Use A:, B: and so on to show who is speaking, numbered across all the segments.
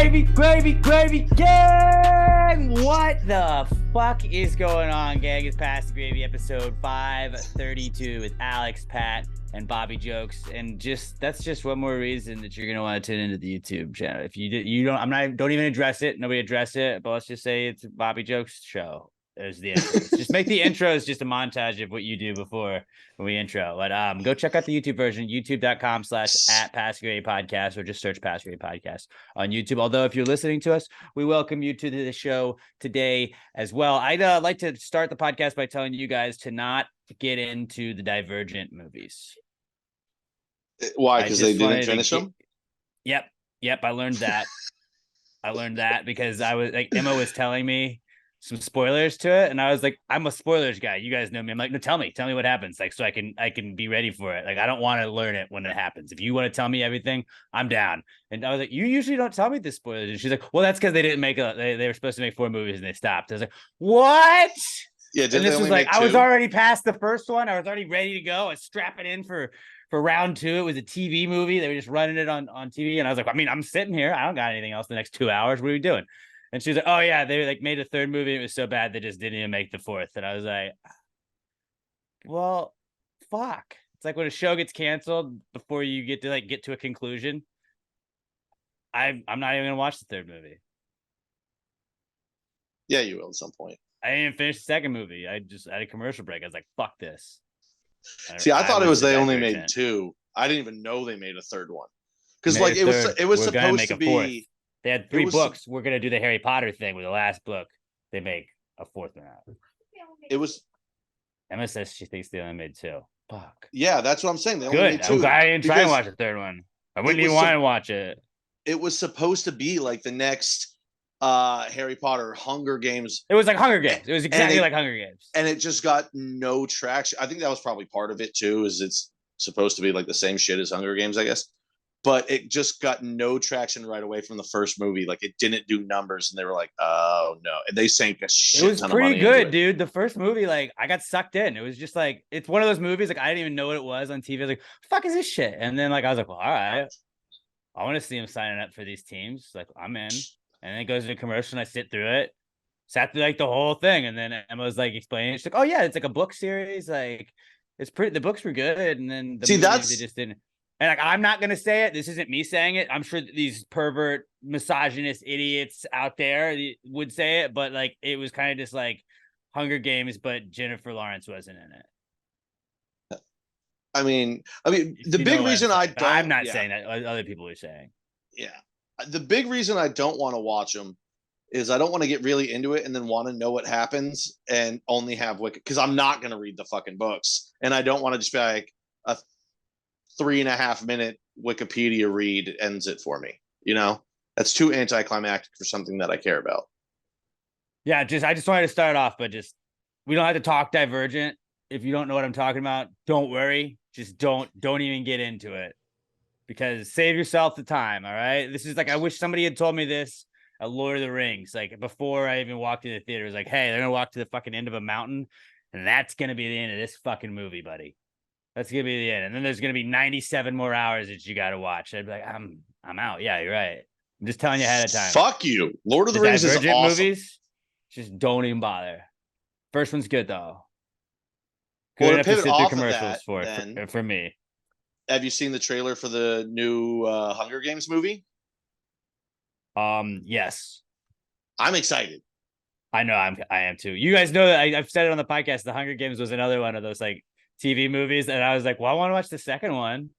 A: Gravy, gang! What the fuck is going on, gang? It's Pass the Gravy, episode 532 with Alex, Pat, and Bobby Jokes. And that's just one more reason that you're gonna want to tune into the YouTube channel. If you don't even address it. Nobody address it, but let's just say it's a Bobby Jokes show. There's the intros. Just make the intros just a montage of what you do before when we intro. But go check out the YouTube version, youtube.com/@PassGrade Podcast, or just search Pass Grade Podcast on YouTube. Although if you're listening to us, we welcome you to the show today as well. I'd like to start the podcast by telling you guys to not get into the Divergent movies.
B: Why? Because they didn't finish them?
A: Yep. I learned that. Because I was like, Emma was telling me some spoilers to it, and I was like, I'm a spoilers guy, you guys know me. I'm like, no, tell me what happens, like, so I can be ready for it. Like, I don't want to learn it when it happens. If you want to tell me everything, I'm down. And I was like, you usually don't tell me the spoilers. And she's like, well, that's because they didn't make they were supposed to make 4 movies and they stopped. I was like, what?
B: Yeah,
A: and this was like, I was already past the first one. I was already ready to go. I was strapping in for round 2. It was a TV movie. They were just running it on TV, and I was like, I mean, I'm sitting here, I don't got anything else the next 2 hours. What are we doing? And she was like, oh, yeah, they like made a 3rd movie. And it was so bad they just didn't even make the 4th. And I was like, well, fuck. It's like when a show gets canceled before you get to a conclusion. I'm not even going to watch the 3rd movie.
B: Yeah, you will at some point.
A: I didn't even finish the 2nd movie. I just had a commercial break. I was like, fuck this.
B: See, I thought it was they only made 2. I didn't even know they made a 3rd one. Because like it was supposed to be...
A: They had 3 books. We're going to do the Harry Potter thing with the last book. They make a 4th one out.
B: It was...
A: Emma says she thinks they only made 2. Fuck.
B: Yeah, that's what I'm saying. They only
A: Good.
B: made 2.
A: I didn't try and watch the 3rd one. I wouldn't even want to watch it.
B: It was supposed to be like the next Harry Potter Hunger Games.
A: It was like Hunger Games. It was exactly like Hunger Games.
B: And it just got no traction. I think that was probably part of it too, is it's supposed to be like the same shit as Hunger Games, I guess. But it just got no traction right away from the first movie. Like, it didn't do numbers, and they were like, "Oh no!" And they sank a shit.
A: It was pretty good, dude. The first movie, like, I got sucked in. It was just like, it's one of those movies, like, I didn't even know what it was on TV. I was like, "Fuck is this shit?" And then, like, I was like, "Well, all right, I want to see him signing up for these teams. Like, I'm in." And then it goes to a commercial, and I sat through like the whole thing, and then Emma was like explaining. She's like, "Oh yeah, it's like a book series. Like, it's pretty. The books were good." And then the movies, they just didn't. And like, I'm not going to say it. This isn't me saying it. I'm sure these pervert, misogynist idiots out there would say it. But like, it was kind of just like Hunger Games, but Jennifer Lawrence wasn't in it.
B: I mean, the big reason
A: I'm not saying that. Other people are saying.
B: Yeah. The big reason I don't want to watch them is I don't want to get really into it and then want to know what happens and only have Wicked. Because I'm not going to read the fucking books. And I don't want to just be like a 3.5-minute Wikipedia read ends it for me. You know, that's too anticlimactic for something that I care about.
A: Yeah, I just wanted to start off, but we don't have to talk Divergent. If you don't know what I'm talking about, don't worry. Just don't even get into it, because save yourself the time. All right. This is like, I wish somebody had told me this at Lord of the Rings, like before I even walked in the theater. It was like, hey, they're gonna walk to the fucking end of a mountain, and that's gonna be the end of this fucking movie, buddy. That's gonna be the end, and then there's gonna be 97 more hours that you got to watch. I'd be like, I'm out. Yeah, you're right. I'm just telling you ahead of time.
B: Fuck you. Lord of the Rings is awesome.
A: Movies, just don't even bother. First one's good though.
B: Good enough to sit through commercials
A: for me.
B: Have you seen the trailer for the new Hunger Games movie?
A: Yes.
B: I'm excited.
A: I know I am too. You guys know that I've said it on the podcast. The Hunger Games was another one of those like TV movies, and I was like, well, I want to watch the second one,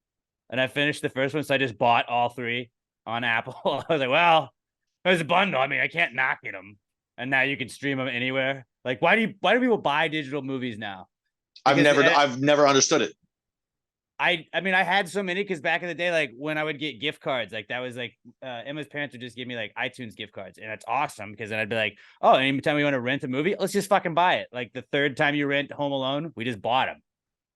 A: and I finished the first one, so I just bought all 3 on Apple. I was like, well, there's a bundle. I mean, I can't knock them, and now you can stream them anywhere. Like, why do people buy digital movies now? Because
B: I've never understood it.
A: I mean, I had so many, because back in the day, like when I would get gift cards, like that was like Emma's parents would just give me like iTunes gift cards, and it's awesome because then I'd be like, oh, anytime we want to rent a movie, let's just fucking buy it. Like the 3rd time you rent Home Alone, we just bought them.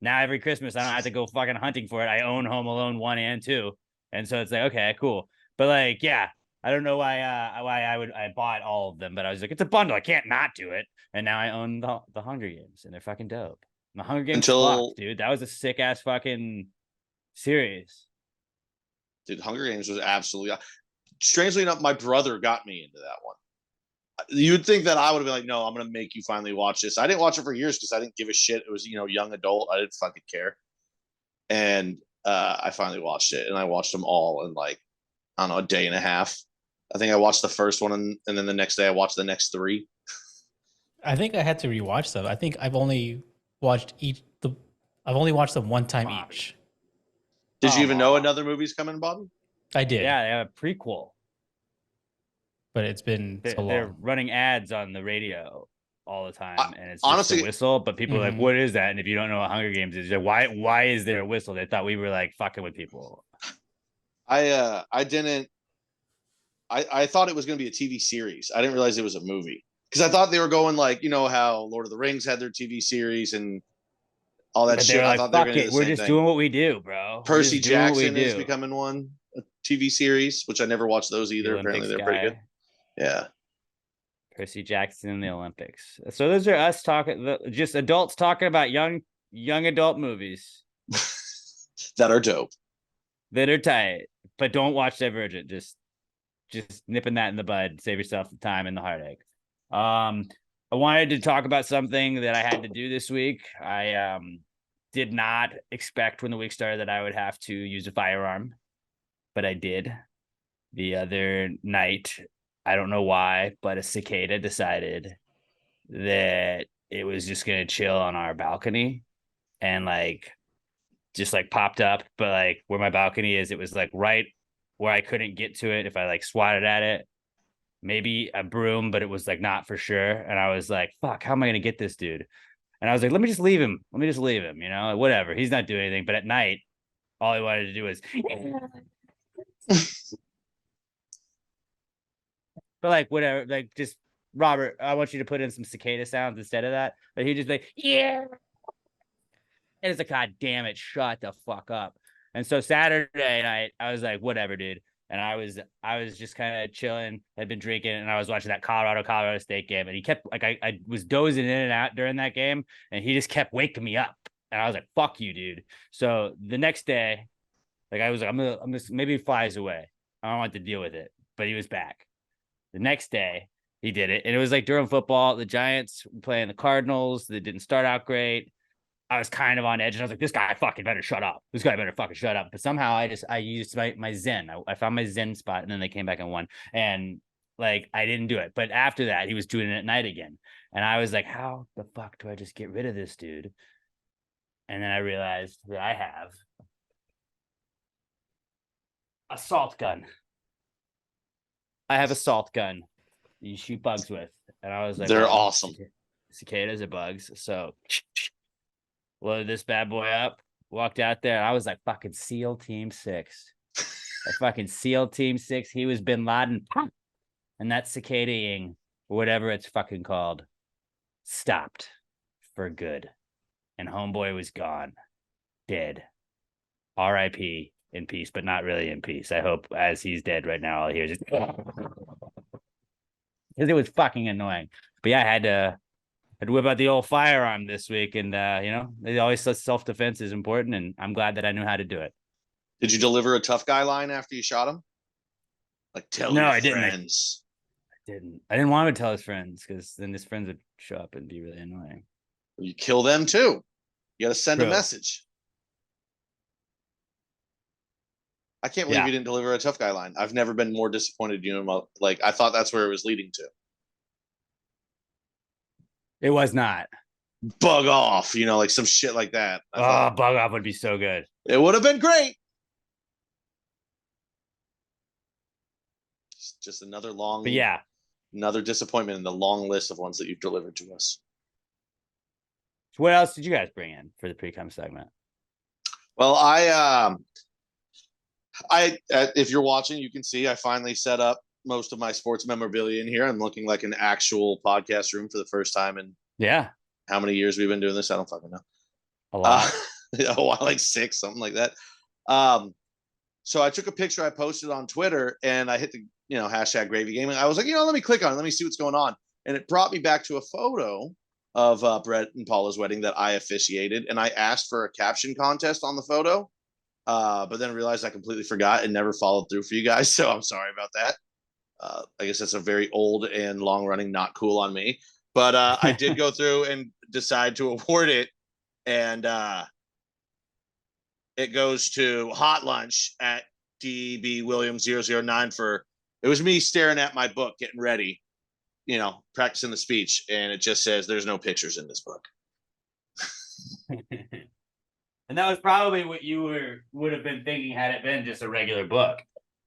A: Now every Christmas, I don't have to go fucking hunting for it. I own Home Alone 1 and 2. And so it's like, okay, cool. But like, yeah, I don't know why I bought all of them, but I was like, it's a bundle. I can't not do it. And now I own the Hunger Games, and they're fucking dope. The Hunger Games sucked, dude. That was a sick ass fucking series.
B: Dude, Hunger Games was absolutely... strangely enough, my brother got me into that one. You'd think that I would have been like, no, I'm going to make you finally watch this. I didn't watch it for years because I didn't give a shit. It was, young adult. I didn't fucking care. And I finally watched it, and I watched them all in like, I don't know, a day and a half. I think I watched the first one, and then the next day I watched the next three.
C: I think I had to rewatch them. I think I've only watched I've only watched them one time each.
B: Did you even know another movie's coming, Bobby?
C: I did.
A: Yeah, they have a prequel.
C: But it's been so long.
A: They're running ads on the radio all the time, and it's just
B: honestly,
A: a whistle. But people are like, "What is that?" And if you don't know what Hunger Games is, like, why is there a whistle? They thought we were like fucking with people.
B: I didn't. I thought it was going to be a TV series. I didn't realize it was a movie because I thought they were going like how Lord of the Rings had their TV series and all that shit.
A: Like,
B: I thought they were going to do the
A: we're
B: same
A: just
B: thing.
A: doing what we do, bro.
B: Percy Jackson is becoming one, a TV series, which I never watched those either. Apparently, they're pretty good. Yeah.
A: Percy Jackson in the Olympics. So those are us talking, just adults talking about young adult movies
B: that are dope,
A: that are tight. But don't watch Divergent. Just nipping that in the bud. Save yourself the time and the heartache. I wanted to talk about something that I had to do this week. I did not expect when the week started that I would have to use a firearm, but I did. The other night, I don't know why, but a cicada decided that it was just going to chill on our balcony and just popped up. But where my balcony is, it was right where I couldn't get to it if I swatted at it. Maybe a broom, but it was not for sure. And I was like, fuck, how am I going to get this dude? And I was like, let me just leave him. Whatever. He's not doing anything. But at night, all he wanted to do was but whatever, just Robert, I want you to put in some cicada sounds instead of that. But he just yeah. And it's like, God damn it, shut the fuck up. And so Saturday night, I was like, whatever, dude. And I was just kind of chilling, had been drinking, and I was watching that Colorado State game. And he kept I was dozing in and out during that game, and he just kept waking me up. And I was like, fuck you, dude. So the next day, I was like, I'm gonna maybe he flies away. I don't want to deal with it. But he was back. The next day, he did it. And it was during football, the Giants were playing the Cardinals. They didn't start out great. I was kind of on edge, and I was like, this guy fucking better shut up. This guy better fucking shut up. But somehow I used my zen. I found my zen spot, and then they came back and won. And I didn't do it. But after that, he was doing it at night again. And I was like, how the fuck do I just get rid of this dude? And then I realized that I have a salt gun. I have a salt gun you shoot bugs with. And I was like,
B: they're awesome.
A: Cicadas are bugs. So loaded this bad boy up, walked out there, and I was like fucking SEAL Team 6. Fucking SEAL Team 6. He was Bin Laden. And that cicadaing, whatever it's fucking called, stopped for good. And homeboy was gone. Dead. R.I.P. in peace, but not really in peace. I hope as he's dead right now, all I hear is just because it was fucking annoying. But yeah, I had to whip out the old firearm this week, and they always said self-defense is important, and I'm glad that I knew how to do it.
B: Did you deliver a tough guy line after you shot him? Tell your friends.
A: I didn't want him to tell his friends, because then his friends would show up and be really annoying.
B: You kill them too. You got to send a message. I can't believe you didn't deliver a tough guy line. I've never been more disappointed. I thought that's where it was leading to.
A: It was not.
B: Bug off, some shit like that.
A: Bug off would be so good.
B: It would have been great. Just another long, another disappointment in the long list of ones that you've delivered to us.
A: So what else did you guys bring in for the Precome segment?
B: Well, if you're watching, you can see I finally set up most of my sports memorabilia in here. I'm looking like an actual podcast room for the first time in how many years we've been doing this? I don't fucking know.
A: A lot.
B: Like 6, something like that. So I took a picture, I posted on Twitter, and I hit the hashtag Gravy Gaming. I was like, let me click on it, let me see what's going on, and it brought me back to a photo of Brett and Paula's wedding that I officiated, and I asked for a caption contest on the photo, But then I realized I completely forgot and never followed through for you guys. So I'm sorry about that. I guess that's a very old and long running not cool on me. But I did go through and decide to award it. And it goes to Hot Lunch at DB Williams 009 for it was me staring at my book, getting ready, practicing the speech. And it just says there's no pictures in this book.
A: And that was probably what you would have been thinking had it been just a regular book.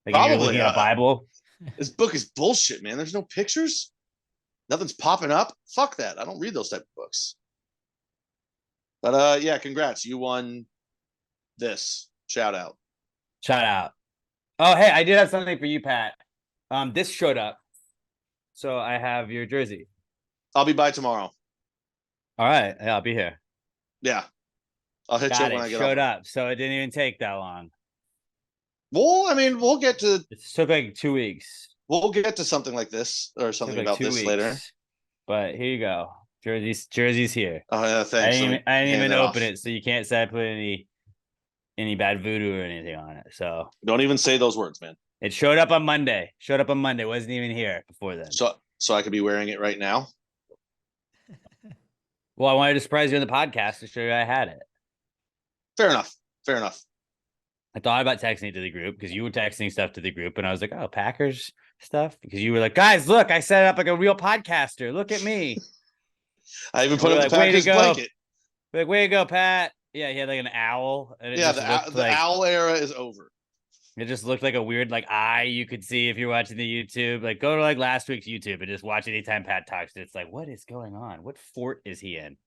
A: Like
B: Probably,
A: if you're looking at a Bible.
B: This book is bullshit, man. There's no pictures. Nothing's popping up. Fuck that. I don't read those type of books. But yeah, congrats. You won this. Shout out.
A: Shout out. Oh, hey, I did have something for you, Pat. This showed up. So I have your jersey.
B: I'll be by tomorrow.
A: All right. Yeah, I'll be here.
B: Yeah. I'll hit you up when I get
A: showed up. So it didn't even take that long.
B: Well, I mean, we'll get to
A: it took like 2 weeks.
B: We'll get to something like this or something about this later.
A: But here you go. Jersey's here.
B: Oh yeah, thanks.
A: I didn't even open it, so you can't say I put any bad voodoo or anything on it. So
B: don't even say those words, man.
A: It showed up on Monday. Wasn't even here before then.
B: So I could be wearing it right now.
A: Well, I wanted to surprise you on the podcast to show you I had it.
B: Fair enough.
A: I thought about texting it to the group because you were texting stuff to the group, and I was like, "Oh, Packers stuff," because you were like, "Guys, look, I set it up like a real podcaster. Look at me."
B: I even put up the Packers blanket.
A: Like, way to go, Pat. Yeah, he had like an owl. And
B: the owl era is over.
A: It just looked like a weird eye you could see if you're watching the YouTube. Like, go to last week's YouTube and just watch anytime Pat talks. It's like, what is going on? What fort is he in?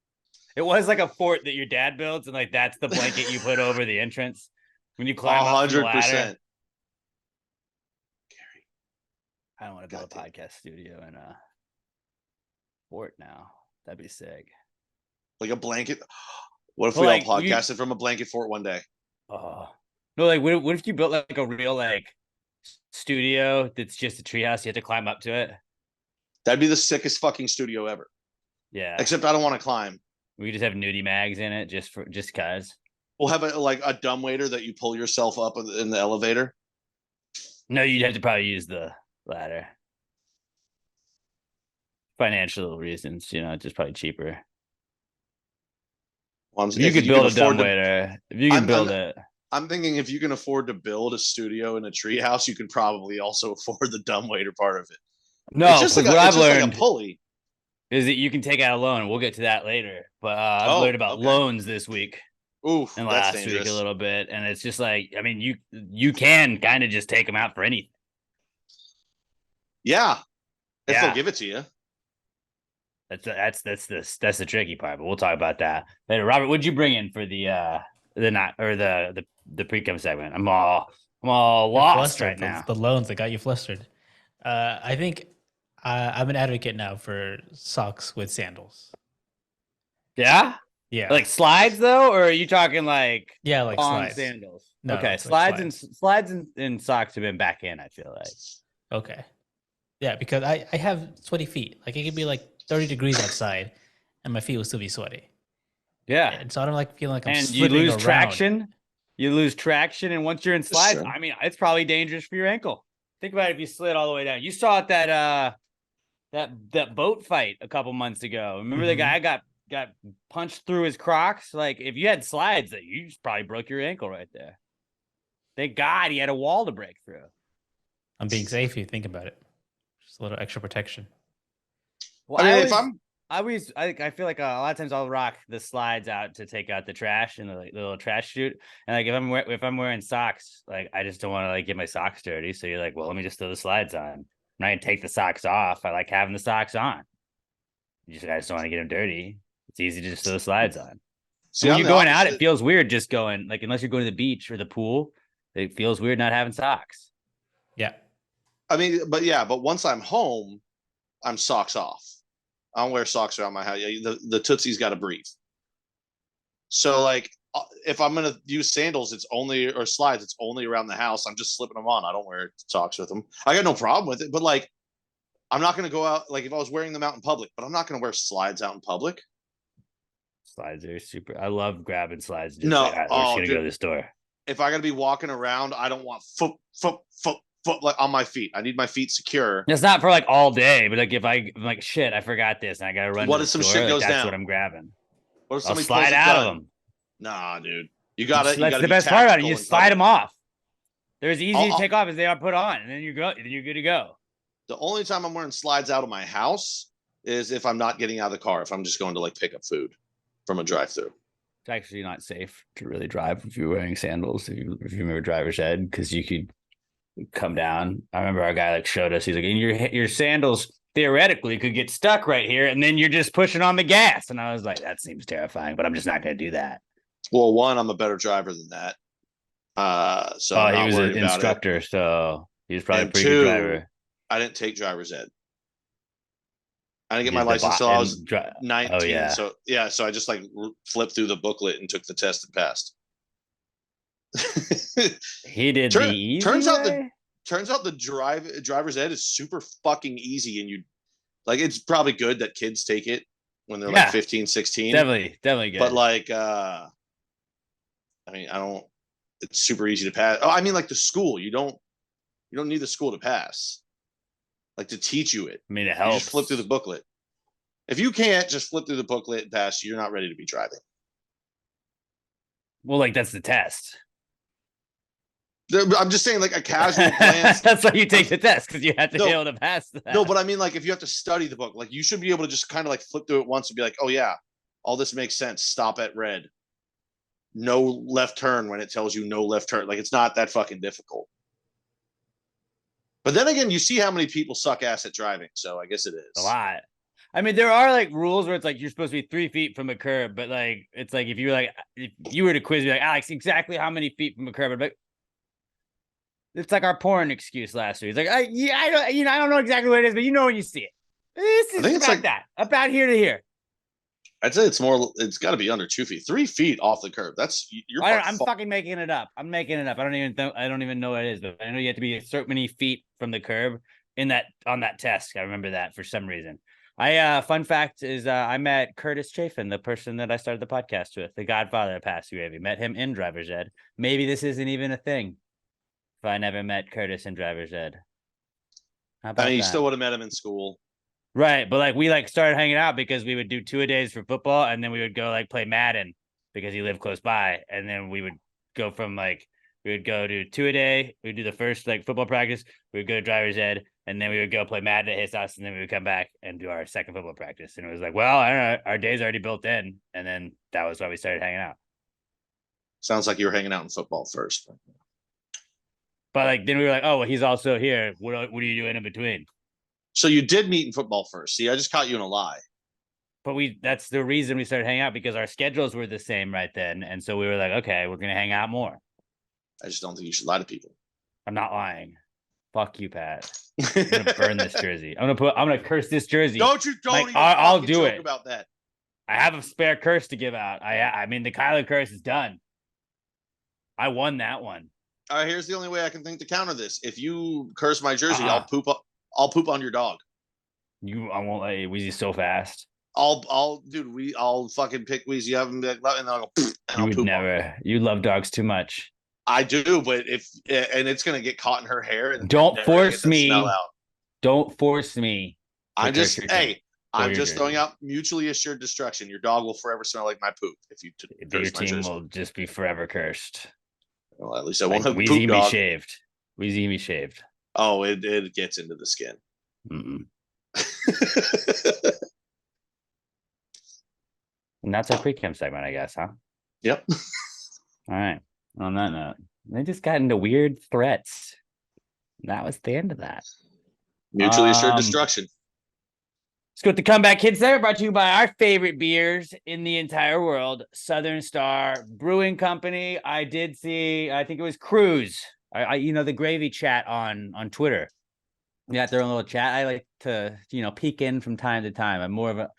A: It was like a fort that your dad builds, and that's the blanket you put over the entrance when you climb 100%. Gary, I don't want to build a podcast studio in a fort now. That'd be sick.
B: Like a blanket. What if we all podcasted from a blanket fort one day?
A: Oh no! What if you built like a real studio that's just a treehouse? You have to climb up to it.
B: That'd be the sickest fucking studio ever.
A: Yeah.
B: Except I don't want to climb.
A: We just have nudie mags in it just cause.
B: We'll have a dumbwaiter that you pull yourself up in the elevator.
A: No, you'd have to probably use the ladder. Financial reasons, just probably cheaper. Well, you could build a dumbwaiter. If you can build it.
B: I'm thinking if you can afford to build a studio in a treehouse, you can probably also afford the dumbwaiter part of it.
A: No, it's just what I've learned
B: like a pulley.
A: Is that you can take out a loan. We'll get to that later. But I've learned about loans this week.
B: Oof,
A: and last week a little bit. And it's just you can kind of just take them out for anything.
B: Yeah. If they'll give it to you.
A: That's the tricky part, but we'll talk about that later. Robert, what'd you bring in for the Precome segment? I'm all lost right now.
C: The loans that got you flustered. I think I'm an advocate now for socks with sandals.
A: Yeah?
C: Yeah.
A: Like slides though, or are you talking
C: slides.
A: Sandals?
C: No,
A: okay, slides and socks have been back in, I feel like.
C: Okay. Yeah, because I have sweaty feet. It could be 30 degrees outside and my feet will still be sweaty.
A: Yeah.
C: And so I don't feeling like I'm
A: and
C: slipping
A: you lose
C: around.
A: traction. You lose traction, and once you're in slides, I mean, it's probably dangerous for your ankle. Think about it if you slid all the way down. You saw it that boat fight a couple months ago. Remember the guy got punched through his Crocs? If you had slides, you just probably broke your ankle right there. Thank God he had a wall to break through.
C: I'm being safe if you think about it. Just a little extra protection.
A: Well, I feel like a lot of times I'll rock the slides out to take out the trash and the little trash chute. And if I'm wearing socks, I just don't want to get my socks dirty. So you're well, let me just throw the slides on. I'm not gonna take the socks off. I like having the socks on. I just don't want to get them dirty. It's easy to just throw the slides on. So when you're going out, it feels weird just going unless you're going to the beach or the pool, it feels weird not having socks.
C: Yeah.
B: I mean, but once I'm home, I'm socks off. I don't wear socks around my house. The Tootsie's got to breathe. So if I'm gonna use sandals, or slides, it's only around the house. I'm just slipping them on. I don't wear socks with them. I got no problem with it, but I'm not gonna go out if I was wearing them out in public. But I'm not gonna wear slides out in public.
A: Slides are super. I love grabbing slides.
B: No,
A: I'm just gonna go to the store.
B: if I got to be walking around, I don't want foot like on my feet. I need my feet secure.
A: It's not for like all day, but like if I'm like shit, I forgot this and I gotta run
B: What
A: to the
B: if some
A: store,
B: shit
A: like
B: goes
A: that's
B: down?
A: what I'm grabbing.
B: What if
A: I'll
B: somebody
A: slide
B: pulls a
A: out of
B: gun?
A: them.
B: Nah, dude. You
A: That's
B: gotta
A: the
B: be
A: best part about it. You
B: tactical
A: just
B: and
A: slide
B: cover.
A: them off. They're as easy to
B: I'll-
A: take off as they are put on, and then you're good to go.
B: The only time I'm wearing slides out of my house is if I'm not getting out of the car. If I'm just going to like pick up food from a drive-through.
A: It's actually not safe to really drive if you're wearing sandals. If you remember driver's ed, because you could come down. I remember our guy like showed us. He's like, your sandals theoretically could get stuck right here, and then you're just pushing on the gas. And I was like, that seems terrifying, but I'm just not going to do that.
B: Well, one, I'm a better driver than that. So I'm
A: he
B: not
A: was
B: worried
A: an
B: about
A: instructor,
B: it.
A: so he was probably
B: And
A: a pretty good driver.
B: I didn't take driver's ed. I didn't get
A: He's
B: my license until I was 19.
A: Oh, yeah.
B: So yeah, so I just like flipped through the booklet and took the test and passed.
A: He did the easy
B: turns out the driver's ed is super fucking easy, and you like it's probably good that kids take it when they're like 15, 16.
A: Definitely good.
B: But like I mean, it's super easy to pass. Oh, I mean like the school, you don't need the school to pass. Like to teach you it.
A: I mean, it helps.
B: You just flip through the booklet. If you can't just flip through the booklet and pass, you're not ready to be driving.
A: Well, like that's the test.
B: I'm just saying, like a casual glance.
A: That's why you take the test, because you have to be able to pass that.
B: No, but I mean, like if you have to study the book, like you should be able to just kind of like flip through it once and be like, oh yeah, all this makes sense. Stop at red. No left turn when it tells you no left turn. Like it's not that fucking difficult. But then again, you see how many people suck ass at driving, so I guess it is
A: a lot. I mean, there are like rules where it's like you're supposed to be 3 feet from a curb, but like it's like if you were to quiz me like Alex, exactly how many feet from a curb, I'd be like, it's like our porn excuse last week. It's like I don't know exactly what it is, but you know when you see it. This is about like that, about here to here.
B: I'd say it's got to be under 2 feet, 3 feet off the curb.
A: I'm fucking making it up. I don't even know what it is, but I know you have to be so many feet from the curb on that test. I remember that for some reason. Fun fact is I met Curtis Chafin, the person that I started the podcast with, the Godfather of Pass UAV. Met him in driver's ed. Maybe this isn't even a thing if I never met Curtis in driver's ed.
B: How about you still would have met him in school.
A: Right, but like we like started hanging out because we would do 2-a-days for football, and then we would go like play Madden because he lived close by, and then we would go from like we would go to 2-a-day, we'd do the first like football practice, we would go to driver's ed, and then we would go play Madden at his house, and then we would come back and do our second football practice. And it was like, well, I don't know, our day's already built in, and then that was why we started hanging out.
B: Sounds like you were hanging out in football first.
A: But like then we were like, oh, well, he's also here. What are you doing in between?
B: So you did meet in football first. See, I just caught you in a lie.
A: But that's the reason we started hanging out, because our schedules were the same right then. And so we were like, okay, we're going to hang out more.
B: I just don't think you should lie to people.
A: I'm not lying. Fuck you, Pat. I'm going to burn this jersey. I'm going to curse this jersey.
B: Don't
A: like, I'll do it
B: about that.
A: I have a spare curse to give out. I mean, the Kyler curse is done. I won that one.
B: All right, here's the only way I can think to counter this. If you curse my jersey, I'll poop on your dog.
A: I won't let you. Wheezy so fast.
B: I'll fucking pick Wheezy up and then I'll go.
A: You would never. You love dogs too much.
B: I do, but it's gonna get caught in her hair. And
A: don't force me. Don't force me.
B: I'm just throwing out mutually assured destruction. Your dog will forever smell like my poop if you.
A: Your team will just be forever cursed.
B: Well, at least I won't have
A: Wheezy
B: poop dog.
A: Shaved. Wheezy be shaved.
B: Oh, it gets into the skin.
A: And that's our Precome segment, I guess, huh?
B: Yep.
A: All right. On that note, they just got into weird threats. And that was the end of that.
B: Mutually assured destruction.
A: Let's go with the Comeback Kids Center, brought to you by our favorite beers in the entire world, Southern Star Brewing Company. I did see, I think it was Cruz. The gravy chat on Twitter. They got their own little chat. I like to, peek in from time to time. I'm more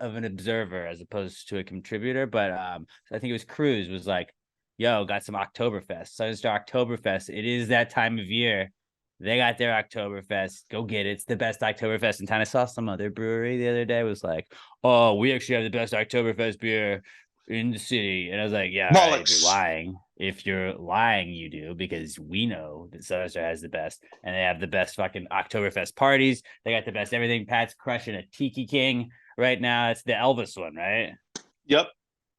A: of an observer as opposed to a contributor. But I think it was Cruz was like, yo, got some Oktoberfest. Southern Star Oktoberfest. It is that time of year. They got their Oktoberfest. Go get it. It's the best Oktoberfest in town. I saw some other brewery the other day was like, oh, we actually have the best Oktoberfest beer in the city. And I was like, yeah, right, you're lying. If you're lying, you do, because we know that Southern Star has the best, and they have the best fucking Oktoberfest parties. They got the best everything. Pat's crushing a Tiki King right now. It's the Elvis one, right?
B: Yep.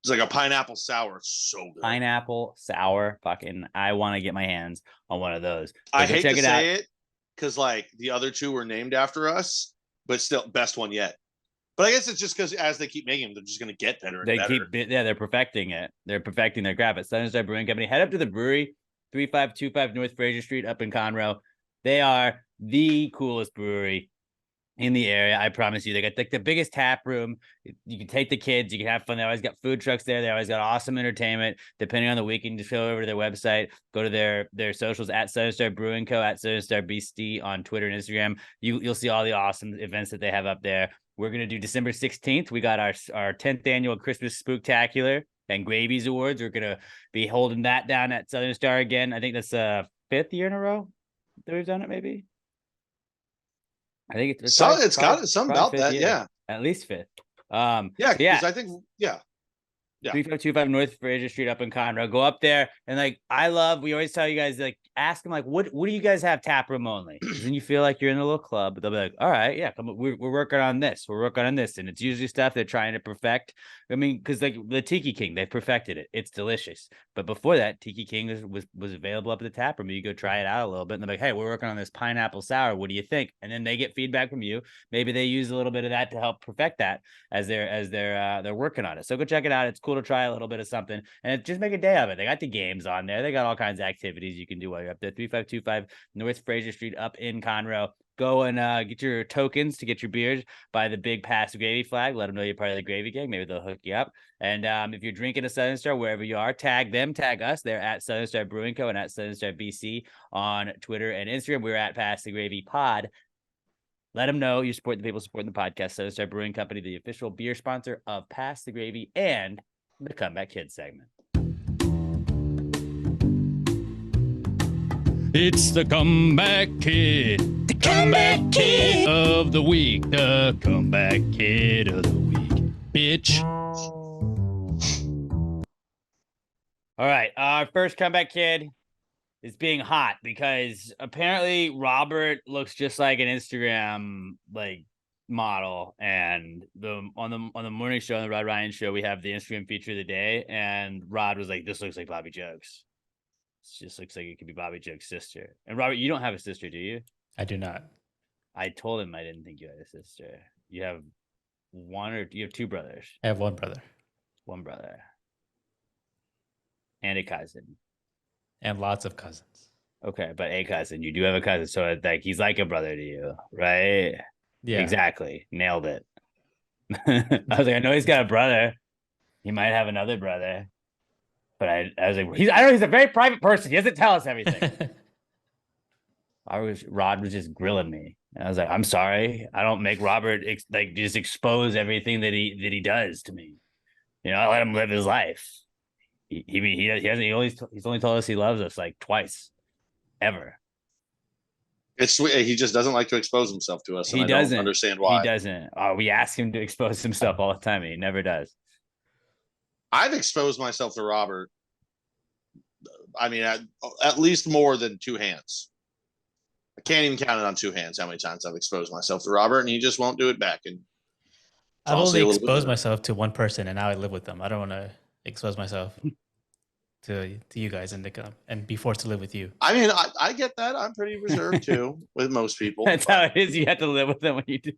B: It's like a pineapple sour. It's so good.
A: Pineapple sour. Fucking, I want to get my hands on one of those.
B: I hate to say it because like the other two were named after us, but still best one yet. But I guess it's just because as they keep making them, they're just going to get better and better.
A: They're perfecting it. They're perfecting their craft at Southern Star Brewing Company. Head up to the brewery, 3525 North Fraser Street up in Conroe. They are the coolest brewery in the area. I promise you. They got like the biggest tap room. You can take the kids. You can have fun. They always got food trucks there. They always got awesome entertainment. Depending on the week, you can just go over to their website, go to their socials at Southern Star Brewing Co. at Southern Star BC on Twitter and Instagram. You'll see all the awesome events that they have up there. We're going to do December 16th. We got our 10th annual Christmas Spooktacular and Gravies Awards. We're going to be holding that down at Southern Star again. I think that's the 5th year in a row that we've done it, maybe. I think it's
B: got something about that,
A: year.
B: yeah.
A: At least 5th.
B: Because I think, yeah.
A: 3525 North Fraser Street up in Conroe. Go up there and like we always tell you guys, like, ask them like what do you guys have tap room only? Because then you feel like you're in a little club, but they'll be like, all right, yeah, come on, we're working on this. We're working on this. And it's usually stuff they're trying to perfect. I mean, because like the Tiki King, they perfected it. It's delicious. But before that, Tiki King was available up at the tap room. You go try it out a little bit. And they're like, hey, we're working on this pineapple sour. What do you think? And then they get feedback from you. Maybe they use a little bit of that to help perfect that as they're working on it. So go check it out. It's cool to try a little bit of something and just make a day of it. They got the games on there. They got all kinds of activities you can do while you're up there. 3525 North Fraser Street up in Conroe. Go and get your tokens to get your beers by the big Pass Gravy flag. Let them know you're part of the Gravy Gang. Maybe they'll hook you up. And if you're drinking a Southern Star, wherever you are, tag them, tag us. They're at Southern Star Brewing Co. and at Southern Star BC on Twitter and Instagram. We're at Pass the Gravy Pod. Let them know you support the people supporting the podcast. Southern Star Brewing Company, the official beer sponsor of Pass the Gravy and the Comeback Kids segment.
D: It's the Comeback Kid. The Comeback Kid of the week. The Comeback Kid of the week. Bitch.
A: All right. Our first Comeback Kid is being hot because apparently Robert looks just like an Instagram like model. And on the morning show, on the Rod Ryan show, we have the Instagram feature of the day. And Rod was like, this looks like Bobby Jokes. It just looks like it could be Bobby Joke's sister. And Robert, you don't have a sister, do you?
C: I do not.
A: I told him I didn't think you had a sister. You have you have two brothers?
C: I have one brother.
A: One brother. And a cousin.
C: And lots of cousins.
A: Okay, but a cousin. You do have a cousin. So like he's like a brother to you, right?
C: Yeah.
A: Exactly. Nailed it. I was like, I know he's got a brother. He might have another brother. But I was like, I know he's a very private person. He doesn't tell us everything. Rod was just grilling me. And I was like, I'm sorry. I don't make Robert just expose everything that he does to me. You know, I let him live his life. He's only told us he loves us like twice, ever.
B: It's sweet. He just doesn't like to expose himself to us.
A: He doesn't.
B: I don't understand why.
A: He doesn't. We ask him to expose himself all the time. And he never does.
B: I've exposed myself to Robert. I mean, at least more than two hands. I can't even count it on two hands how many times I've exposed myself to Robert, and he just won't do it back. And
C: I've only exposed myself to one person, and now I live with them. I don't want to expose myself to you guys and be forced to live with you.
B: I mean, I get that. I'm pretty reserved too with most people.
A: That's how it is. You have to live with them when you do.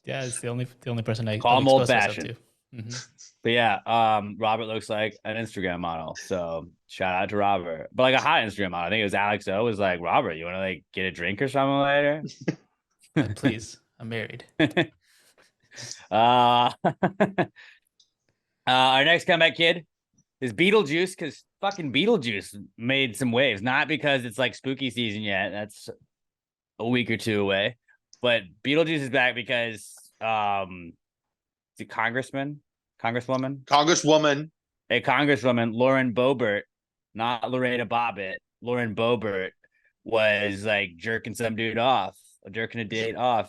C: Yeah, it's the only person I
A: call him old fashioned.
C: Mm-hmm.
A: But yeah, Robert looks like an Instagram model. So shout out to Robert. But like a hot Instagram model. I think it was Alex O was like, Robert, you want to like get a drink or something later?
C: Please, I'm married.
A: Our next comeback kid is Beetlejuice, because fucking Beetlejuice made some waves. Not because it's like spooky season yet. That's a week or two away. But Beetlejuice is back because the Congresswoman, a Congresswoman, Lauren Boebert, not Lorena Bobbitt. Lauren Boebert was like jerking a date off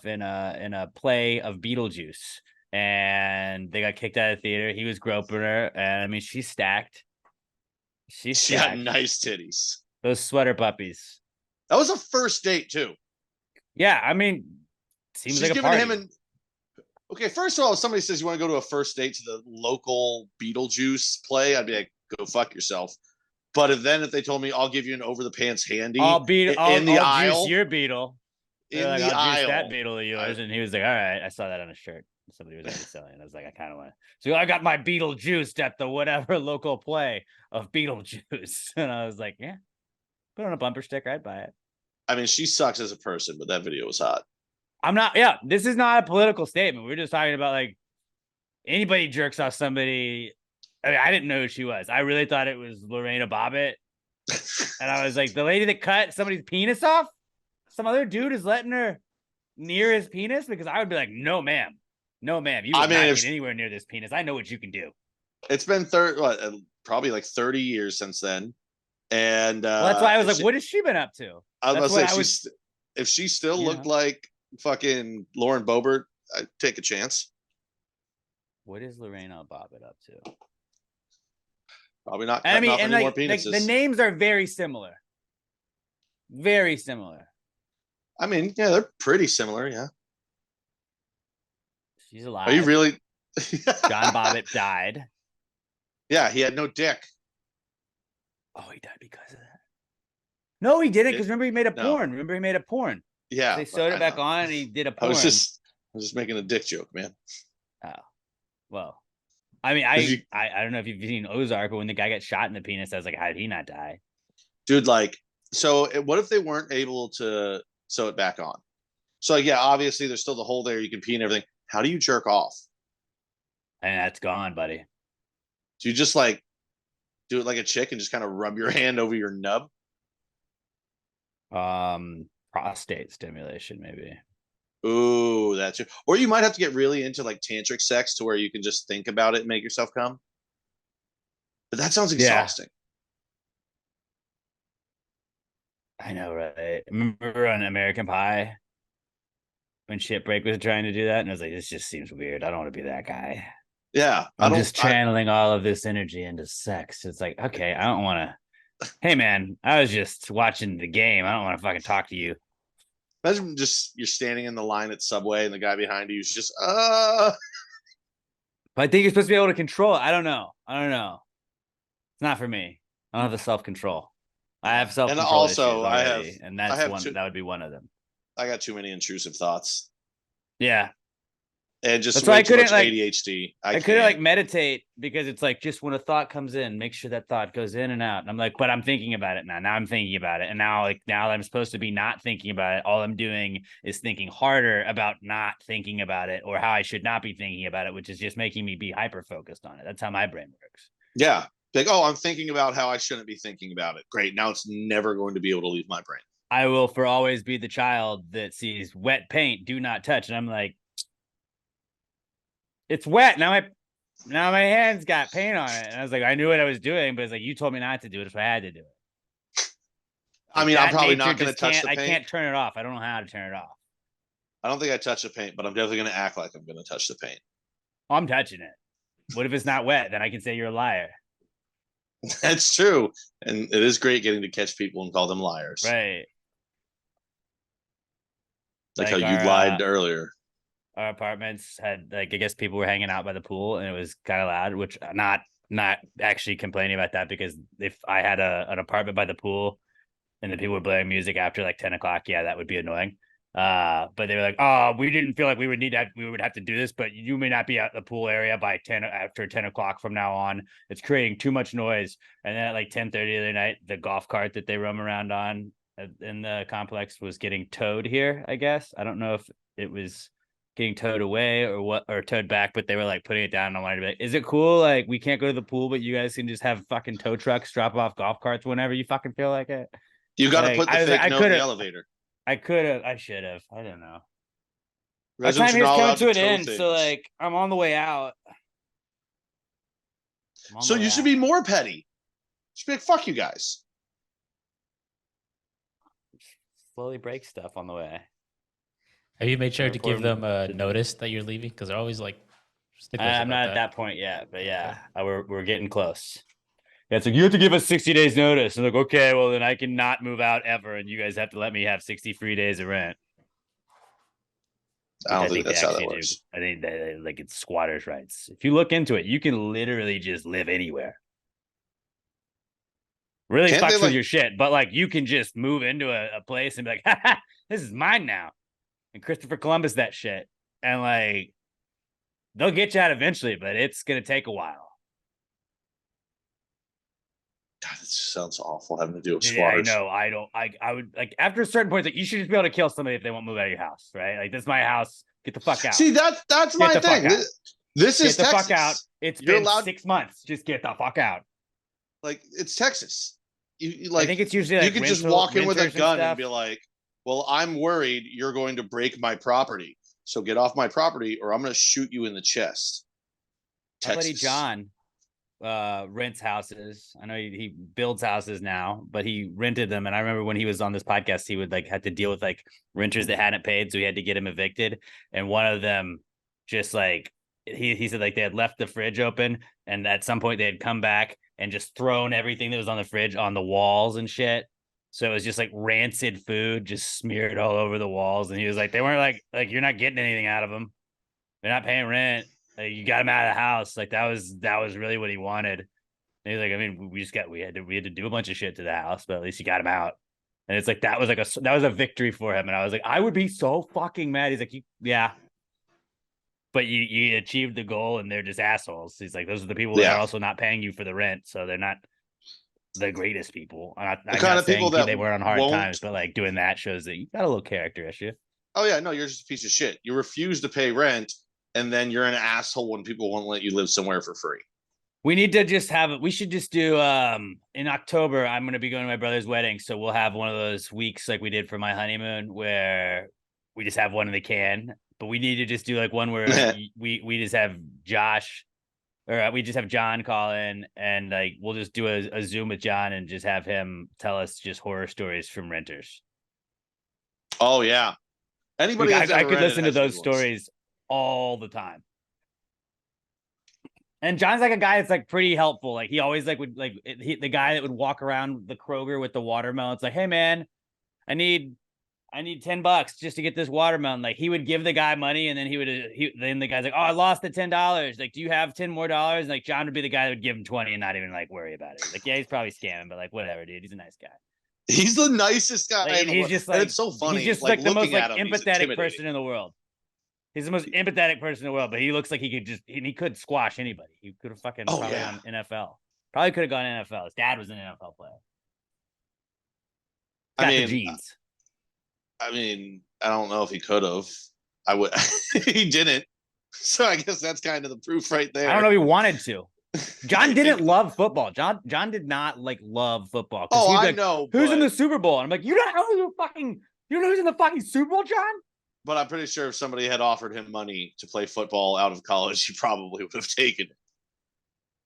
A: in a play of Beetlejuice, and they got kicked out of the theater. He was groping her, and I mean, she's stacked.
B: She got nice titties.
A: Those sweater puppies.
B: That was a first date too.
A: Yeah, I mean, seems
B: She's
A: like a
B: giving
A: party.
B: him an. Okay, first of all, if somebody says you want to go to a first date to the local Beetlejuice play, I'd be like, go fuck yourself. But if they told me I'll give you an over the pants handy
A: I'll
B: aisle,
A: juice your beetle.
B: in
A: like,
B: the
A: I'll
B: aisle,
A: juice that beetle of yours. And he was like, all right. I saw that on a shirt. Somebody was already selling it. I was like, I kind of want to. So I got my beetle juiced at the whatever local play of Beetlejuice. And I was like, yeah, put on a bumper sticker. I'd buy it.
B: I mean, she sucks as a person, but that video was hot.
A: This is not a political statement. We're just talking about like anybody jerks off somebody. I mean, I didn't know who she was. I really thought it was Lorena Bobbitt. And I was like, the lady that cut somebody's penis off? Some other dude is letting her near his penis? Because I would be like, no, ma'am. No, ma'am. You will not get anywhere near this penis. I know what you can do.
B: It's been probably like 30 years since then. And
A: that's why I was like, what has she been up to?
B: I was going to say, if she still looked like fucking Lauren Boebert, I'd take a chance.
A: What is Lorena Bobbitt up to?
B: Probably not cutting off any more penises.
A: The names are very similar. Very similar.
B: I mean, yeah, they're pretty similar, yeah.
A: She's alive.
B: Are you really?
A: John Bobbitt died.
B: Yeah, he had no dick.
A: Oh, he died because of that. No, he didn't, because remember he made a porn. Remember he made a porn.
B: Yeah.
A: They sewed it back on and he did a porn.
B: I was just making a dick joke, man.
A: Oh. Well. I mean, I don't know if you've seen Ozark, but when the guy got shot in the penis, I was like, how did he not die?
B: Dude, like, so what if they weren't able to sew it back on? So, yeah, obviously there's still the hole there. You can pee and everything. How do you jerk off?
A: And that's gone, buddy.
B: Do you just like do it like a chick and just kind of rub your hand over your nub?
A: Prostate stimulation, maybe.
B: Ooh, that's it. Or you might have to get really into like tantric sex to where you can just think about it and make yourself come. But that sounds exhausting.
A: I know, right? Remember on American Pie when Shitbreak was trying to do that, and I was like, this just seems weird. I don't want to be that guy.
B: Yeah,
A: I'm just channeling all of this energy into sex. It's like, okay, I don't want to. Hey, man, I was just watching the game. I don't want to fucking talk to you.
B: Imagine just you're standing in the line at Subway and the guy behind you is just
A: But I think you're supposed to be able to control it. I don't know. It's not for me. I don't have the self-control. I have self-control.
B: And also
A: already, that would be one of them.
B: I got too many intrusive thoughts.
A: Yeah.
B: And just way too much ADHD.
A: I couldn't meditate because it's like just when a thought comes in, make sure that thought goes in and out. And I'm like, but I'm thinking about it now. Now I'm thinking about it. And now I'm supposed to be not thinking about it. All I'm doing is thinking harder about not thinking about it or how I should not be thinking about it, which is just making me be hyper focused on it. That's how my brain works.
B: Yeah. Like, oh, I'm thinking about how I shouldn't be thinking about it. Great. Now it's never going to be able to leave my brain.
A: I will for always be the child that sees wet paint, do not touch. And I'm like, it's wet. Now my hands got paint on it. And I was like, I knew what I was doing, but it's like, you told me not to do it, so I had to do it.
B: I mean, I'm probably not going to touch the paint.
A: I can't turn it off. I don't know how to turn it off.
B: I don't think I touch the paint, but I'm definitely going to act like I'm going to touch the paint.
A: Oh, I'm touching it. What if it's not wet? Then I can say you're a liar.
B: That's true. And it is great getting to catch people and call them liars.
A: Right.
B: Like how you lied earlier.
A: Our apartments had I guess people were hanging out by the pool and it was kind of loud, which not actually complaining about that because if I had an apartment by the pool and the people were playing music after like 10 o'clock, yeah, that would be annoying. But they were like, oh, we didn't feel like we would have to do this, but you may not be at the pool area by after 10 o'clock from now on. It's creating too much noise. And then at like 10:30 the other night, the golf cart that they roam around on in the complex was getting towed here, I guess. I don't know if it was getting towed away or towed back, but they were like putting it down. And I wanted to be like, is it cool? Like we can't go to the pool, but you guys can just have fucking tow trucks drop off golf carts whenever you fucking feel like it.
B: You got to put the fake note in the elevator.
A: I should have. I don't know. My time here's coming to an end, so like I'm on the way out.
B: So you should be more petty. You should be like, fuck you guys.
A: Slowly break stuff on the way.
C: Have you made sure to give them a notice that you're leaving? Because they're always like,
A: I'm not at that point yet, but yeah, we're getting close. Yeah, it's like, you have to give us 60 days notice. And like, okay, well, then I can not move out ever. And you guys have to let me have 60 free days of rent.
B: I don't think
A: they
B: that's how that
A: actually do.
B: works.
A: I think they like it's squatters' rights. If you look into it, you can literally just live anywhere. Really
B: Can't they,
A: fucks with
B: like-
A: your shit, but like you can just move into a place and be like, ha, ha, this is mine now. And Christopher Columbus that shit. And like they'll get you out eventually, but it's gonna take a while.
B: God, that just sounds awful having to deal with
A: Yeah,
B: squatters.
A: I know. I would like after a certain point, like you should just be able to kill somebody if they won't move out of your house, right? Like this is my house. Get the fuck out.
B: See, that's
A: Get
B: my
A: the fuck
B: thing.
A: out.
B: This is
A: Get the
B: Texas.
A: fuck out. It's
B: You're
A: been
B: allowed-
A: 6 months. Just get the fuck out.
B: Like, it's Texas. You like,
A: I think it's usually like
B: you can just walk in with a
A: renters
B: gun and
A: stuff.
B: be like, well, I'm worried you're going to break my property. So get off my property or I'm going to shoot you in the chest.
A: My buddy
B: Texas.
A: John rents houses. I know he builds houses now, but he rented them. And I remember when he was on this podcast, he would like had to deal with like renters that hadn't paid, so he had to get him evicted. And one of them just like he said like they had left the fridge open, and at some point they had come back and just thrown everything that was on the fridge on the walls and shit. So it was just like rancid food just smeared all over the walls. And he was like, they weren't like you're not getting anything out of them. They're not paying rent. Like, you got him out of the house. Like that was really what he wanted. And he's like, I mean, we had to do a bunch of shit to the house, but at least you got him out. And it's like that was a victory for him. And I was like, I would be so fucking mad. He's like, yeah. But you achieved the goal, and they're just assholes. He's like, those are the people that are also not paying you for the rent, so they're not the greatest people. I'm
B: The kind of people that
A: they were on hard
B: won't-
A: times, but like doing that shows that you got a little character issue.
B: Oh, yeah. No, you're just a piece of shit. You refuse to pay rent, and then you're an asshole when people won't let you live somewhere for free.
A: We need to just we should just do in October, I'm gonna be going to my brother's wedding. So we'll have one of those weeks like we did for my honeymoon where we just have one in the can. But we need to just do like one where we just have Josh or we just have John call in, and like we'll just do a Zoom with John and just have him tell us just horror stories from renters.
B: Oh, yeah. Anybody
A: Like,
B: that's
A: I
B: ever
A: could
B: rented
A: listen to
B: has good
A: those
B: ones.
A: stories all the time. And John's like a guy that's like pretty helpful. Like he always like would like the guy that would walk around the Kroger with the watermelon. It's like, hey man, I need $10 just to get this watermelon. Like he would give the guy money, and then then the guy's like, oh, I lost the $10. Like, do you have 10 more dollars? And like John would be the guy that would give him 20 and not even like worry about it. He's like, yeah, he's probably scamming, but like whatever, dude. He's a nice guy.
B: He's the nicest guy.
A: Like,
B: in the
A: he's
B: world.
A: just
B: And
A: like
B: it's so funny.
A: He's just like the most
B: looking
A: like
B: at him, he's
A: empathetic
B: intimidating.
A: person in the world. He's the most empathetic person in the world, but he looks like he could squash anybody. He could have fucking probably
B: yeah.
A: on NFL. Probably could have gone NFL. His dad was an NFL player. Got the genes.
B: I mean, I don't know if he could have. I would. He didn't. So I guess that's kind of the proof right there.
A: I don't know if he wanted to. John didn't love football. John did not like love football.
B: Oh,
A: I
B: like, know.
A: Who's
B: but,
A: in the Super Bowl? And I'm like, you don't know who's in the fucking Super Bowl, John?
B: But I'm pretty sure if somebody had offered him money to play football out of college, he probably would have taken it.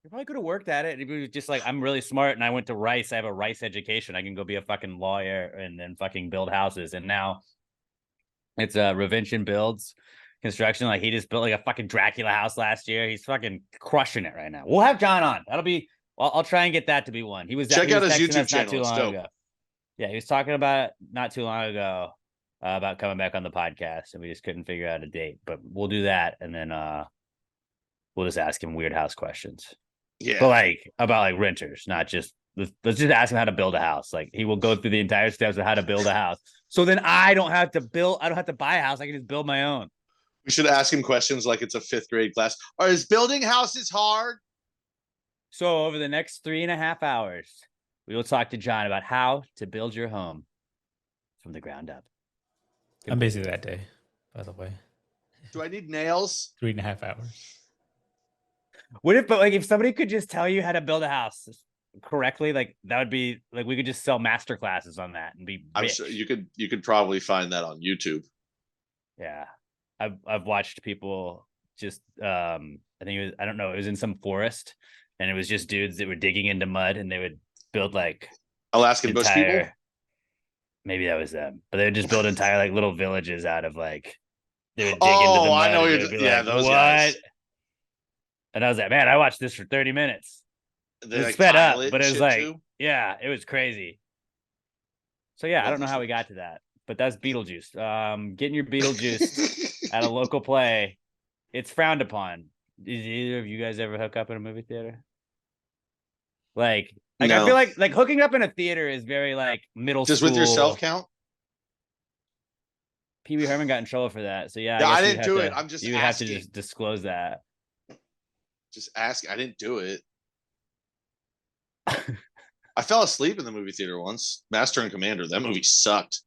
A: He probably could have worked at it. If he was just like, I'm really smart and I went to Rice. I have a Rice education. I can go be a fucking lawyer and then fucking build houses. And now it's Revention Builds Construction. Like he just built like a fucking Dracula house last year. He's fucking crushing it right now. We'll have John on. That'll be. I'll try and get that to be one. He was
B: Check out his
A: texting
B: YouTube
A: us not
B: channel.
A: too
B: It's
A: long
B: dope.
A: ago. Yeah, he was talking about it not too long ago about coming back on the podcast, and we just couldn't figure out a date. But we'll do that, and then we'll just ask him weird house questions.
B: Yeah.
A: But like about like renters, not just let's just ask him how to build a house. Like he will go through the entire steps of how to build a house. So then I don't have to buy a house. I can just build my own.
B: We should ask him questions like it's a 5th grade class. Is building houses hard?
A: So over the next 3.5 hours, we will talk to John about how to build your home from the ground up.
C: I'm busy that day, by the way.
B: Do I need nails?
C: 3.5 hours.
A: What if somebody could just tell you how to build a house correctly, like that would be like we could just sell master classes on that and be rich.
B: I'm sure you could probably find that on YouTube.
A: Yeah. I've watched people just I think it was in some forest, and it was just dudes that were digging into mud, and they would build like
B: Alaskan bush people?
A: Maybe that was them, but they would just build entire like little villages out of like they would dig into the mud.
B: I know
A: and
B: you're
A: they'd be
B: yeah,
A: like,
B: those
A: what?
B: guys.
A: And I was like, man, I watched this for 30 minutes.
B: They
A: It's
B: like
A: sped up,
B: pilot
A: but it was
B: shit
A: like,
B: too?
A: yeah, it was crazy. So yeah, I
B: Love
A: don't know
B: those
A: how we got to that, but that's Beetlejuice. Getting your Beetlejuice at a local play, it's frowned upon. Did either of you guys ever hook up in a movie theater? Like I
B: No.
A: feel like hooking up in a theater is very like middle
B: Just
A: school.
B: with yourself count?
A: Pee Wee Herman got in trouble for that. So yeah,
B: Yeah,
A: I
B: I
A: guess
B: didn't do it. I'm just
A: you would have to
B: asking.
A: just disclose that.
B: Just ask. I didn't do it. I fell asleep in the movie theater once. Master and Commander. That movie sucked.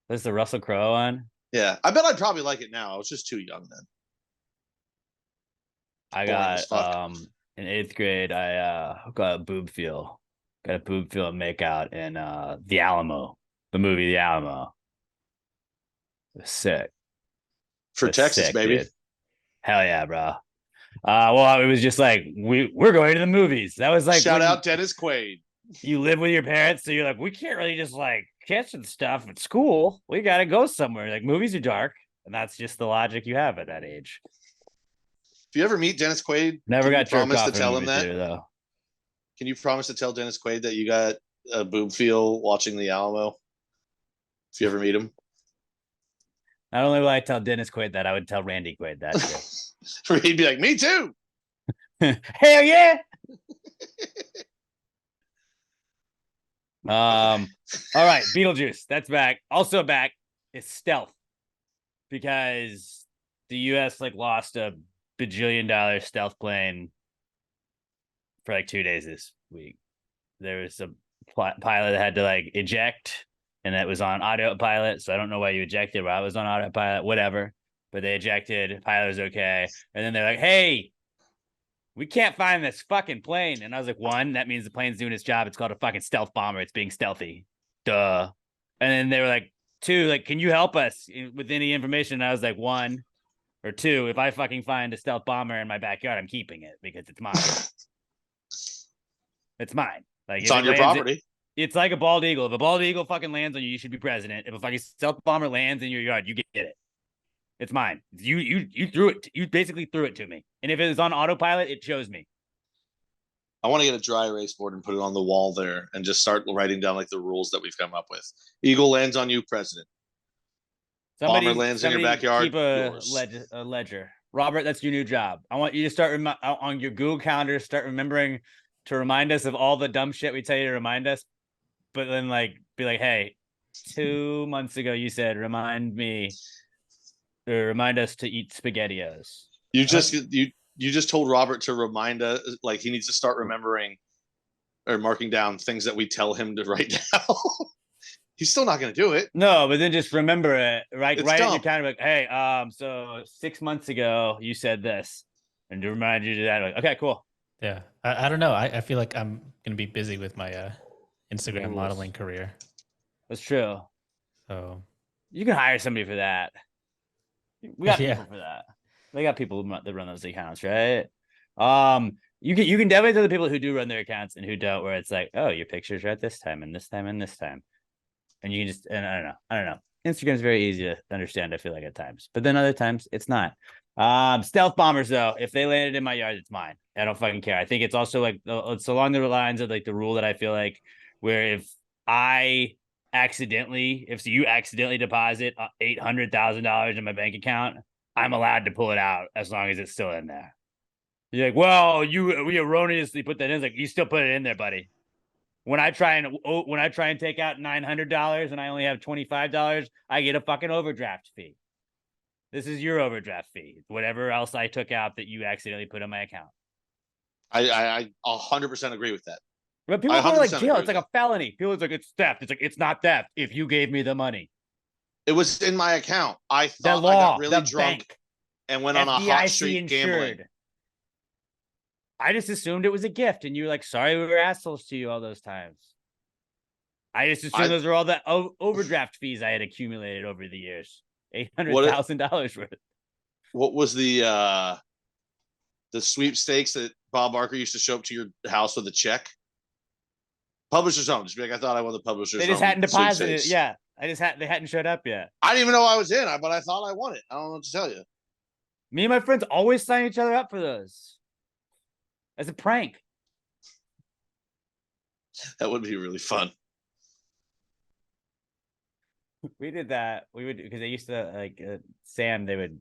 A: That's the Russell Crowe one.
B: Yeah, I bet I'd probably like it now. I was just too young then.
A: I
B: Boring as
A: got
B: fuck.
A: in 8th grade, I got a boob feel. Got a boob feel make out in The Alamo, the movie The Alamo. It was sick.
B: For Texas,
A: sick,
B: baby.
A: dude. Hell yeah, bro. Well, it was just like we're going to the movies. That was like
B: Shout out Dennis Quaid.
A: You live with your parents, so you're like, we can't really just like catch and stuff at school. We gotta go somewhere. Like movies are dark, and that's just the logic you have at that age.
B: If you ever meet Dennis Quaid,
A: Never got jerked off
B: to tell him that?
A: Theater, though.
B: Can you promise to tell Dennis Quaid that you got a boob feel watching The Alamo? If you ever meet him,
A: Not only will I tell Dennis Quaid that, I would tell Randy Quaid that too.
B: he'd be like, "Me too."
A: Hell yeah. All right, Beetlejuice. That's back. Also back is Stealth, because the U.S. like lost a bajillion-dollar stealth plane for like 2 days this week. There was a pilot that had to like eject, and that was on autopilot. So I don't know why you ejected, but I was on autopilot, whatever. But they ejected. Pilot was okay, and then they're like, "Hey, we can't find this fucking plane." And I was like, one, that means the plane's doing its job. It's called a fucking stealth bomber. It's being stealthy. Duh. And then they were like, two, like, can you help us with any information? And I was like, one, or two, if I fucking find a stealth bomber in my backyard, I'm keeping it because it's mine. It's mine. Like,
B: it's on your property.
A: It's like a bald eagle. If a bald eagle fucking lands on you, you should be president. If a fucking stealth bomber lands in your yard, you get it. It's mine. You threw it. You basically threw it to me. And if it was on autopilot, it shows me.
B: I want to get a dry erase board and put it on the wall there and just start writing down like the rules that we've come up with. Eagle lands on you, president. Bomber lands in your backyard.
A: Keep a ledger. Robert, that's your new job. I want you to start on your Google Calendar, start remembering to remind us of all the dumb shit we tell you to remind us. But then like be like, hey, 2 months ago you said remind us to eat SpaghettiOs.
B: You just told Robert to remind us, like he needs to start remembering or marking down things that we tell him to write down. He's still not going to do it.
A: No, but then just remember it. Right,
B: It's
A: right
B: dumb.
A: at your calendar. Like, hey, so 6 months ago you said this, and to remind you of that. Like, okay, cool.
C: Yeah, I don't know. I feel like I'm gonna be busy with my Instagram modeling career.
A: That's true.
C: So
A: you can hire somebody for that. We got people for that. They got people that run those accounts, right? You can definitely tell the people who do run their accounts and who don't, where it's like, oh, your pictures are at this time and this time and this time, and you can just, and I don't know. Instagram is very easy to understand. I feel like at times, but then other times it's not. Stealth bombers though, if they landed in my yard, it's mine. I don't fucking care. I think it's also like it's along the lines of like the rule that I feel like where if you accidentally deposit $800,000 in my bank account, I'm allowed to pull it out as long as it's still in there. You're like, well, we erroneously put that in. It's like, you still put it in there, buddy. When I try and take out $900 and I only have $25, I get a fucking overdraft fee. This is your overdraft fee. Whatever else I took out that you accidentally put on my account.
B: I 100% agree with that.
A: But people go like jail. It's like a felony. People are like, it's theft. It's like, it's not theft if you gave me the money.
B: It was in my account. I thought I got really drunk and went on a hot streak gambling.
A: I just assumed it was a gift, and you were like, sorry we were assholes to you all those times. I just assumed those were all the overdraft fees I had accumulated over the years. $800,000 worth.
B: What was the sweepstakes that Bob Barker used to show up to your house with a check? Publisher's Home. Just be like, I thought I won the Publisher's Home.
A: They just hadn't deposited it. Yeah. They hadn't showed up yet.
B: I didn't even know I was in, but I thought I won it. I don't know what to tell you.
A: Me and my friends always sign each other up for those. As a prank.
B: That would be really fun.
A: We did that. We would, because they used to like Sam. They would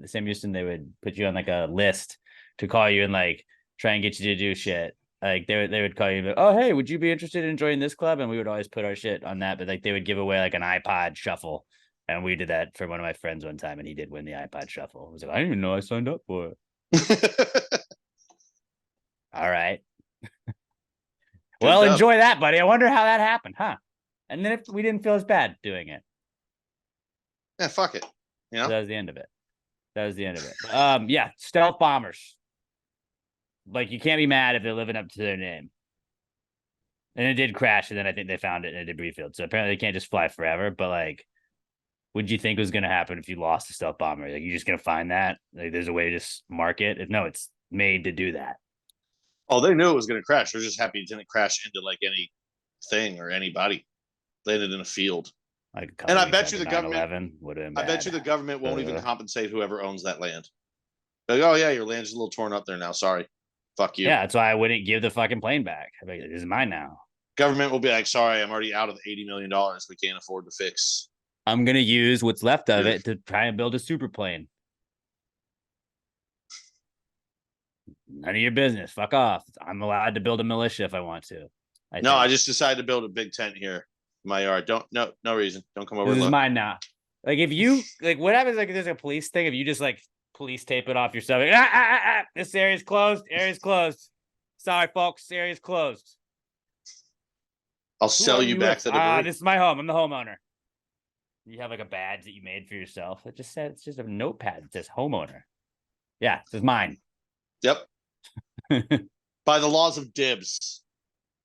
A: Sam Houston. They would put you on like a list to call you and like try and get you to do shit. Like they would call you, like, oh hey, would you be interested in joining this club? And we would always put our shit on that. But like they would give away like an iPod shuffle, and we did that for one of my friends one time, and he did win the iPod shuffle. I was like, I didn't even know I signed up for it. All right. Well, enjoy that, buddy. I wonder how that happened, huh? And then if we didn't feel as bad doing it.
B: Yeah, fuck it. You know?
A: That was the end of it. That was the end of it. Yeah, stealth bombers. Like, you can't be mad if they're living up to their name. And it did crash, and then I think they found it in a debris field. So apparently they can't just fly forever, but like, what do you think was going to happen if you lost a stealth bomber? Like, you're just going to find that? Like, there's a way to just mark it? No, it's made to do that.
B: Oh, they knew it was going to crash. They're just happy it didn't crash into like anything or anybody. Landed in a field.
A: Like,
B: and I bet you the government.
A: I
B: bet you the government won't even compensate whoever owns that land. Like, oh yeah, your land's a little torn up there now. Sorry, fuck you.
A: Yeah, that's why I wouldn't give the fucking plane back. I'd be like, this is mine now.
B: Government will be like, sorry, I'm already out of $80 million. We can't afford to fix.
A: I'm gonna use what's left of it to try and build a super plane. None of your business. Fuck off. I'm allowed to build a militia if I want to.
B: I just decided to build a big tent here in my yard. No reason. Don't come over.
A: This is mine now. Like, if you like, what happens? Like, if there's a police thing, if you just like police tape it off yourself. Like, this area's closed. Area's closed. Sorry, folks. Area's closed.
B: I'll sell you back the debris.
A: This is my home. I'm the homeowner. You have like a badge that you made for yourself. It just says, it's just a notepad that says homeowner. Yeah, this is mine.
B: Yep. By the laws of dibs.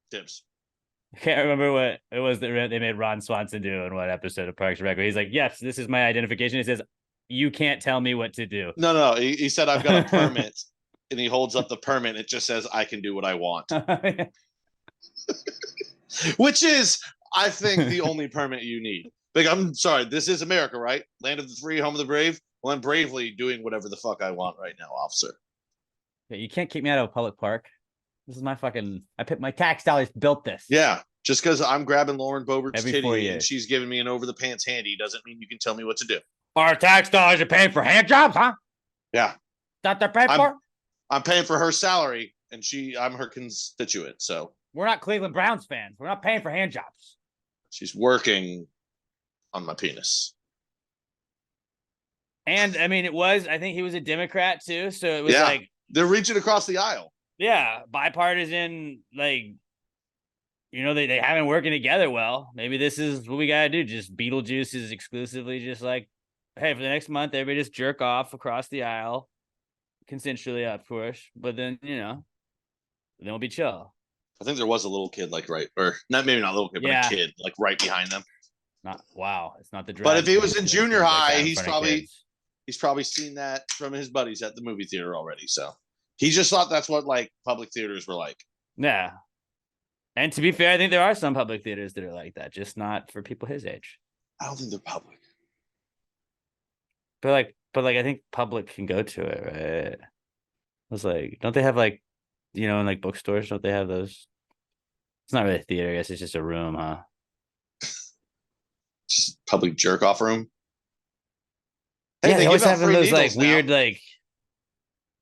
B: Dibs.
A: I can't remember what it was that they made Ron Swanson do in what episode of Parks and Rec. He's like, yes, this is my identification. He says, you can't tell me what to do.
B: No. He said, I've got a permit. And he holds up the permit. It just says, I can do what I want. Which is, I think, the only permit you need. Like, I'm sorry, this is America, right? Land of the free, home of the brave. Well, I'm bravely doing whatever the fuck I want right now, officer.
A: Yeah, you can't kick me out of a public park. This is my fucking, I picked my tax dollars, built this.
B: Yeah, just because I'm grabbing Lauren Boebert's titty and she's giving me an over the pants handy doesn't mean you can tell me what to do.
A: Our tax dollars are paying for hand jobs, huh?
B: Yeah.
A: That they're paying for?
B: I'm paying for her salary, and I'm her constituent, so.
A: We're not Cleveland Browns fans. We're not paying for hand jobs.
B: She's working on my penis.
A: And I mean, I think he was a Democrat too. So it was like,
B: they're reaching across the aisle.
A: Yeah. Bipartisan, like, you know, they haven't working together well. Maybe this is what we got to do. Just Beetlejuice is exclusively just like, hey, for the next month, everybody just jerk off across the aisle. Consensually, of course. But then, you know, then we'll be chill.
B: I think there was a little kid, like, right, or not, maybe not a little kid, but a kid, like, right behind them.
A: It's not the.
B: But if he was in junior high, he's probably seen that from his buddies at the movie theater already. So he just thought that's what like public theaters were like. Yeah.
A: And to be fair, I think there are some public theaters that are like that, just not for people his age.
B: I don't think they're public.
A: But I think public can go to it, right? I was like, don't they have like, you know, in like bookstores, don't they have those? It's not really a theater, I guess it's just a room, huh?
B: Just public jerk off room.
A: Hey, they always have those like weird, like,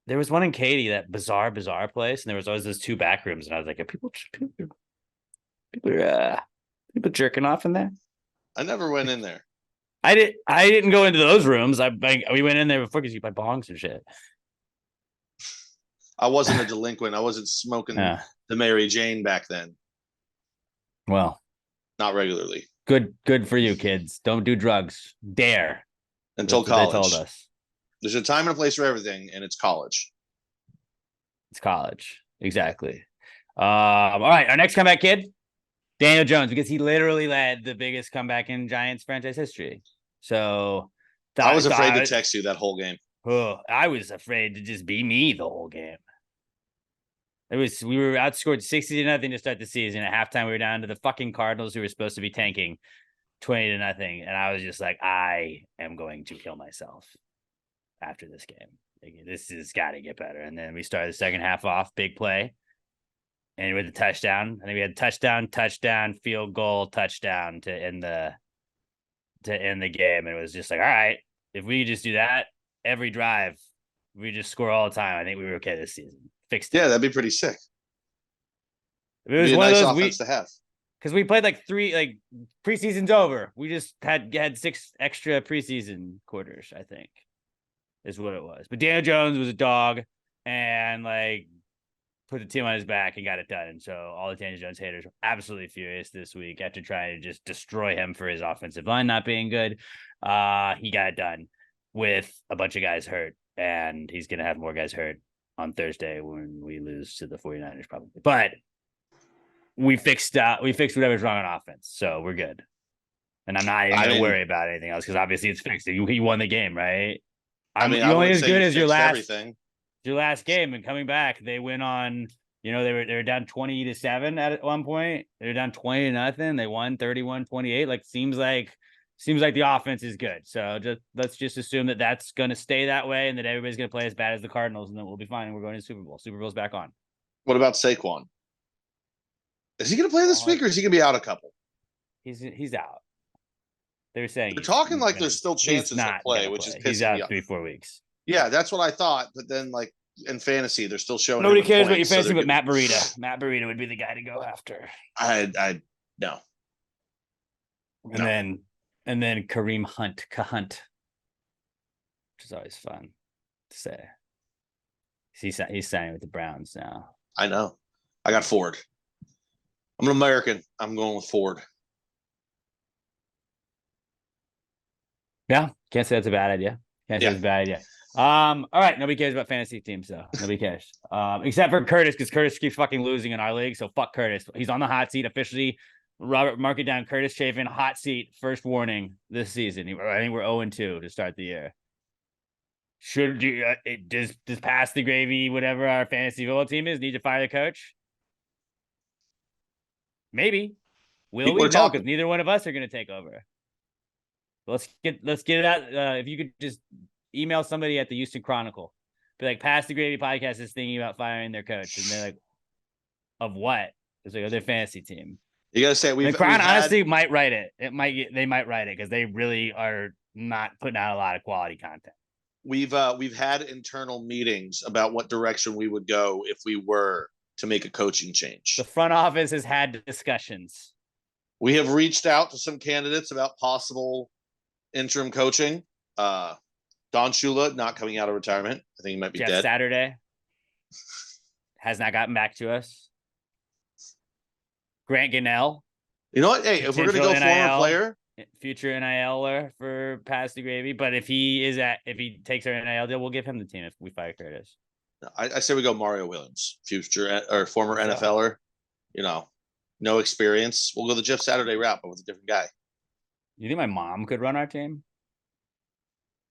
A: there was one in Katy, that bizarre place, and there was always those two back rooms, and I was like, are people jerking off in there?
B: I never went in there.
A: I didn't go into those rooms. We went in there before because you buy bongs and shit.
B: I wasn't a delinquent. I wasn't smoking the Mary Jane back then.
A: Well,
B: not regularly.
A: Good for you, kids. Don't do drugs. Dare.
B: Until college.
A: They told us.
B: There's a time and a place for everything, and it's college.
A: It's college. Exactly. All right. Our next comeback kid, Daniel Jones, because he literally led the biggest comeback in Giants franchise history. So
B: I was afraid to text you that whole game.
A: Oh, I was afraid to just be me the whole game. We were outscored 60-0 to start the season. At halftime, we were down to the fucking Cardinals, who were supposed to be tanking 20-0. And I was just like, I am going to kill myself after this game. Like, this has got to get better. And then we started the second half off, big play. and with the touchdown. I think we had touchdown, field goal, touchdown to end the game. And it was just like, all right, if we just do that every drive, we just score all the time. I think we were okay this season. Fixed it.
B: Yeah, that'd be pretty sick.
A: It was
B: Be a
A: one
B: nice
A: of those
B: offense to have.
A: because we played like 3 like preseason's over. We just had 6 extra preseason quarters, I think, is what it was. But Daniel Jones was a dog and like put the team on his back and got it done. And so all the Daniel Jones haters were absolutely furious this week after trying to just destroy him for his offensive line not being good. He got it done with a bunch of guys hurt, and he's gonna have more guys hurt on Thursday when we lose to the 49ers probably. But we fixed whatever's wrong on offense, so we're good. And I'm not even gonna worry about anything else because obviously it's fixed. You won the game, right? You're only as good as your last game. And coming back, they went on. They were down 20-7 at one point. They were down 20-0. They won 31-28. Like seems like the offense is good. So let's just assume that that's going to stay that way, and that everybody's going to play as bad as the Cardinals, and then we'll be fine. And we're going to the Super Bowl. Super Bowl's back on.
B: What about Saquon? Is he going to play this week, or is he going to be out a couple?
A: He's out. They're saying
B: they're talking like there's still chances to play, which is pissing
A: he's out
B: me off.
A: 3-4 weeks.
B: Yeah, that's what I thought. But then, like in fantasy, they're still showing.
A: Nobody cares about your fantasy, but Matt Breida. Matt Breida would be the guy to go after.
B: I no.
A: And then Kareem Hunt, which is always fun to say. He's signing with the Browns now.
B: I know. I got Ford. I'm an American. I'm going with Ford.
A: Yeah, can't say that's a bad idea. Can't say it's a bad idea. All right, nobody cares about fantasy teams though. Nobody cares, except for Curtis, because Curtis keeps fucking losing in our league. So fuck Curtis. He's on the hot seat officially. Robert, mark it down. Curtis Chafin, hot seat. First warning this season. I think we're 0-2 to start the year. Should you does pass the gravy, whatever our fantasy football team is, need to fire the coach? Maybe. Will we? No, because neither one of us are going to take over. Let's get it out. If you could just email somebody at the Houston Chronicle, be like, Pass the Gravy podcast is thinking about firing their coach, and they're like, of what? It's like, their fantasy team.
B: You gotta say
A: the Crown honestly might write it. They might write it because they really are not putting out a lot of quality content.
B: We've had internal meetings about what direction we would go if we were to make a coaching change.
A: The front office has had discussions.
B: We have reached out to some candidates about possible interim coaching. Don Shula not coming out of retirement. I think he might be dead.
A: Saturday has not gotten back to us. Grant Gunnell.
B: You know what? Hey, if we're gonna go former player,
A: future NILer for Pass the Gravy, but if he takes our NIL deal, we'll give him the team if we fire Curtis.
B: I say we go Mario Williams, future or former NFLer. No experience. We'll go the Jeff Saturday route, but with a different guy.
A: You think my mom could run our team?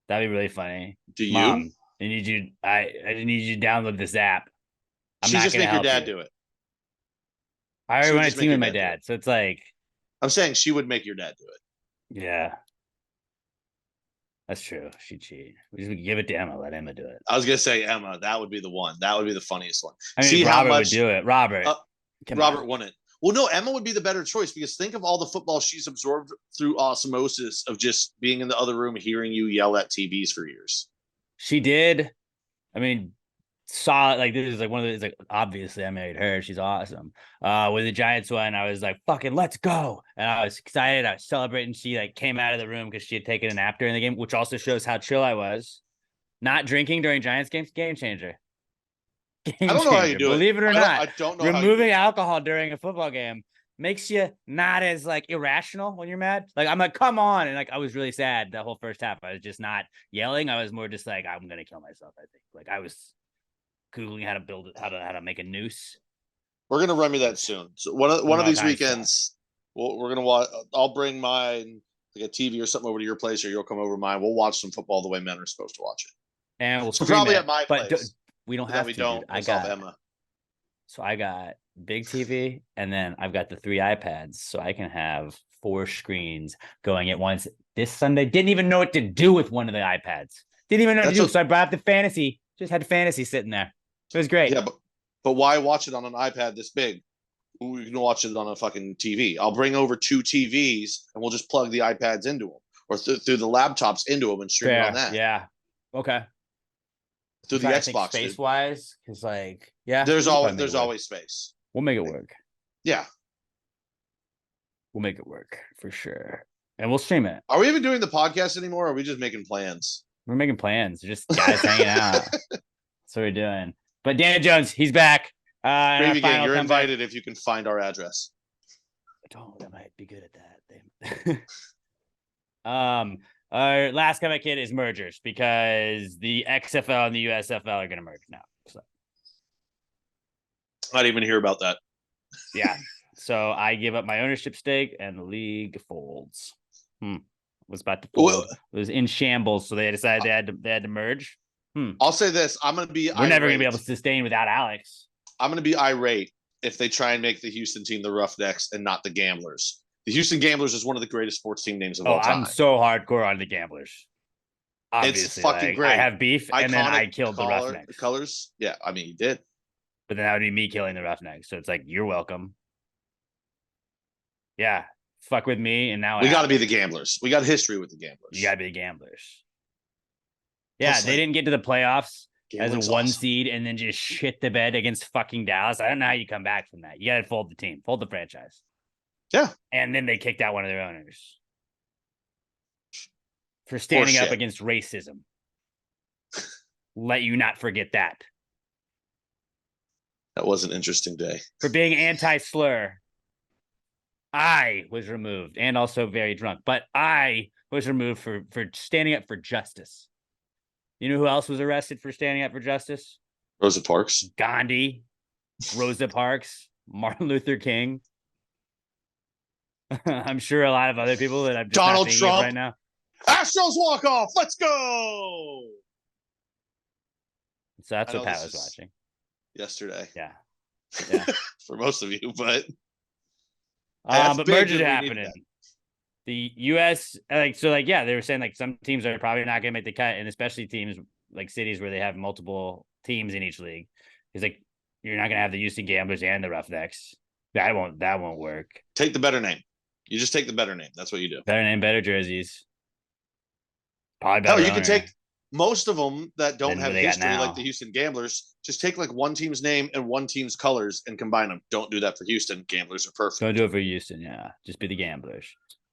A: That'd be really funny.
B: Do you?
A: Mom, I need you to download this app.
B: She just make your dad do it.
A: I already want a team with my dad, so it's like.
B: I'm saying she would make your dad do it.
A: Yeah. That's true. She'd cheat. We just give it to Emma. Let Emma do it.
B: I was gonna say Emma. That would be the one. That would be the funniest one.
A: I mean, Robert would do it. Robert
B: wouldn't. Well, no, Emma would be the better choice because think of all the football she's absorbed through osmosis of just being in the other room, hearing you yell at TVs for years.
A: She did. I mean, saw like this is like one of these, like, obviously I married her. She's awesome. With the Giants one, I was like, fucking let's go. And I was excited. I was celebrating. She like came out of the room because she had taken a nap during the game, which also shows how chill I was. Not drinking during Giants games, game changer.
B: I don't know how you do it.
A: Believe it or not,
B: I don't know.
A: Removing alcohol during a football game makes you not as like irrational when you're mad. Like I'm like, come on, and like I was really sad the whole first half. I was just not yelling. I was more just like, I'm gonna kill myself. I think like I was googling how to build it, how to make a noose.
B: We're gonna run me that soon. So one of these weekends, we're gonna watch. I'll bring mine like a TV or something over to your place, or you'll come over to mine. We'll watch some football the way men are supposed to watch it.
A: And we'll
B: probably at my place.
A: We don't have to.
B: Don't.
A: I got big TV, and then I've got the 3 iPads, so I can have 4 screens going at once. This Sunday, didn't even know what to do with one of the iPads. Didn't even know what to do. So I brought up the fantasy. Just had fantasy sitting there. It was great.
B: Yeah, But why watch it on an iPad this big? We can watch it on a fucking TV. I'll bring over 2 TVs and we'll just plug the iPads into them or through the laptops into them and stream it on that.
A: Yeah. Okay.
B: Through the Xbox.
A: Space wise, because like, yeah,
B: there's always space.
A: We'll make it work.
B: Yeah.
A: We'll make it work for sure. And we'll stream it.
B: Are we even doing the podcast anymore? Or are we just making plans?
A: We're making plans. Just guys hanging out. That's what we're doing. But Dan Jones, he's back.
B: Gravy Gang, you're invited if you can find our address.
A: Oh, that might be good at that. Our last comeback kid is mergers because the XFL and the USFL are going to merge now. So.
B: I didn't even hear about that.
A: Yeah. So I give up my ownership stake and the league folds. Was about to fold. It was in shambles, so they decided they had to merge.
B: I'll say this: we're
A: never going to be able to sustain without Alex.
B: I'm going to be irate if they try and make the Houston team the Roughnecks and not the Gamblers. The Houston Gamblers is one of the greatest sports team names of all time.
A: I'm so hardcore on the Gamblers. Obviously,
B: it's fucking great.
A: I have beef, and then I killed the Roughnecks.
B: Colors, yeah, I mean, you did.
A: But then that would be me killing the Roughnecks. So it's like, you're welcome. Yeah, fuck with me, and now
B: we got to be the Gamblers. We got history with the Gamblers.
A: You got to be the Gamblers. Yeah, plus, they didn't get to the playoffs as a 1 seed and then just shit the bed against fucking Dallas. I don't know how you come back from that. You got to fold the team, fold the franchise.
B: Yeah.
A: And then they kicked out one of their owners for standing up against racism. Let you not forget that.
B: That was an interesting day.
A: For being anti-slur, I was removed and also very drunk, but I was removed for standing up for justice. You know who else was arrested for standing up for justice?
B: Rosa Parks.
A: Gandhi, Rosa Parks, Martin Luther King. I'm sure a lot of other people that I'm just
B: Donald
A: not thinking
B: Trump
A: of right now.
B: Astros walk off. Let's go.
A: So that's what Pat was watching
B: yesterday.
A: Yeah.
B: For most of you, but
A: mergers are happening. The U.S. they were saying some teams are probably not going to make the cut, and especially teams like cities where they have multiple teams in each league. He's like, you're not going to have the Houston Gamblers and the Roughnecks. That won't work.
B: Take the better name. You just take the better name. That's what you do.
A: Better name, better jerseys. Probably better.
B: No, you can take most of them that don't have history, like the Houston Gamblers. Just take one team's name and one team's colors and combine them. Don't do that for Houston. Gamblers are perfect.
A: Don't do it for Houston. Yeah, just be the Gamblers.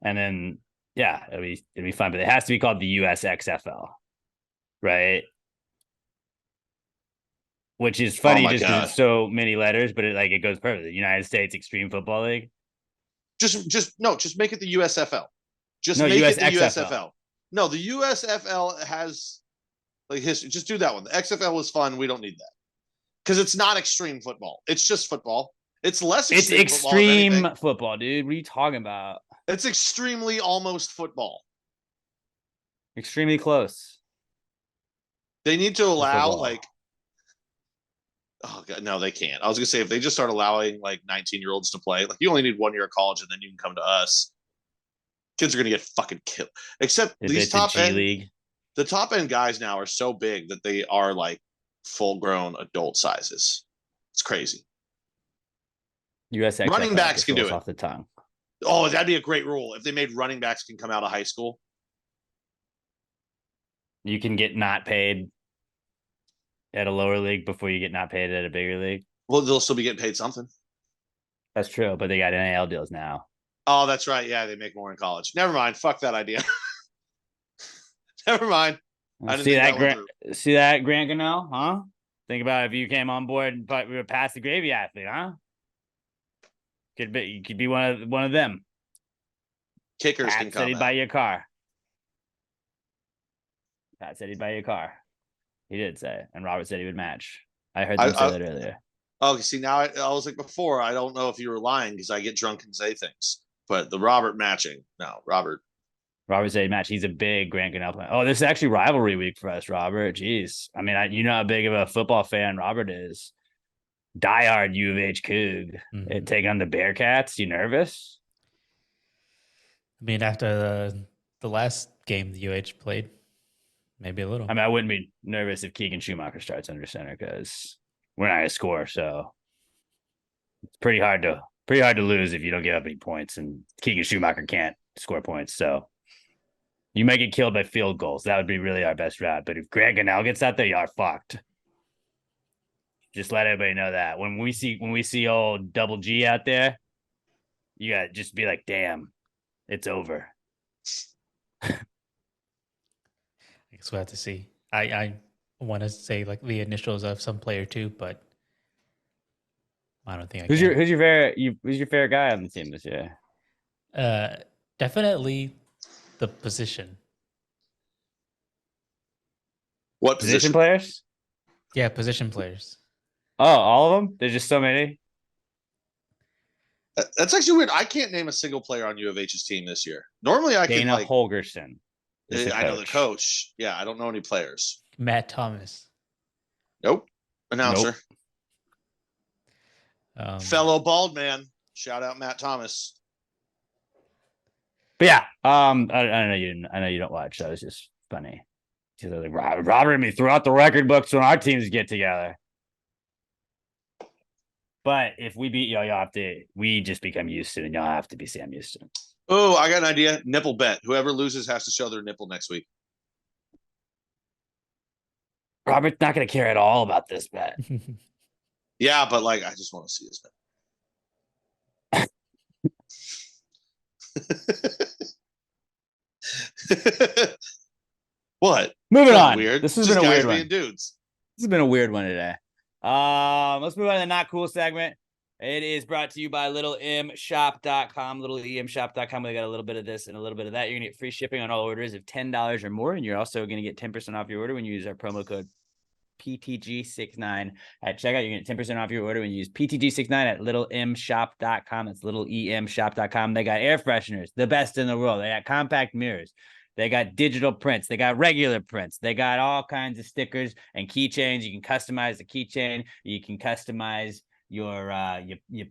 A: And then, it'll be fun, but it has to be called the USXFL, right? Which is funny just because it's so many letters, but it goes perfect. The United States Extreme Football League.
B: Just make it the USFL. It the USFL. No, the USFL has history. Just do that one. The XFL was fun. We don't need that because it's not extreme football. It's just football. It's less.
A: It's extreme football, dude. What are you talking about?
B: It's extremely almost football.
A: Extremely close.
B: They need to allow oh god, no, they can't. I was gonna say if they just start allowing 19-year-olds to play, you only need 1 year of college and then you can come to us. Kids are gonna get fucking killed. Except these top end league. The top end guys now are so big that they are full grown adult sizes. It's crazy.
A: USX
B: running backs can do it
A: off the tongue.
B: Oh, that'd be a great rule if they made running backs can come out of high school.
A: You can get not paid at a lower league before you get not paid at a bigger league.
B: Well, they'll still be getting paid something.
A: That's true, but they got NIL deals now.
B: Oh, that's right. Yeah, they make more in college. Never mind. Fuck that idea. Never mind.
A: See that, Grant Gunnell, huh? Think about if you came on board, but we were past the gravy athlete, huh? You could be one of them.
B: Kickers can come.
A: Pat said he'd buy you a car. Pat said he'd buy you a car. He did say, and Robert said he would match. I heard them say that earlier.
B: Oh, see, now I was like before, I don't know if you were lying because I get drunk and say things. But the Robert matching, no, Robert
A: said he'd match. He's a big Grant Gunnell fan. Oh, this is actually rivalry week for us, Robert. Jeez. I mean, you know how big of a football fan Robert is. Diehard U of H Coug. Mm-hmm. Taking on the Bearcats. You nervous?
C: I mean, after the last game the UH played, maybe a little.
A: I mean, I wouldn't be nervous if Keegan Schumacher starts under center because we're not gonna score. So it's pretty hard to lose if you don't give up any points. And Keegan Schumacher can't score points, so you might get killed by field goals. That would be really our best route. But if Grant Gunnell gets out there, you are fucked. Just let everybody know that when we see old Double G out there, you gotta just be like, damn, it's over.
C: I guess we'll have to see. I want to say like the initials of some player too, but I don't think I
A: Who's
C: can.
A: who's your favorite guy on the team this year?
C: Definitely the position.
B: What
A: Position
B: position?
A: players?
C: Yeah, position players.
A: Oh, all of them? There's just so many.
B: That's actually weird. I can't name a single player on U of H's team this year. Normally, I can
A: Dana
B: like.
A: Holgerson.
B: I know the coach. Yeah, I don't know any players.
C: Matt Thomas.
B: Nope. Announcer.
C: Nope.
B: Fellow bald man. Shout out Matt Thomas.
A: But yeah, I know you don't watch. That was just funny. Like, Robert and me threw out the record books when our teams get together. But if we beat y'all, we just become used to it, and y'all have to be Sam Houston.
B: Oh, I got an idea. Nipple bet. Whoever loses has to show their nipple next week.
A: Robert's not going to care at all about this bet.
B: Yeah, but like, I just want to see his bet. What?
A: Moving on.
B: Weird.
A: This has been a weird one.
B: Dudes.
A: This has been a weird one today. Let's move on to the not cool segment. It is brought to you by littlemshop.com, littleemshop.com. We got a little bit of this and a little bit of that. You're gonna get free shipping on all orders of $10 or more, and you're also gonna get 10% off your order when you use our promo code PTG69 at checkout. You're gonna get 10% off your order when you use PTG69 at littlemshop.com. That's littleemshop.com. They got air fresheners, the best in the world. They got compact mirrors. They got digital prints. They got regular prints. They got all kinds of stickers and keychains. You can customize the keychain. You can customize your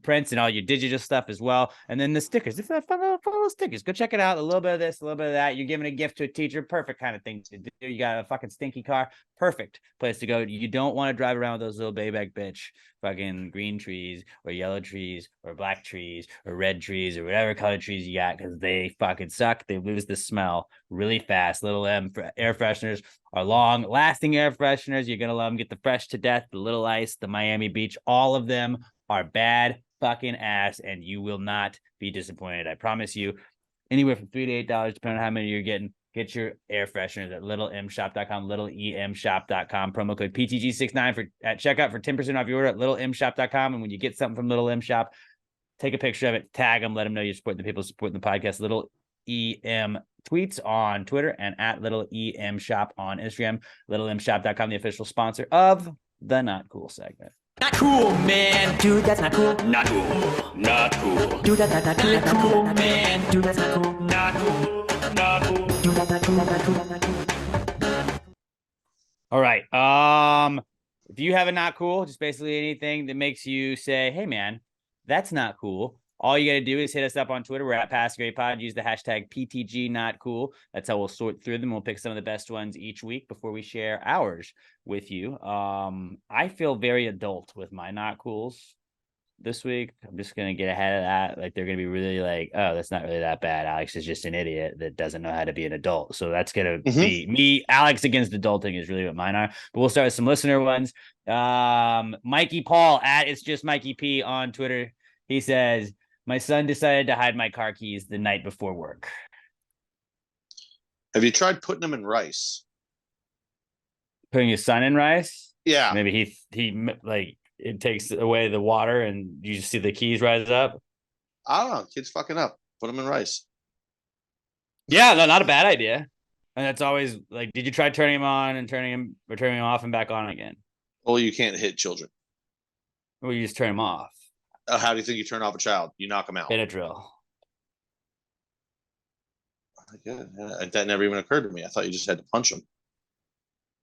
A: prints and all your digital stuff as well. And then the stickers. It's fun little stickers. Go check it out. A little bit of this, a little bit of that. You're giving a gift to a teacher. Perfect kind of thing to do. You got a fucking stinky car. Perfect place to go. You don't want to drive around with those little baby bitch fucking green trees or yellow trees or black trees or red trees or whatever color trees you got, because they fucking suck. They lose the smell really fast. Little M air fresheners are long lasting air fresheners. You're gonna love them. Get the Fresh to Death, the Little Ice, the Miami Beach. All of them are bad fucking ass, and you will not be disappointed. I promise you. Anywhere from $3 to $8, depending on how many you're getting. Get your air fresheners at littlemshop.com, littleemshop.com. Promo code PTG69 at checkout for 10% off your order at littlemshop.com. And when you get something from Little M Shop, take a picture of it, tag them, let them know you support the people supporting the podcast. Little EM tweets on Twitter and at Little EM Shop on Instagram. Littlemshop.com, the official sponsor of the Not Cool segment.
E: Not cool, man. Dude, that's not cool. Not cool. Not cool. Dude, that's not cool. Not cool, man. Dude, that's not cool. Not cool. Not cool. Dude, that's not cool. Not cool. Not cool.
A: All right. If you have a not cool, just basically anything that makes you say, hey man, that's not cool. All you got to do is hit us up on Twitter. We're at PassGrayPod. Use the hashtag PTG Not Cool. That's how we'll sort through them. We'll pick some of the best ones each week before we share ours with you. I feel very adult with my not cools this week. I'm just going to get ahead of that. Like, they're going to be really like, oh, that's not really that bad. Alex is just an idiot that doesn't know how to be an adult. So that's going to be me. Alex against adulting is really what mine are. But we'll start with some listener ones. Mikey Paul at It's Just Mikey P on Twitter. He says, my son decided to hide my car keys the night before work.
B: Have you tried putting them in rice?
A: Putting his son in rice?
B: Yeah.
A: Maybe he like, it takes away the water and you just see the keys rise up.
B: I don't know. Kid's fucking up. Put them in rice.
A: Yeah, no, not a bad idea. And that's always like, did you try turning him on and turning him off and back on again?
B: Well, you can't hit children.
A: Or you just turn him off.
B: How do you think you turn off a child? You knock them out.
A: Benadryl.
B: Yeah, that never even occurred to me. I thought you just had to punch them.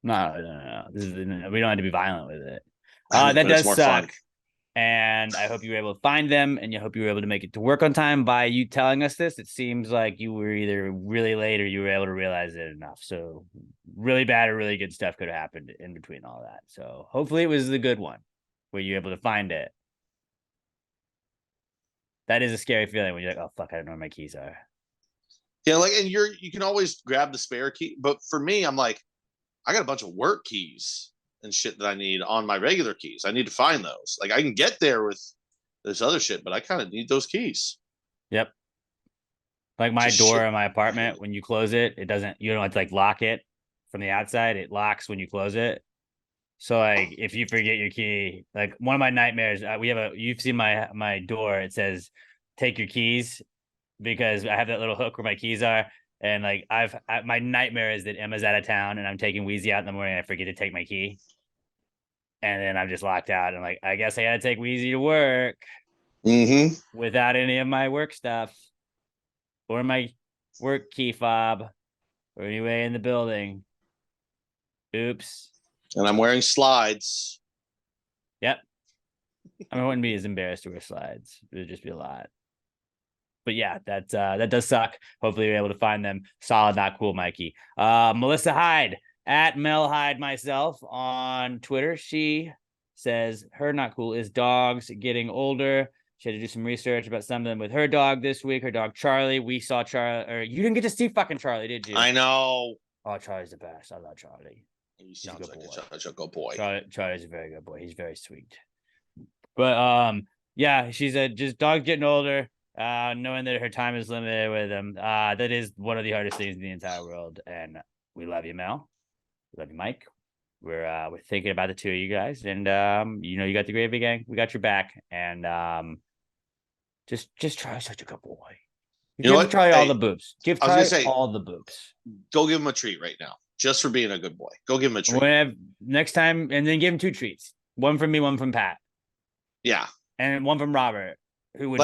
A: No. We don't have to be violent with it.
B: That
A: does
B: suck.
A: Fun. And I hope you were able to find them, and I hope you were able to make it to work on time. By you telling us this, it seems like you were either really late or you were able to realize it enough. So really bad or really good stuff could have happened in between all that. So hopefully it was the good one. were you able to find it? That is a scary feeling when you're like, oh fuck, I don't know where my keys are.
B: Yeah, like, and you can always grab the spare key, but for me, I'm like, I got a bunch of work keys and shit that I need on my regular keys. I need to find those. Like, I can get there with this other shit, but I kind of need those keys.
A: Yep. Like my
B: Just
A: door
B: shit.
A: in my apartment, when you close it, it doesn't, you don't have to like lock it from the outside. It locks when you close it. So like if you forget your key, like one of my nightmares, you've seen my door, it says take your keys, because I have that little hook where my keys are. And like my nightmare is that Emma's out of town and I'm taking Wheezy out in the morning and I forget to take my key. And then I'm just locked out and like, I guess I gotta take Wheezy to work without any of my work stuff or my work key fob or anyway in the building. Oops.
B: And I'm wearing slides.
A: Yep. I mean, I wouldn't be as embarrassed to wear slides. It would just be a lot. But yeah, that does suck. Hopefully you're able to find them. Solid, not cool, Mikey. Melissa Hyde at Mel Hyde myself on Twitter. She says her not cool is dogs getting older. She had to do some research about something with her dog this week. Her dog Charlie. We saw Charlie, or you didn't get to see fucking Charlie, did you?
B: I know.
A: Oh, Charlie's the best. I love Charlie.
B: He sounds like a good boy.
A: Charlie's a very good boy. He's very sweet. But yeah, she's just dogs getting older. Knowing that her time is limited with him. That is one of the hardest things in the entire world. And we love you, Mel. We love you, Mike. We're thinking about the two of you guys. And you got the Gravy Gang. We got your back. And just try such a good boy.
B: You know what?
A: Charlie all the boobs. Give Charlie all the boobs.
B: Go give him a treat right now. Just for being a good boy. Go give him a treat.
A: Next time, and then give him 2 treats. One from me, one from Pat.
B: Yeah.
A: And one from Robert, who would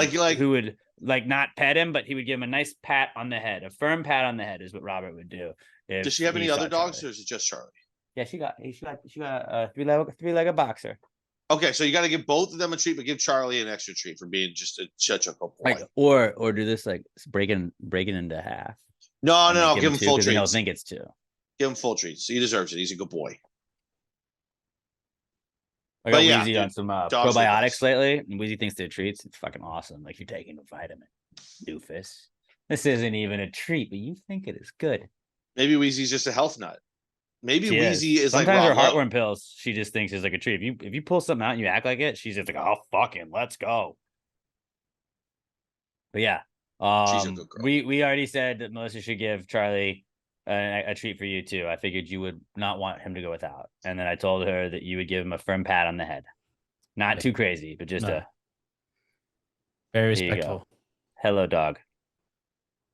A: not pet him, but he would give him a nice pat on the head. A firm pat on the head is what Robert would do.
B: Does she have any other dogs, or is it just Charlie?
A: Yeah, she got a three-legged boxer.
B: Okay, so you got to give both of them a treat, but give Charlie an extra treat for being just such a good boy.
A: Like, or do this like breaking into half.
B: No, give him full treats.
A: He'll think it's 2.
B: Give him full treats. He deserves it. He's a good boy.
A: I got Wheezy on some probiotics lately, and Wheezy thinks they're treats. It's fucking awesome. Like you're taking a vitamin, doofus. This isn't even a treat, but you think it is good.
B: Maybe Wheezy's just a health nut. Maybe Wheezy is
A: sometimes like her heartworm pills. She just thinks is like a treat. If you pull something out and you act like it, she's just like, oh fucking let's go. But yeah,
B: she's a good girl.
A: We already said that Melissa should give Charlie a treat for you too. I figured you would not want him to go without, and then I told her that you would give him a firm pat on the head, not too crazy, but just a
C: very respectful.
A: Hello, dog.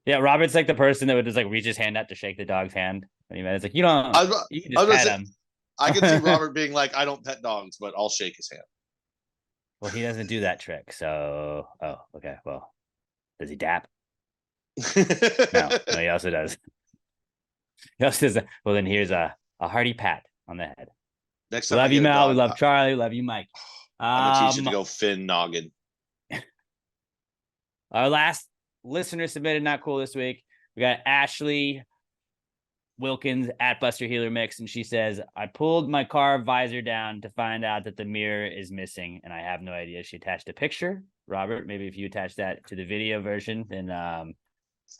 A: Yeah, Robert's like the person that would just like reach his hand out to shake the dog's hand. It's like you don't. You can just pet him.
B: I can see Robert being like, I don't pet dogs, but I'll shake his hand.
A: Well, he doesn't do that trick. So, okay. Well, does he dap? No, he also does. He also does. Well, then here's a hearty pat on the head.
B: Next time,
A: we love you, Mel. We love Charlie. We love you, Mike.
B: I'm gonna teach you to go Finn Noggin.
A: Our last listener submitted not cool this week. We got Ashley Wilkins at Buster Healer Mix, and she says, I pulled my car visor down to find out that the mirror is missing, and I have no idea. She attached a picture. Robert, maybe if you attach that to the video version, then I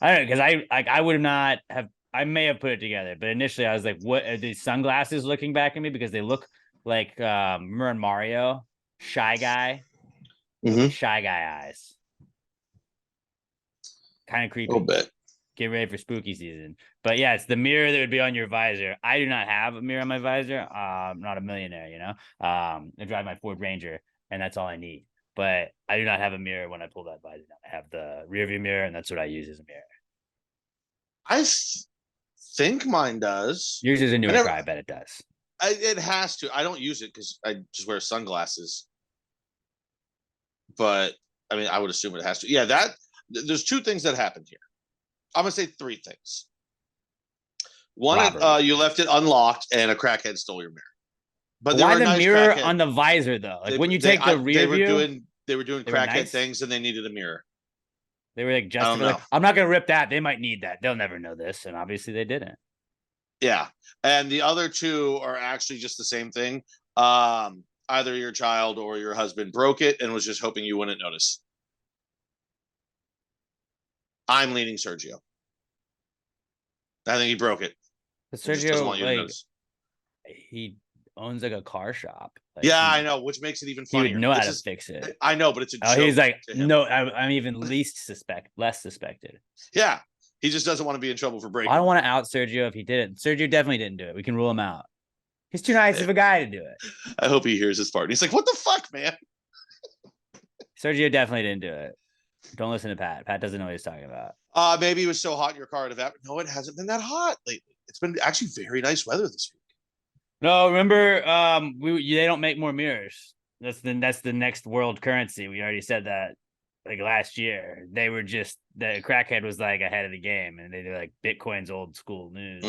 A: don't know, because I would not have. I may have put it together, but initially I was like, what are these sunglasses looking back at me? Because they look like Mer and Mario, Shy Guy. Shy Guy eyes. Kind of creepy.
B: A little bit.
A: Get ready for spooky season. But yeah, it's the mirror that would be on your visor. I do not have a mirror on my visor. I'm not a millionaire, you know. I drive my Ford Ranger, and that's all I need. But I do not have a mirror when I pull that visor down. I have the rear view mirror, and that's what I use as a mirror.
B: I think mine does.
A: Yours is a newer car. I bet it does.
B: It has to. I don't use it because I just wear sunglasses. But I mean, I would assume it has to. Yeah, there's 2 things that happened here. I'm gonna say 3 things. One, you left it unlocked, and a crackhead stole your mirror. But
A: why the mirror on the visor though? Like when you take the rear view,
B: they were doing crackhead things, and they needed a mirror.
A: They were like, I'm not gonna rip that. They might need that. They'll never know this, and obviously they didn't.
B: Yeah, and the other 2 are actually just the same thing. I either your child or your husband broke it and was just hoping you wouldn't notice. I'm leaning Sergio. I think he broke it.
A: But
B: He just doesn't want
A: Sergio,
B: you to
A: like,
B: notice.
A: he owns like a car shop. Like,
B: Yeah, I know, which makes it even
A: he
B: funnier.
A: would know how to fix it.
B: I know, but it's a
A: Oh,
B: joke.
A: he's like,
B: to him.
A: no, I'm even less suspected.
B: Yeah, he just doesn't want to be in trouble for breaking.
A: I don't want to out Sergio if he did it. Sergio definitely didn't do it. We can rule him out. He's too nice of a guy to do it.
B: I hope he hears this part. He's like, what the fuck, man?
A: Sergio definitely didn't do it. Don't listen to Pat. Pat doesn't know what he's talking about.
B: Maybe it was so hot in your car to evaporate. No, it hasn't been that hot lately. It's been actually very nice weather this week.
A: No, remember, they don't make more mirrors. That's the next world currency. We already said that like last year. They were just the crackhead was like ahead of the game, and they do like Bitcoin's old school news.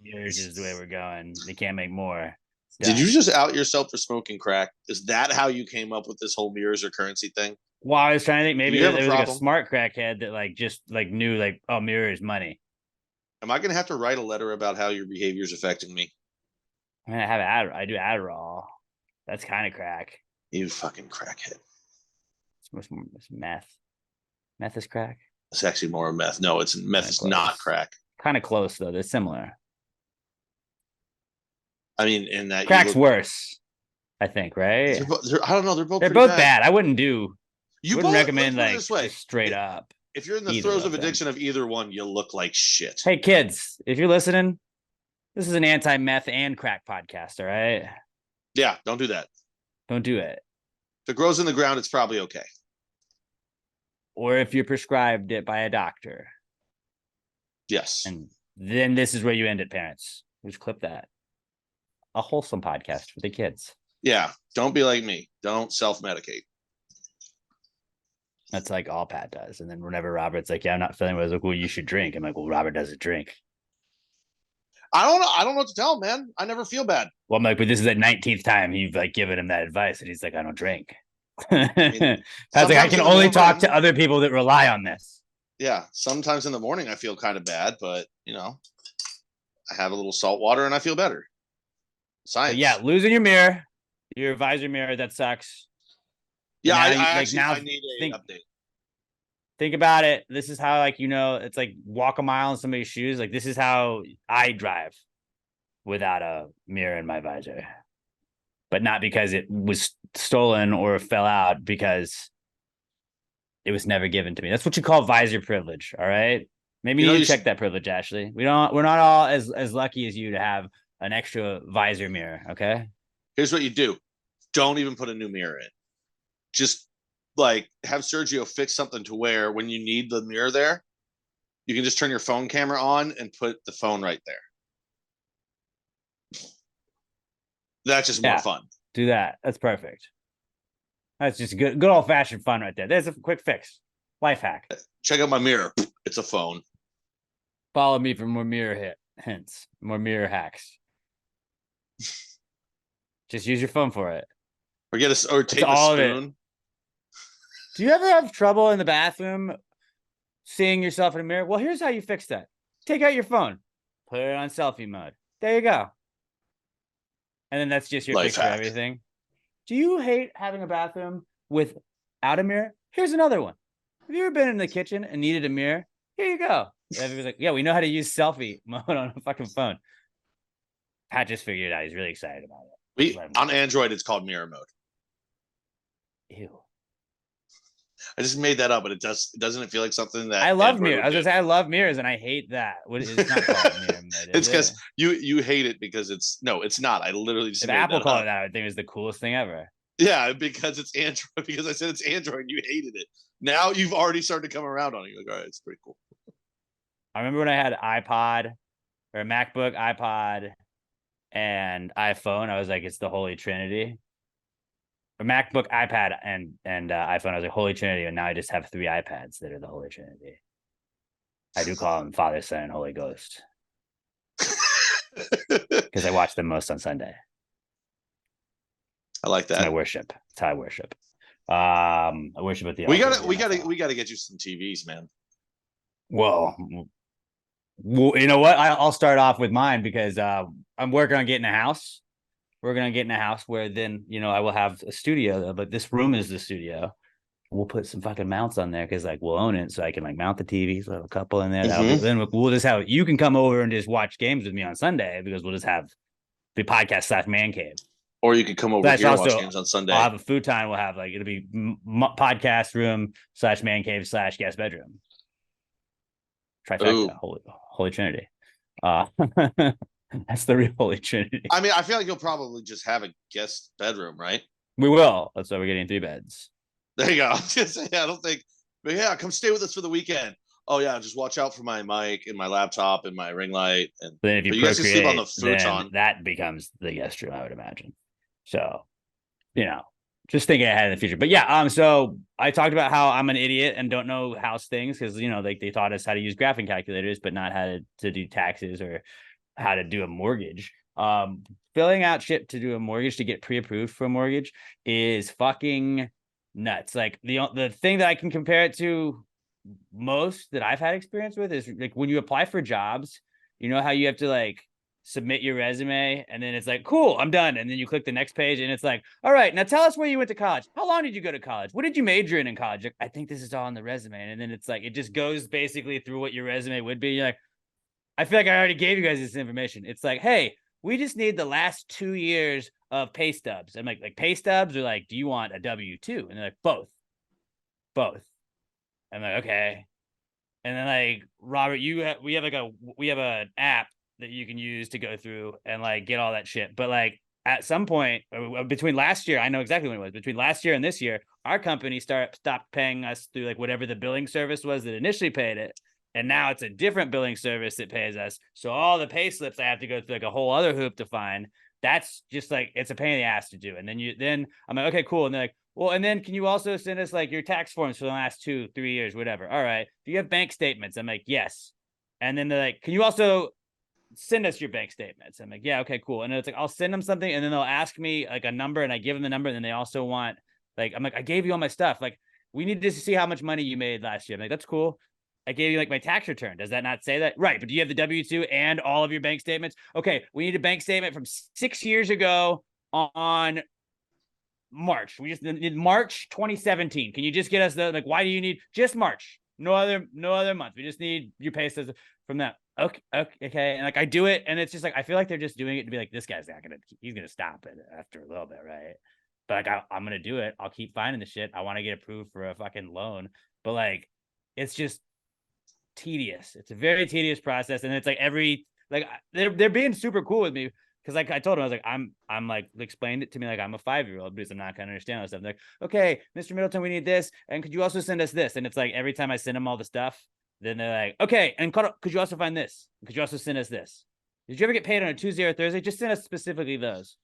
A: Mirrors is the way we're going. They can't make more.
B: Did you just out yourself for smoking crack? Is that how you came up with this whole mirrors or currency thing?
A: Well, I was trying to think maybe
B: You
A: there
B: have a
A: was like a
B: problem?
A: smart crackhead that like just like knew like, oh, mirrors money.
B: Am I going to have to write a letter about how your behavior is affecting me?
A: I mean, I do Adderall. That's kind of crack.
B: You fucking crackhead.
A: It's meth. Meth is crack.
B: It's actually more of meth. No, it's meth is
A: Close.
B: not crack.
A: Kind of close though. They're similar.
B: I mean, in that
A: Crack's worse, I think, right?
B: I don't know. They're both.
A: They're
B: pretty
A: both bad. I wouldn't
B: Wouldn't
A: recommend like
B: this way.
A: just straight up.
B: If you're in the
A: either
B: throes
A: of
B: of
A: them.
B: addiction of either one, you look like shit.
A: Hey kids, if you're listening, this is an anti-meth and crack podcast. All right,
B: Yeah, don't do that.
A: don't do it.
B: If it grows in the ground, it's probably okay.
A: Or if you're prescribed it by a doctor,
B: Yes.
A: and then this is where you end it, parents. Just clip that. A wholesome podcast for the kids.
B: Yeah. Don't be like me. Don't self-medicate.
A: That's like all Pat does. And then whenever Robert's like, yeah, I'm not feeling well, he's like, well, you should drink. I'm like, well, Robert doesn't drink.
B: I don't know. I don't know what to tell him, man. I never feel bad.
A: Well, I'm like, but this is the 19th time you've like given him that advice. And he's like, I don't drink. Pat's like, I
B: sometimes
A: can
B: in the
A: only talk
B: morning-
A: to other people that rely on this.
B: Yeah. Sometimes in the morning I feel kind of bad, but you know, I have a little salt water and I feel better. Science.
A: But yeah, losing your mirror, your visor mirror, that sucks.
B: Yeah.
A: now
B: I
A: you- like,
B: actually
A: now
B: I need a
A: think-
B: update.
A: Think about it. This is how, like, you know, it's like walk a mile in somebody's shoes. Like, this is how I drive without a mirror in my visor. But not because it was stolen or fell out, because it was never given to me. That's what you call visor privilege. All right. Maybe
B: You know,
A: you
B: you
A: check
B: should-
A: that privilege, Ashley. We're not all as lucky as you to have an extra visor mirror. Okay.
B: Here's what you do. Don't even put a new mirror in. Just like have Sergio fix something to where when you need the mirror there, you can just turn your phone camera on and put the phone right there. That's just more
A: Yeah.
B: fun.
A: Do that. That's perfect. That's just good old fashioned fun right there. There's a quick fix. Life hack.
B: Check out my mirror. It's a phone.
A: Follow me for more mirror hints, more mirror hacks. Just use your phone for it.
B: Or take a
A: all of it.
B: spoon.
A: Do you ever have trouble in the bathroom seeing yourself in a mirror? Well, here's how you fix that. Take out your phone, put it on selfie mode. There you go. And then that's just your
B: Life
A: fix for
B: hack.
A: everything. Do you hate having a bathroom without a mirror? Here's another one. Have you ever been in the kitchen and needed a mirror? Here you go. Everybody's like, yeah, we know how to use selfie mode on a fucking phone. Pat just figured it out. He's really excited about it.
B: On Android, it's called mirror mode.
A: Ew.
B: I just made that up, but doesn't it feel like something that
A: I love
B: Android
A: mirrors.
B: would
A: I was
B: do?
A: gonna say I love mirrors, and I hate that. What is it's not called mirror mode?
B: It's
A: is
B: because
A: it?
B: you hate it because it's not. I literally just
A: If
B: made
A: Apple
B: that
A: called
B: up.
A: it that, I would think it was the coolest thing ever.
B: Yeah, because it's Android. Because I said it's Android, you hated it. Now you've already started to come around on it. You're like, all right, it's pretty cool.
A: I remember when I had an iPod or a MacBook, iPod, and iPhone. I was like, it's the Holy Trinity. A MacBook, iPad, and iPhone. I was like, Holy Trinity, and now I just have 3 iPads that are the Holy Trinity. I do call them Father, Son, and Holy Ghost because I watch them most on Sunday.
B: I like
A: It's my
B: that.
A: worship. It's how I worship. I worship at the
B: We
A: altar of
B: gotta
A: the NFL.
B: we gotta get you some TVs, man.
A: Well, you know what? I'll start off with mine because I'm working on getting a house, we're gonna get in a house where then I will have a studio, but this room is the studio. We'll put some fucking mounts on there because like we'll own it, so I can like mount the TVs. We'll have a couple in there. Then we'll just have you can come over and just watch games with me on Sunday because we'll just have the podcast / man cave.
B: Or you could come over here and watch games on Sunday.
A: I'll have a futon. We'll have it'll be podcast room / man cave / guest bedroom. Trifecta, holy trinity. That's the real holy trinity.
B: I mean, I feel like you'll probably just have a guest bedroom, right?
A: We will. That's why we're getting 3 beds.
B: There you go. I was gonna say, I don't think, but yeah, come stay with us for the weekend. Oh yeah, just watch out for my mic and my laptop and my ring light. And
A: then if you
B: guys can sleep on the futon,
A: that becomes the guest room, I would imagine. So, just thinking ahead in the future. But yeah, so I talked about how I'm an idiot and don't know house things because they taught us how to use graphing calculators, but not how to do taxes or how to do a mortgage. Filling out shit to do a mortgage to get pre-approved for a mortgage is fucking nuts. Like the thing that I can compare it to most that I've had experience with is like when you apply for jobs, how you have to like submit your resume and then it's like, cool, I'm done. And then you click the next page and it's like, all right, now tell us where you went to college. How long did you go to college? What did you major in college? Like, I think this is all on the resume. And then it's like, it just goes basically through what your resume would be. You're like, I feel like I already gave you guys this information. It's like, hey, we just need the last 2 years of pay stubs. I'm like pay stubs, or like, do you want a W-2? And they're like, both. I'm like, okay. And then like, Robert, we have an app that you can use to go through and like get all that shit. But like at some point between last year, I know exactly when it was, between last year and this year, our company stopped paying us through like whatever the billing service was that initially paid it. And now it's a different billing service that pays us. So all the pay slips I have to go through like a whole other hoop to find. That's just like, it's a pain in the ass to do. And then I'm like, okay, cool. And they're like, well, and then can you also send us like your tax forms for the last 2-3 years, whatever. All right. Do you have bank statements? I'm like, yes. And then they're like, can you also send us your bank statements? I'm like, yeah, okay, cool. And it's like, I'll send them something. And then they'll ask me like a number and I give them the number. And then they also want like, I'm like, I gave you all my stuff. Like, we need to see how much money you made last year. I'm like, that's cool. I gave you like my tax return. Does that not say that? Right. But do you have the W-2 and all of your bank statements? Okay. We need a bank statement from 6 years ago on March. We just need March 2017. Can you just get us why do you need just March? No other month. We just need your pay stubs from that. Okay. And like, I do it. And it's just like, I feel like they're just doing it to be like, this guy's he's going to stop it after a little bit. Right. But like, I'm going to do it. I'll keep finding the shit. I want to get approved for a fucking loan. But like, it's just tedious. It's a very tedious process. And it's like they're being super cool with me. Cause like I told him, I was like, I'm like, explained it to me like I'm a 5-year-old because I'm not gonna understand all this stuff. I'm like, okay, Mr. Middleton, we need this. And could you also send us this? And it's like every time I send them all the stuff, then they're like, okay, and could you also find this? Could you also send us this? Did you ever get paid on a Tuesday or Thursday? Just send us specifically those.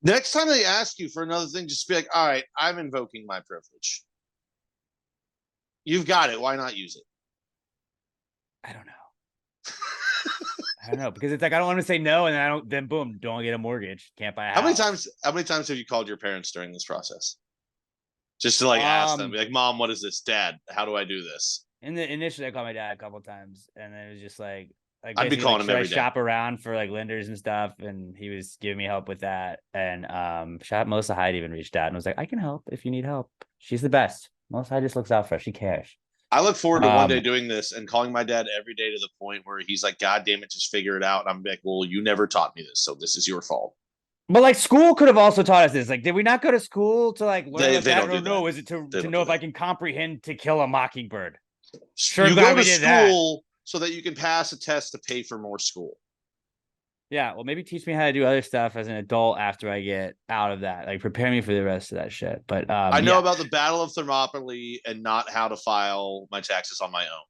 B: Next time they ask you for another thing, just be like, all right, I'm invoking my privilege. You've got it. Why not use it?
A: I don't know because it's like I don't want to say no, and then boom, don't get a mortgage, can't buy a house.
B: How many times have you called your parents during this process? Just to like ask them, be like, Mom, what is this? Dad, how do I do this?
A: Initially I called my dad a couple times, and then it was just like
B: I'd be calling him every day.
A: Shop around for like lenders and stuff, and he was giving me help with that. And Melissa Hyde even reached out and was like, I can help if you need help. She's the best. Melissa Hyde just looks out for us. She cares.
B: I look forward to one day doing this and calling my dad every day to the point where he's like, God damn it, just figure it out. And I'm like, well, you never taught me this, so this is your fault.
A: But like school could have also taught us this. Like, did we not go to school to like learn
B: they
A: that? Or no, is it to know if I can comprehend To Kill a Mockingbird?
B: Sure, you go to school so that you can pass a test to pay for more school.
A: Yeah, well, maybe teach me how to do other stuff as an adult after I get out of that. Like, prepare me for the rest of that shit. But
B: I know about the Battle of Thermopylae and not how to file my taxes on my own.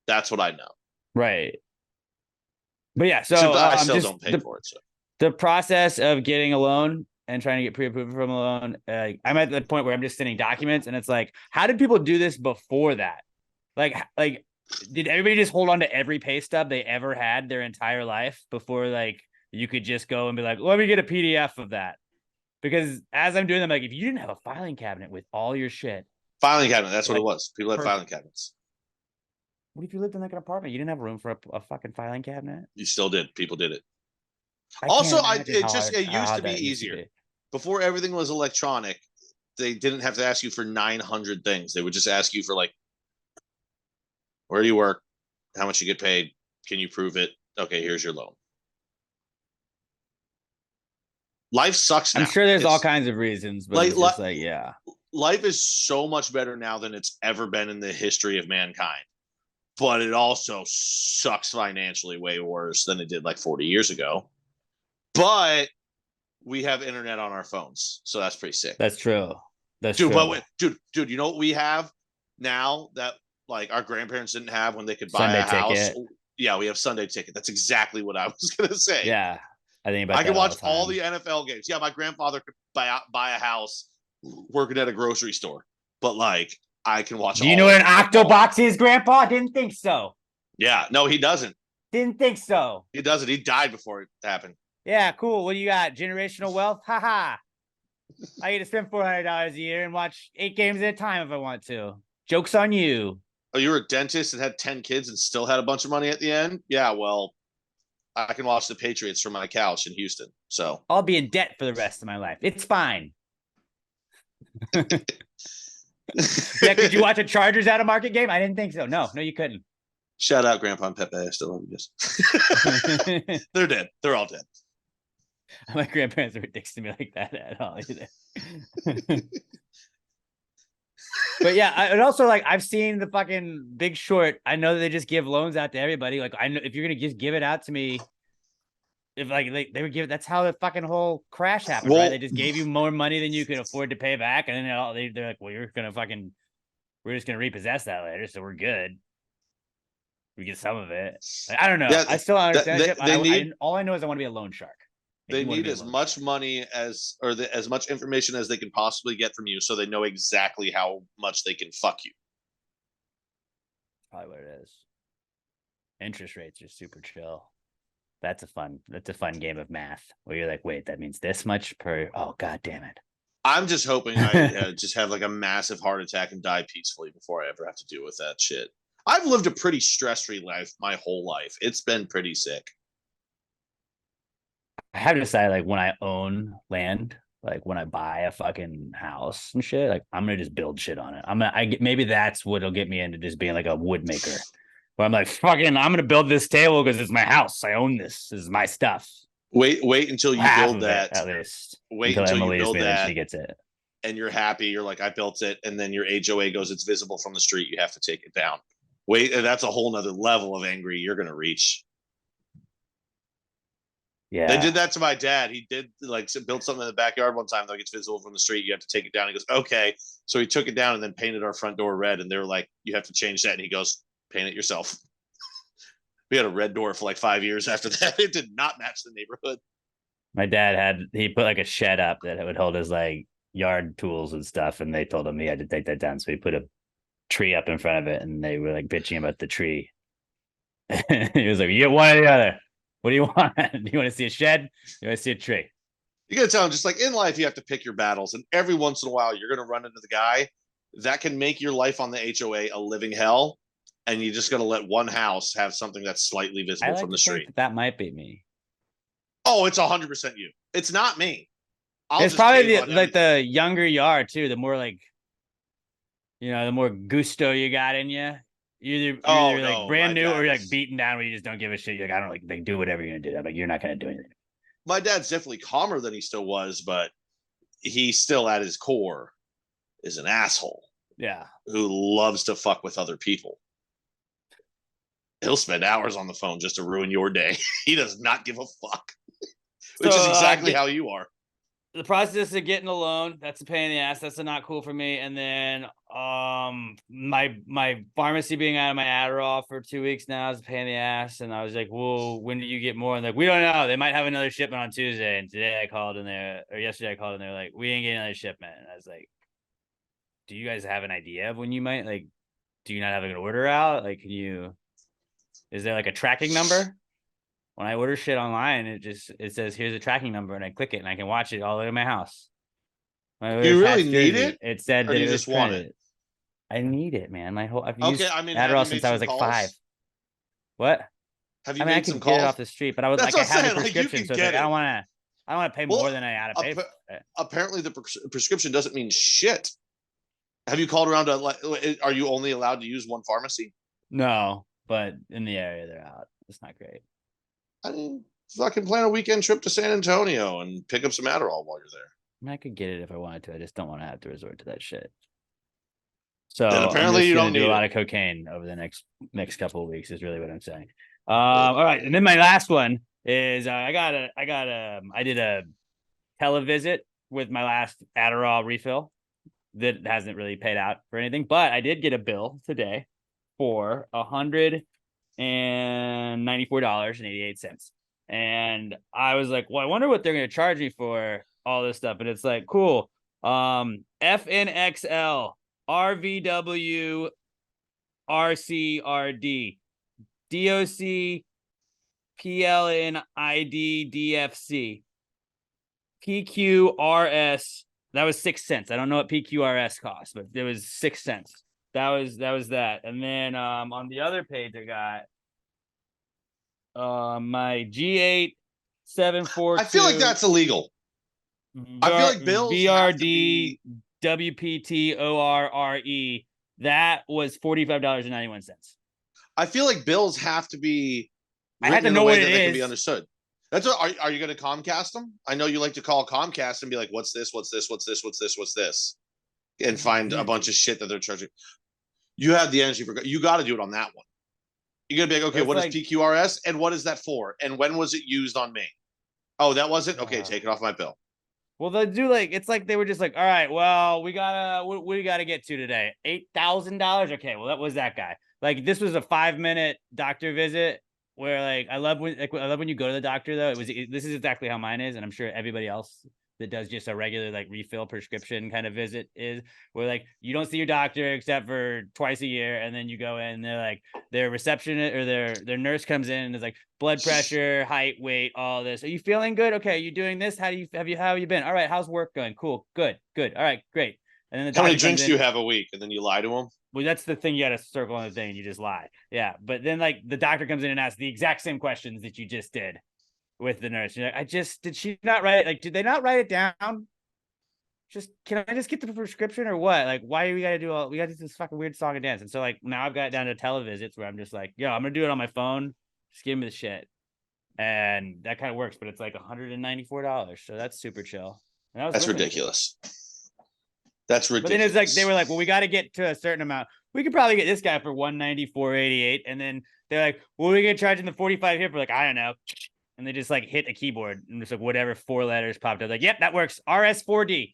B: That's what I know.
A: Right. But yeah, so
B: I still don't pay for it. So.
A: The process of getting a loan and trying to get pre-approved from a loan, I'm at the point where I'm just sending documents, and it's like, how did people do this before that? Like. Did everybody just hold on to every pay stub they ever had their entire life before like you could just go and be like, let me get a PDF of that? Because as I'm doing them, like if you didn't have a filing cabinet with all your shit.
B: Filing cabinet, that's what it was. People had filing cabinets.
A: What if you lived in like an apartment? You didn't have room for a fucking filing cabinet?
B: You still did. People did it. Also,
A: can't imagine
B: it
A: how
B: just
A: hard-
B: it
A: how
B: used to
A: hard
B: be
A: that used to
B: easier.
A: be.
B: Before everything was electronic, they didn't have to ask you for 900 things. They would just ask you for like, where do you work? How much you get paid? Can you prove it? Okay, here's your loan. Life sucks now.
A: I'm sure there's all
B: It's-
A: kinds of reasons, but
B: Like-
A: it's just like, yeah.
B: Life is so much better now than it's ever been in the history of mankind. But it also sucks financially way worse than it did like 40 years ago. But we have internet on our phones, so that's pretty sick.
A: That's true. That's
B: Dude,
A: true.
B: but wait, dude, you know what we have now that like our grandparents didn't have when they could buy
A: Sunday
B: a house?
A: ticket.
B: Yeah, we have Sunday ticket. That's exactly what I was gonna say.
A: Yeah. I think about
B: I
A: that
B: can watch
A: all
B: all
A: the
B: the NFL games. Yeah, my grandfather could buy a house working at a grocery store, but like I can watch.
A: Do you know what an Octobox is, Grandpa? Didn't think so.
B: Yeah, no, he doesn't.
A: Didn't think so.
B: He doesn't. He died before it happened.
A: Yeah, cool. What do you got? Generational wealth? Haha. I get to spend $400 a year and watch 8 games at a time if I want to. Joke's on you.
B: Oh, you were a dentist and had 10 kids and still had a bunch of money at the end? Yeah, well, I can watch the Patriots from my couch in Houston. So
A: I'll be in debt for the rest of my life. It's fine. Yeah, could you watch a Chargers out of market game? I didn't think so. No, you couldn't.
B: Shout out Grandpa and Pepe. I still love you guys. They're dead. They're all dead.
A: My grandparents were dicks to me like that at all either. But yeah, and also like I've seen the fucking Big Short. I know that they just give loans out to everybody. Like I know if you're gonna just give it out to me, if like they would give, that's how the fucking whole crash happened,
B: Well-
A: right? They just gave you more money than you could afford to pay back, and then they're like, well, we're just gonna repossess that later, so we're good. We get some of it. Like, I don't know.
B: Yeah,
A: I still don't understand.
B: all
A: I know is I want to be a loan shark. I
B: They
A: do wanna
B: need
A: be a
B: as
A: loan
B: much
A: shark.
B: money as much information as they can possibly get from you, so they know exactly how much they can fuck you.
A: Probably what it is. Interest rates are super chill. That's a fun game of math where you're like, wait, that means this much per. Oh, god damn it.
B: I'm just hoping I just have like a massive heart attack and die peacefully before I ever have to deal with that shit. I've lived a pretty stress-free life my whole life. It's been pretty sick.
A: I have to decide, like, when I own land, like when I buy a fucking house and shit, like I'm gonna just build shit on it. Maybe that's what'll get me into just being like a wood maker. Where I'm like, fucking, I'm gonna build this table because it's my house. I own this. This is my stuff.
B: Wait until you
A: Half
B: build
A: of it,
B: that.
A: at least.
B: Wait
A: until
B: until you
A: Emily
B: build
A: me, then
B: that.
A: she gets it.
B: And you're happy. You're like, I built it, and then your HOA goes, it's visible from the street. You have to take it down. Wait, that's a whole nother level of angry you're gonna reach.
A: Yeah.
B: They did that to my dad. He did like build something in the backyard one time, like it's visible from the street. You have to take it down. He goes, okay. So he took it down and then painted our front door red. And they were like, you have to change that. And he goes, paint it yourself. We had a red door for like 5 years after that. It did not match the neighborhood.
A: My dad he put like a shed up that would hold his like yard tools and stuff, and they told him he had to take that down. So he put a tree up in front of it, and they were like bitching about the tree. He was like, "You get one or the other. What do you want? Do you want to see a shed? You want to see a tree?"
B: You got to tell him, just like in life, you have to pick your battles. And every once in a while, you're going to run into the guy that can make your life on the HOA a living hell. And you just got to let one house have something that's slightly visible from the street.
A: That might be me.
B: Oh, it's 100% you. It's not me.
A: It's probably the younger you too. The more like, the more gusto you got in you. You're either like brand new or you're like beaten down where you just don't give a shit. You're like, I don't like do whatever you're gonna do. I'm like, you're not gonna do anything.
B: My dad's definitely calmer than he still was, but he still at his core is an asshole.
A: Yeah.
B: Who loves to fuck with other people. He'll spend hours on the phone just to ruin your day. He does not give a fuck. Which is exactly how you are.
A: The process of getting a loan, that's a pain in the ass. That's not cool for me. And then my pharmacy being out of my Adderall for 2 weeks now is a pain in the ass. And I was like, well, when do you get more? And like, we don't know. They might have another shipment on Tuesday. And yesterday I called and they're like, we ain't getting another shipment. And I was like, do you guys have an idea of when you might, like, do you not have an order out? Like, is there like a tracking number? When I order shit online, it says here's a tracking number, and I click it, and I can watch it all the way to my house.
B: Do you really need it?
A: It said
B: that
A: you
B: just want it.
A: I need it, man. I've used
B: Adderall
A: since I was like 5. What?
B: Have you
A: I mean, I
B: made
A: can
B: some
A: get it
B: calls?
A: off the street, but I would
B: That's
A: like I
B: what I'm
A: have a
B: saying, like, you
A: prescription,
B: can
A: so it's
B: get
A: like
B: it.
A: I don't want to pay more than I had to pay for it.
B: Apparently, the prescription doesn't mean shit. Have you called around to? Are you only allowed to use one pharmacy?
A: No, but in the area they're out. It's not great.
B: I mean, fucking plan a weekend trip to San Antonio and pick up some Adderall while you're there.
A: I mean, I could get it if I wanted to. I just don't want to have to resort to that shit. So
B: Then
A: I'm
B: apparently
A: just
B: you
A: gonna
B: don't
A: do
B: need
A: a lot
B: it.
A: of cocaine over the next couple of weeks. Is really what I'm saying. All right, and then my last one is I did a televisit with my last Adderall refill that hasn't really paid out for anything, but I did get a bill today for $194.88. And I was like, well, I wonder what they're going to charge me for all this stuff. And it's like, cool. FNXL, RVW, RCRD, DOC, PLNID, DFC, PQRS. That was 6 cents. I don't know what PQRS costs, but it was 6 cents. That was that. And then on the other page, I got my G8 742.
B: I feel like that's illegal. I feel like bills have to be...
A: WPT ORRE. That was $45.91.
B: I feel like bills have to be.
A: I had to know what it is.
B: Can be understood. That's what. Are you going to Comcast them? I know you like to call Comcast and be like, "What's this? What's this? What's this? What's this? What's this?" And find a bunch of shit that they're charging. You have the energy for. You got to do it on that one. You got to be like, okay, what is PQRS and what is that for? And when was it used on me? Oh, that wasn't okay. Take it off my bill.
A: Well, they do it's like they were just like, all right, well, we gotta get to today. $8,000. Okay, well, that was that guy. Like, this was a 5-minute doctor visit where I love when you go to the doctor though. This is exactly how mine is, and I'm sure everybody else that does just a regular refill prescription kind of visit is where you don't see your doctor except for twice a year, and then you go in and they're their receptionist or their nurse comes in and is like, blood pressure, height, weight, all this. Are you feeling good? Okay, you doing this? How have you been? All right, how's work going? Cool, good. All right, great. And then
B: how many drinks do you have a week? And then you lie to them.
A: Well, that's the thing. You got to circle on the thing. You just lie. Yeah, but then the doctor comes in and asks the exact same questions that you just did with the nurse. You're like, did she not write it? Did they not write it down? Can I just get the prescription or what? Why do we got to do this fucking weird song and dance? And so now I've got it down to televisits where I'm just like, yo, I'm going to do it on my phone. Just give me the shit. And that kind of works, but it's $194. So that's super chill.
B: That's ridiculous. That's ridiculous.
A: But then it's they were like, well, we got to get to a certain amount. We could probably get this guy for $194.88. And then they're like, well, we're going to charge him the 45 here for I don't know. And they just hit a keyboard and just whatever 4 letters popped up. Yep, that works. RS4D.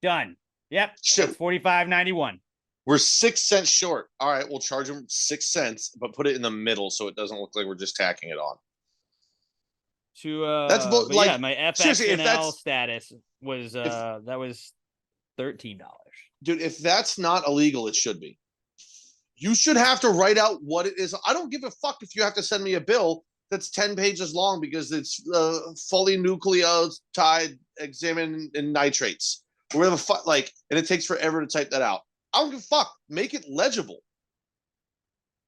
A: Done. Yep. $45.91.
B: We're 6 cents short. All right, we'll charge them 6 cents, but put it in the middle so it doesn't look like we're just tacking it on.
A: That's my FXNL status was that was $13.
B: Dude, if that's not illegal, it should be. You should have to write out what it is. I don't give a fuck if you have to send me a bill that's 10 pages long because it's fully nucleotide examine and nitrates. Or whatever fuck, and it takes forever to type that out. I don't give a fuck. Make it legible.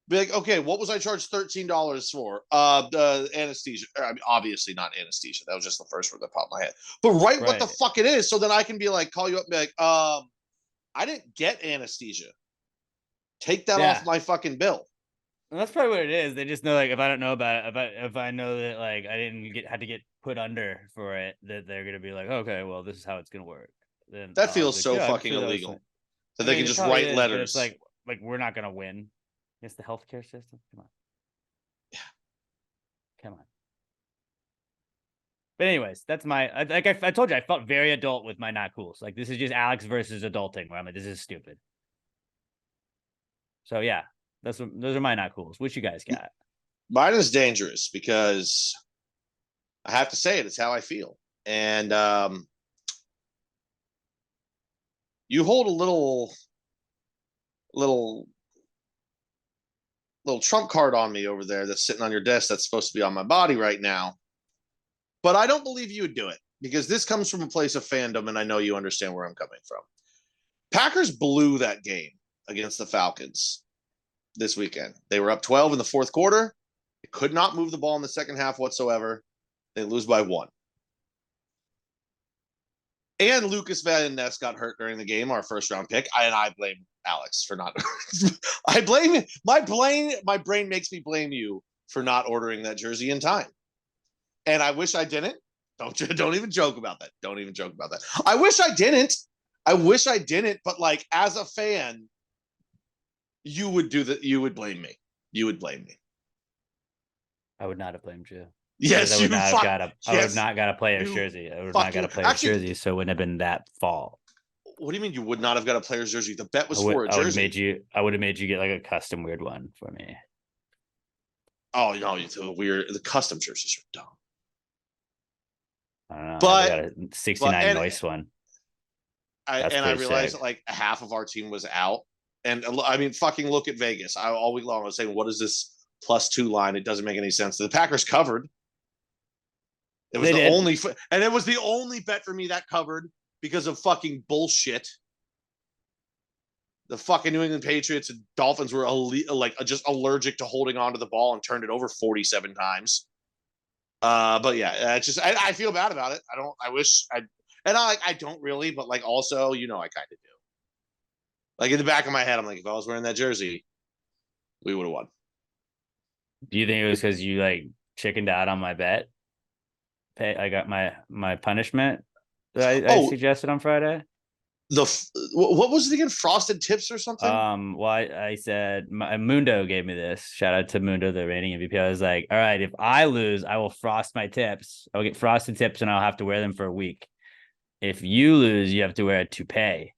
B: Be like, okay, what was I charged $13 for? The anesthesia. I mean, obviously not anesthesia. That was just the first word that popped in my head. But write what the fuck it is, so then I can be call you up and be like, I didn't get anesthesia. Take that off my fucking bill.
A: And that's probably what it is. They just know if I don't know about it, if I know that I didn't had to get put under for it, that they're gonna be like, okay, well, this is how it's gonna work. Then
B: that feels so fucking illegal. So they can just write letters.
A: It's we're not gonna win. It's the healthcare system. Come on.
B: Yeah.
A: Come on. But anyways, that's my I told you I felt very adult with my not cools. This is just Alex versus adulting where I'm this is stupid. So yeah, those are my not cools. What you guys got?
B: Mine is dangerous because I have to say it's how I feel. And you hold a little trump card on me over there that's sitting on your desk that's supposed to be on my body right now. But I don't believe you would do it because this comes from a place of fandom, and I know you understand where I'm coming from. Packers blew that game against the Falcons this weekend. They were up 12 in the fourth quarter. They could not move the ball in the second half whatsoever. They lose by 1. And Lucas Van Ness got hurt during the game, our first round pick. I blame Alex for not. I blame my brain makes me blame you for not ordering that jersey in time. And I wish I didn't. Don't even joke about that. Don't even joke about that. I wish I didn't. But like as a fan, you would do that. You would blame me. You would blame me.
A: I would not have blamed you.
B: Yes,
A: I would not have got a player's
B: you
A: jersey. I would not got a player's jersey, so it wouldn't have been that fault.
B: What do you mean you would not have got a player's jersey? The bet was for a jersey.
A: I would have made you get like a custom weird one for me.
B: Oh no, the custom jerseys are dumb.
A: I don't know.
B: But
A: I got a 69 nice one.
B: I realized that like half of our team was out. And I mean, fucking look at Vegas. All week long I was saying, what is this +2 line? It doesn't make any sense. The Packers covered. It was it was the only bet for me that covered because of fucking bullshit. The fucking New England Patriots and Dolphins were just allergic to holding on to the ball and turned it over 47 times. But yeah, it's just I feel bad about it. I don't really, but like also, I kind of do. Like in the back of my head, I'm like, if I was wearing that jersey, we would have won.
A: Do you think it was because you like chickened out on my bet? I got my punishment that I suggested on Friday.
B: What was it again? Frosted tips or something?
A: Well, I said Mundo gave me this. Shout out to Mundo, the reigning MVP. I was like, all right, if I lose, I will frost my tips. I'll get frosted tips and I'll have to wear them for a week. If you lose, you have to wear a toupee.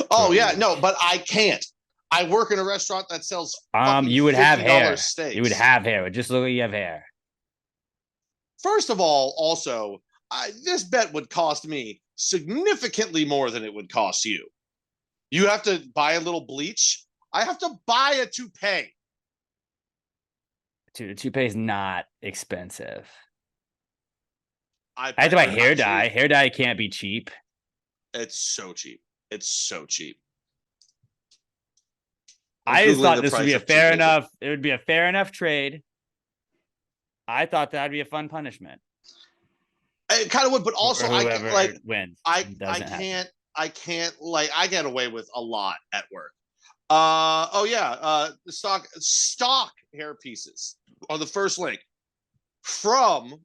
B: Oh yeah, no, but I can't. I work in a restaurant that sells.
A: You would have hair.
B: Steaks.
A: You would have hair. Just look like you have hair.
B: First of all, also, this bet would cost me significantly more than it would cost you. You have to buy a little bleach. I have to buy a toupee.
A: Dude, a toupee is not expensive.
B: I
A: have to buy hair dye. Hair dye can't be cheap.
B: It's so cheap. It's so cheap.
A: I just thought this would be a fair enough. It would be a fair enough trade. I thought that'd be a fun punishment.
B: It kind of would, but also I
A: wins.
B: I can't like I get away with a lot at work. The stock hair pieces on the first link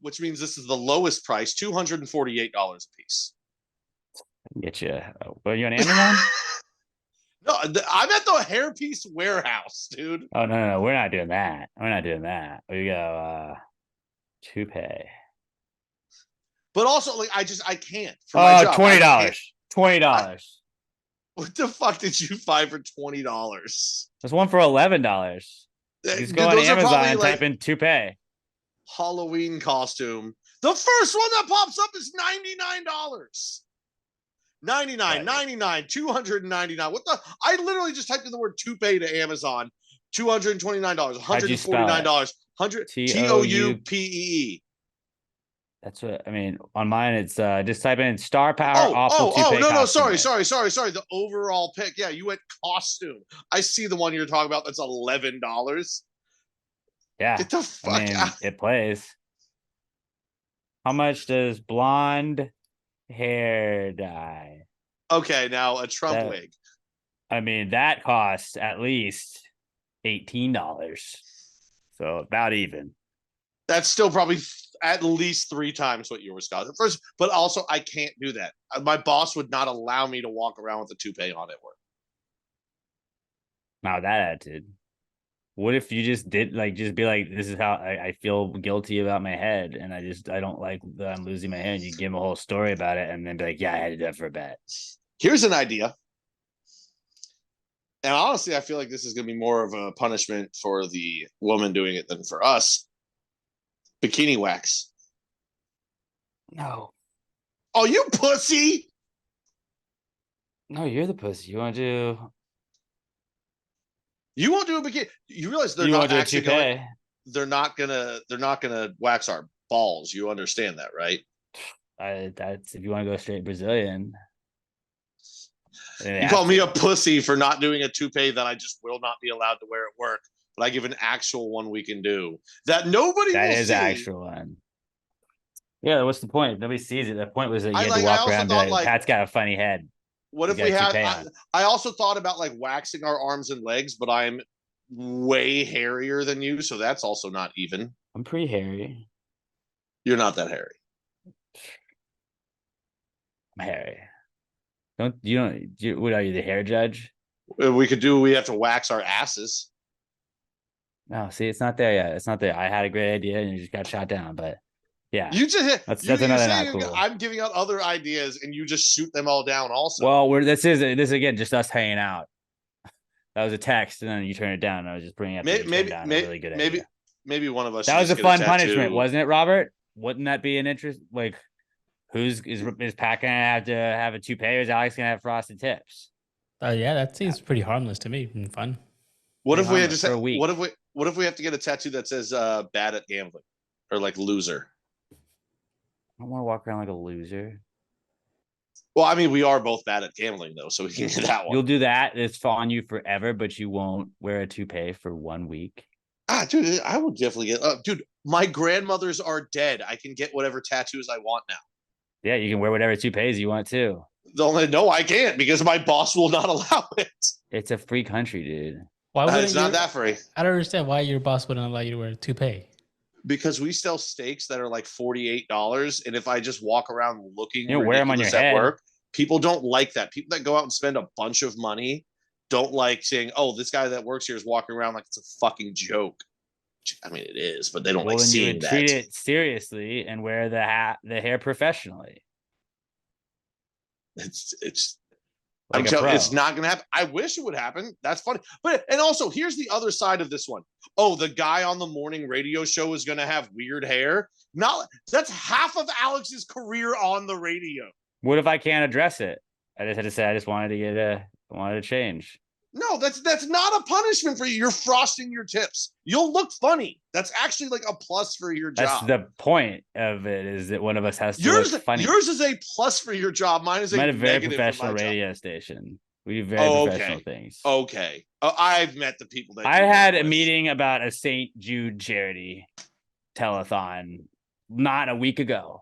B: which means this is the lowest price, $248 a piece.
A: Get you. Are you on Amazon?
B: No, I'm at the hairpiece warehouse, dude.
A: Oh no, we're not doing that. We go toupee.
B: But also, like, I can't. For my job,
A: $20.
B: What the fuck did you find for $20?
A: There's one for $11. Just go on Amazon and type in toupee.
B: Halloween costume. The first one that pops up is $99. $99, $299. What the? I literally just typed in the word toupee to Amazon. $229, $149, TOUPEE.
A: That's what I mean. On mine, it's just type in star power awful toupee.
B: No, sorry. The overall pick. Yeah, you went costume. I see the one you're talking about. That's $11.
A: Yeah,
B: get the fuck out.
A: It plays. How much does blonde hair dye?
B: Okay, now a Trump wig.
A: I mean, that costs at least $18. So about even.
B: That's still probably at least 3 times what you were Scott. First, but also I can't do that. My boss would not allow me to walk around with a toupee on at work.
A: Now that attitude. What if you just did just be like, this is how I feel guilty about my head, and I don't like that I'm losing my hair, and you give them a whole story about it, and then be like, yeah, I had to do that for a bet.
B: Here's an idea. And honestly, I feel like this is going to be more of a punishment for the woman doing it than for us. Bikini wax.
A: No.
B: Oh, you pussy!
A: No, you're the pussy. You want to do...
B: You won't do a bikini. You realize they're not actually going. They're not gonna wax our balls. You understand that, right?
A: That's if you want to go straight Brazilian.
B: You call me a pussy for not doing a toupee that I just will not be allowed to wear at work. but I give an actual one we can do that nobody
A: That
B: will
A: is
B: see.
A: an actual one. Yeah, what's the point? Nobody sees it. The point was that you
B: I
A: had
B: like-
A: to
B: I
A: walk
B: also
A: around and be
B: thought,
A: like,
B: like-
A: Pat's got a funny head.
B: What
A: He's
B: if we
A: got a
B: had?
A: toupee on.
B: I also thought about like waxing our arms and legs, but I'm way hairier than you, so that's also not even.
A: I'm pretty hairy.
B: You're not that hairy.
A: I'm hairy. What are you, the hair judge?
B: We have to wax our asses.
A: No, see, it's not there yet. It's not there. I had a great idea and you just got shot down, but yeah.
B: You just
A: That's
B: you're
A: another
B: saying
A: not cool.
B: I'm giving out other ideas and you just shoot them all down also.
A: Well, this is again just us hanging out. That was a text, and then you turn it down. And I was just bringing up really good idea.
B: Maybe one of us.
A: That was a
B: should just
A: fun
B: get tattoo.
A: punishment, wasn't it, Robert? Wouldn't that be an interest? Like, is Pat gonna have to have a toupee, or is Alex gonna have frosted tips?
C: Yeah, that seems pretty harmless to me and fun.
B: What if we had
A: harmless
B: just
A: for a week.
B: What if we have to get a tattoo that says bad at gambling or like loser?
A: I don't want to walk around like a loser.
B: Well, I mean, we are both bad at gambling though, so we can get that one.
A: You'll do that. It's on you forever, but you won't wear a toupee for 1 week.
B: Dude, I will definitely get. Dude, my grandmothers are dead. I can get whatever tattoos I want now.
A: Yeah, you can wear whatever toupees you want too.
B: No, I can't because my boss will not allow it.
A: It's a free country, dude.
C: Why wouldn't
B: It's not that free.
C: I don't understand why your boss wouldn't allow you to wear a toupee.
B: Because we sell steaks that are like $48, and if I just walk around looking,
A: You wear them on your
B: ridiculous at
A: head.
B: work, people don't like that. People that go out and spend a bunch of money don't like saying, "Oh, this guy that works here is walking around like it's a fucking joke." I mean, it is, but they don't like
A: Then you
B: seeing
A: would
B: that.
A: treat it seriously and wear the hair professionally.
B: It's
A: Like
B: I'm
A: a
B: telling you,
A: pro.
B: it's not gonna happen. I wish it would happen. That's funny. But and also here's the other side of this one. Oh, the guy on the morning radio show is gonna have weird hair. That's half of Alex's career on the radio.
A: What if I can't address it? I just had to say I just wanted to change.
B: No, that's not a punishment for you. You're frosting your tips. You'll look funny. That's actually like a plus for your
A: That's
B: job.
A: the point of it, is that one of us has to
B: yours
A: look funny.
B: yours is a plus for your job. Mine is
A: I'm at
B: a
A: a very
B: negative for my
A: professional
B: job.
A: radio station. We do very professional things.
B: Okay. I've met the people that
A: I
B: you
A: had
B: work
A: a
B: with.
A: meeting about a St. Jude charity telethon not a week ago.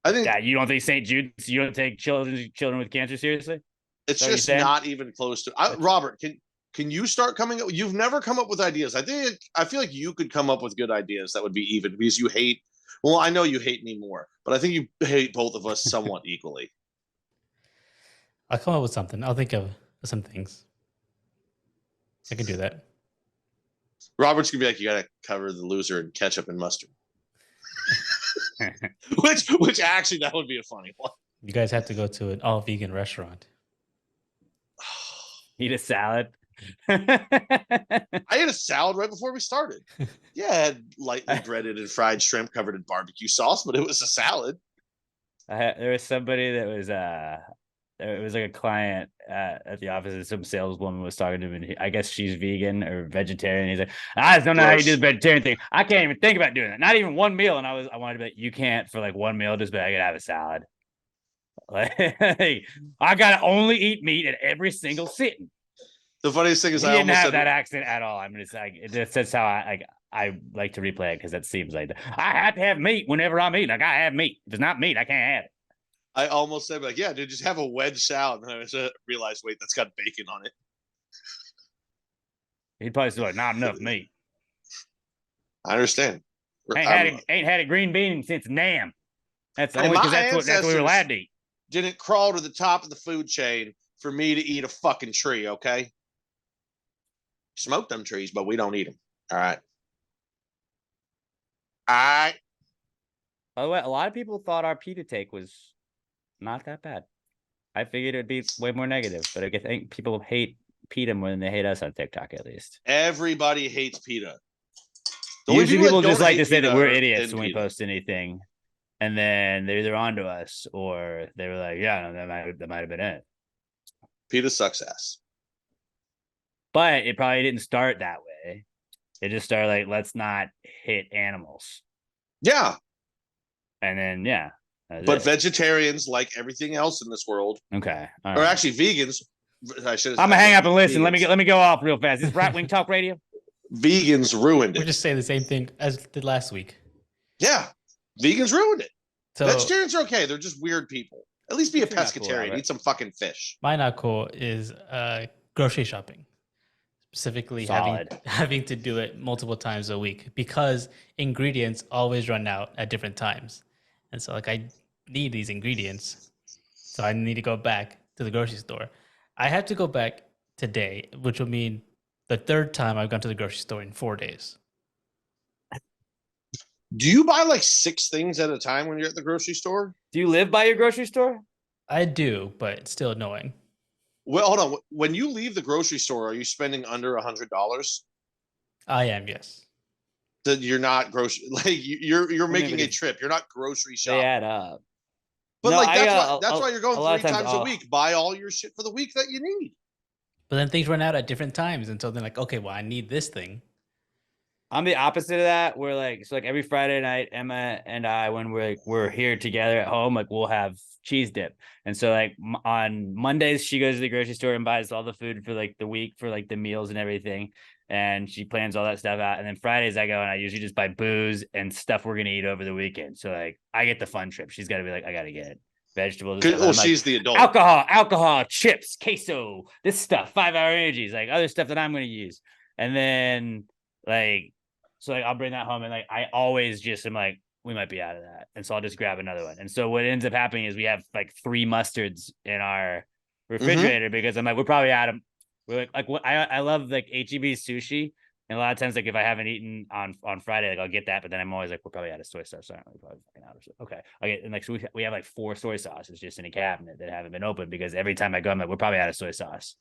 B: I think
A: Yeah, you don't think St. Jude? You don't take children with cancer seriously?
B: it's
A: what you're
B: just
A: saying?
B: not even close to. Robert, can you start coming up? You've never come up with ideas. I feel like you could come up with good ideas that would be even because you hate. Well, I know you hate me more, but I think you hate both of us somewhat equally.
C: I'll come up with something. I'll think of some things. I can do that.
B: Robert's gonna be like, you gotta cover the loser in ketchup and mustard. which actually that would be a funny one.
C: You guys have to go to an all vegan restaurant.
A: Eat a salad.
B: I ate a salad right before we started. Yeah, I had lightly breaded and fried shrimp covered in barbecue sauce, but it was a salad.
A: There was somebody that was it was like a client at the office, and some saleswoman was talking to him, and I guess she's vegan or vegetarian. He's like, I just don't know how you do the vegetarian thing. I can't even think about doing that. Not even one meal. And I wanted to be, you can't for like one meal, just be like, I gotta have a salad. Like, I gotta only eat meat at every single sitting.
B: The funniest thing is
A: He
B: I
A: didn't
B: almost
A: have
B: said
A: that accent at all. I mean, it's like that's how I like to replay it, because that seems like I have to have meat whenever I'm eating. I gotta have meat. If it's not meat, I can't have it.
B: I almost said like, yeah, dude, just have a wedge salad. And I realized, wait, that's got bacon on it.
A: He'd probably say like, not enough meat.
B: I understand.
A: Ain't had a green bean since Nam. That's
B: Hey,
A: only because
B: my
A: that's what we were
B: ancestors-
A: allowed to eat.
B: Didn't crawl to the top of the food chain for me to eat a fucking tree, okay? Smoke them trees, but we don't eat them. All right. All right.
A: By the way, a lot of people thought our PETA take was not that bad. I figured it'd be way more negative, but I think people hate PETA more than they hate us on TikTok, at least.
B: Everybody hates PETA. The only
A: Usually
B: that
A: people just
B: don't
A: like
B: hate
A: to say that
B: PETA
A: we're
B: are
A: idiots
B: in
A: when we
B: PETA.
A: post anything, and then they're either onto us or they were like, "Yeah, no, that might have been it."
B: PETA sucks ass.
A: But it probably didn't start that way. It just started like, let's not hit animals,
B: Yeah,
A: and then yeah.
B: but vegetarians, like everything else in this world,
A: Okay, all
B: or
A: right.
B: actually vegans. I should.
A: I'm gonna hang up and listen. Let me go off real fast. This is Right Wing Talk Radio.
B: Vegans ruined
C: We're
B: it.
C: just saying the same thing as did last week.
B: Yeah, vegans ruined it.
C: So
B: Vegetarians are okay. They're just weird people. At least be a
A: You're not cool,
B: pescatarian.
A: Robert.
B: Eat some fucking fish.
C: my not cool is grocery shopping. Specifically
A: Solid.
C: having to do it multiple times a week because ingredients always run out at different times. And so like I need these ingredients. So I need to go back to the grocery store. I have to go back today, which will mean the third time I've gone to the grocery store in 4 days.
B: Do you buy like 6 things at a time when you're at the grocery store?
A: Do you live by your grocery store?
C: I do, but it's still annoying.
B: Well, hold on. When you leave the grocery store, are you spending under $100?
C: I am, yes.
B: That you're not grocery like you're making a
A: because
B: trip. You're not grocery
A: They
B: shopping.
A: add up.
B: But
A: No,
B: like
A: I,
B: that's why you're going
A: a lot
B: 3
A: of times
B: times a
A: I'll-
B: week. Buy all your shit for the week that you need.
C: But then things run out at different times. And so then like, okay, well, I need this thing.
A: I'm the opposite of that. We're like, so like every Friday night, Emma and I, when we're here together at home, like we'll have cheese dip. And so like on Mondays, she goes to the grocery store and buys all the food for like the week for like the meals and everything. And she plans all that stuff out. And then Fridays I go and I usually just buy booze and stuff we're going to eat over the weekend. So like I get the fun trip. She's got to be like, I got to get vegetables. And stuff.
B: Well,
A: I'm like,
B: she's the adult.
A: alcohol, chips, queso, this stuff, 5 Hour Energies, like other stuff that I'm going to use. And then like, so like I'll bring that home and like I always just am like, we might be out of that. And so I'll just grab another one. And so what ends up happening is we have like 3 mustards in our refrigerator because I'm like, we're probably out of, we're like I love like HEB sushi. And a lot of times, like if I haven't eaten on Friday, like I'll get that, but then I'm always like, we're probably out of soy sauce. Aren't we? Probably fucking out of soy. Okay. Okay. And like, so we have like 4 soy sauces just in a cabinet that haven't been opened because every time I go, I'm like, we're probably out of soy sauce.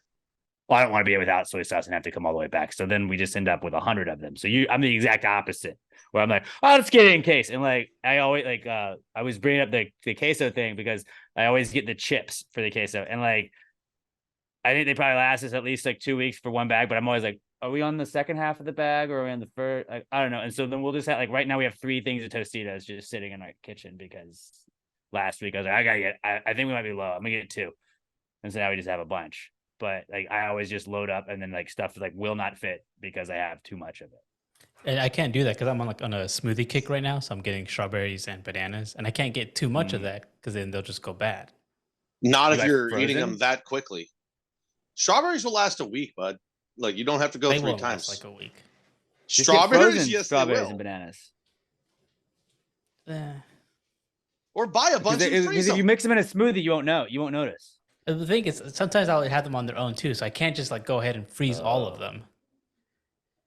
A: Well, I don't want to be without soy sauce and have to come all the way back. So then we just end up with 100 of them. So I'm the exact opposite where I'm like, oh, let's get it in case. And like, I always like, I was bringing up the queso thing because I always get the chips for the queso. And like, I think they probably last us at least like 2 weeks for one bag, but I'm always like, are we on the second half of the bag or are we on the first? Like, I don't know. And so then we'll just have like, right now we have 3 things of Tostitos just sitting in our kitchen because last week I was like, I think we might be low. I'm gonna get 2. And so now we just have a bunch. But like I always just load up and then like stuff like will not fit because I have too much of it.
C: And I can't do that because I'm on a smoothie kick right now. So I'm getting strawberries and bananas. And I can't get too much of that because then they'll just go bad.
B: Not
A: You
B: if
A: like
B: you're
A: frozen?
B: eating them that quickly. Strawberries will last a week, bud. Like you don't have to go
C: They
B: 3
C: won't
B: times.
C: last like a week.
A: Just get
B: Strawberries,
A: frozen
B: yes,
A: strawberries
B: they will.
A: and bananas.
B: Or buy a bunch and freeze
A: Because if
B: them.
A: you mix them in a smoothie, you won't know. You won't notice.
C: The thing is, sometimes I'll have them on their own too. So I can't just like go ahead and freeze all of them.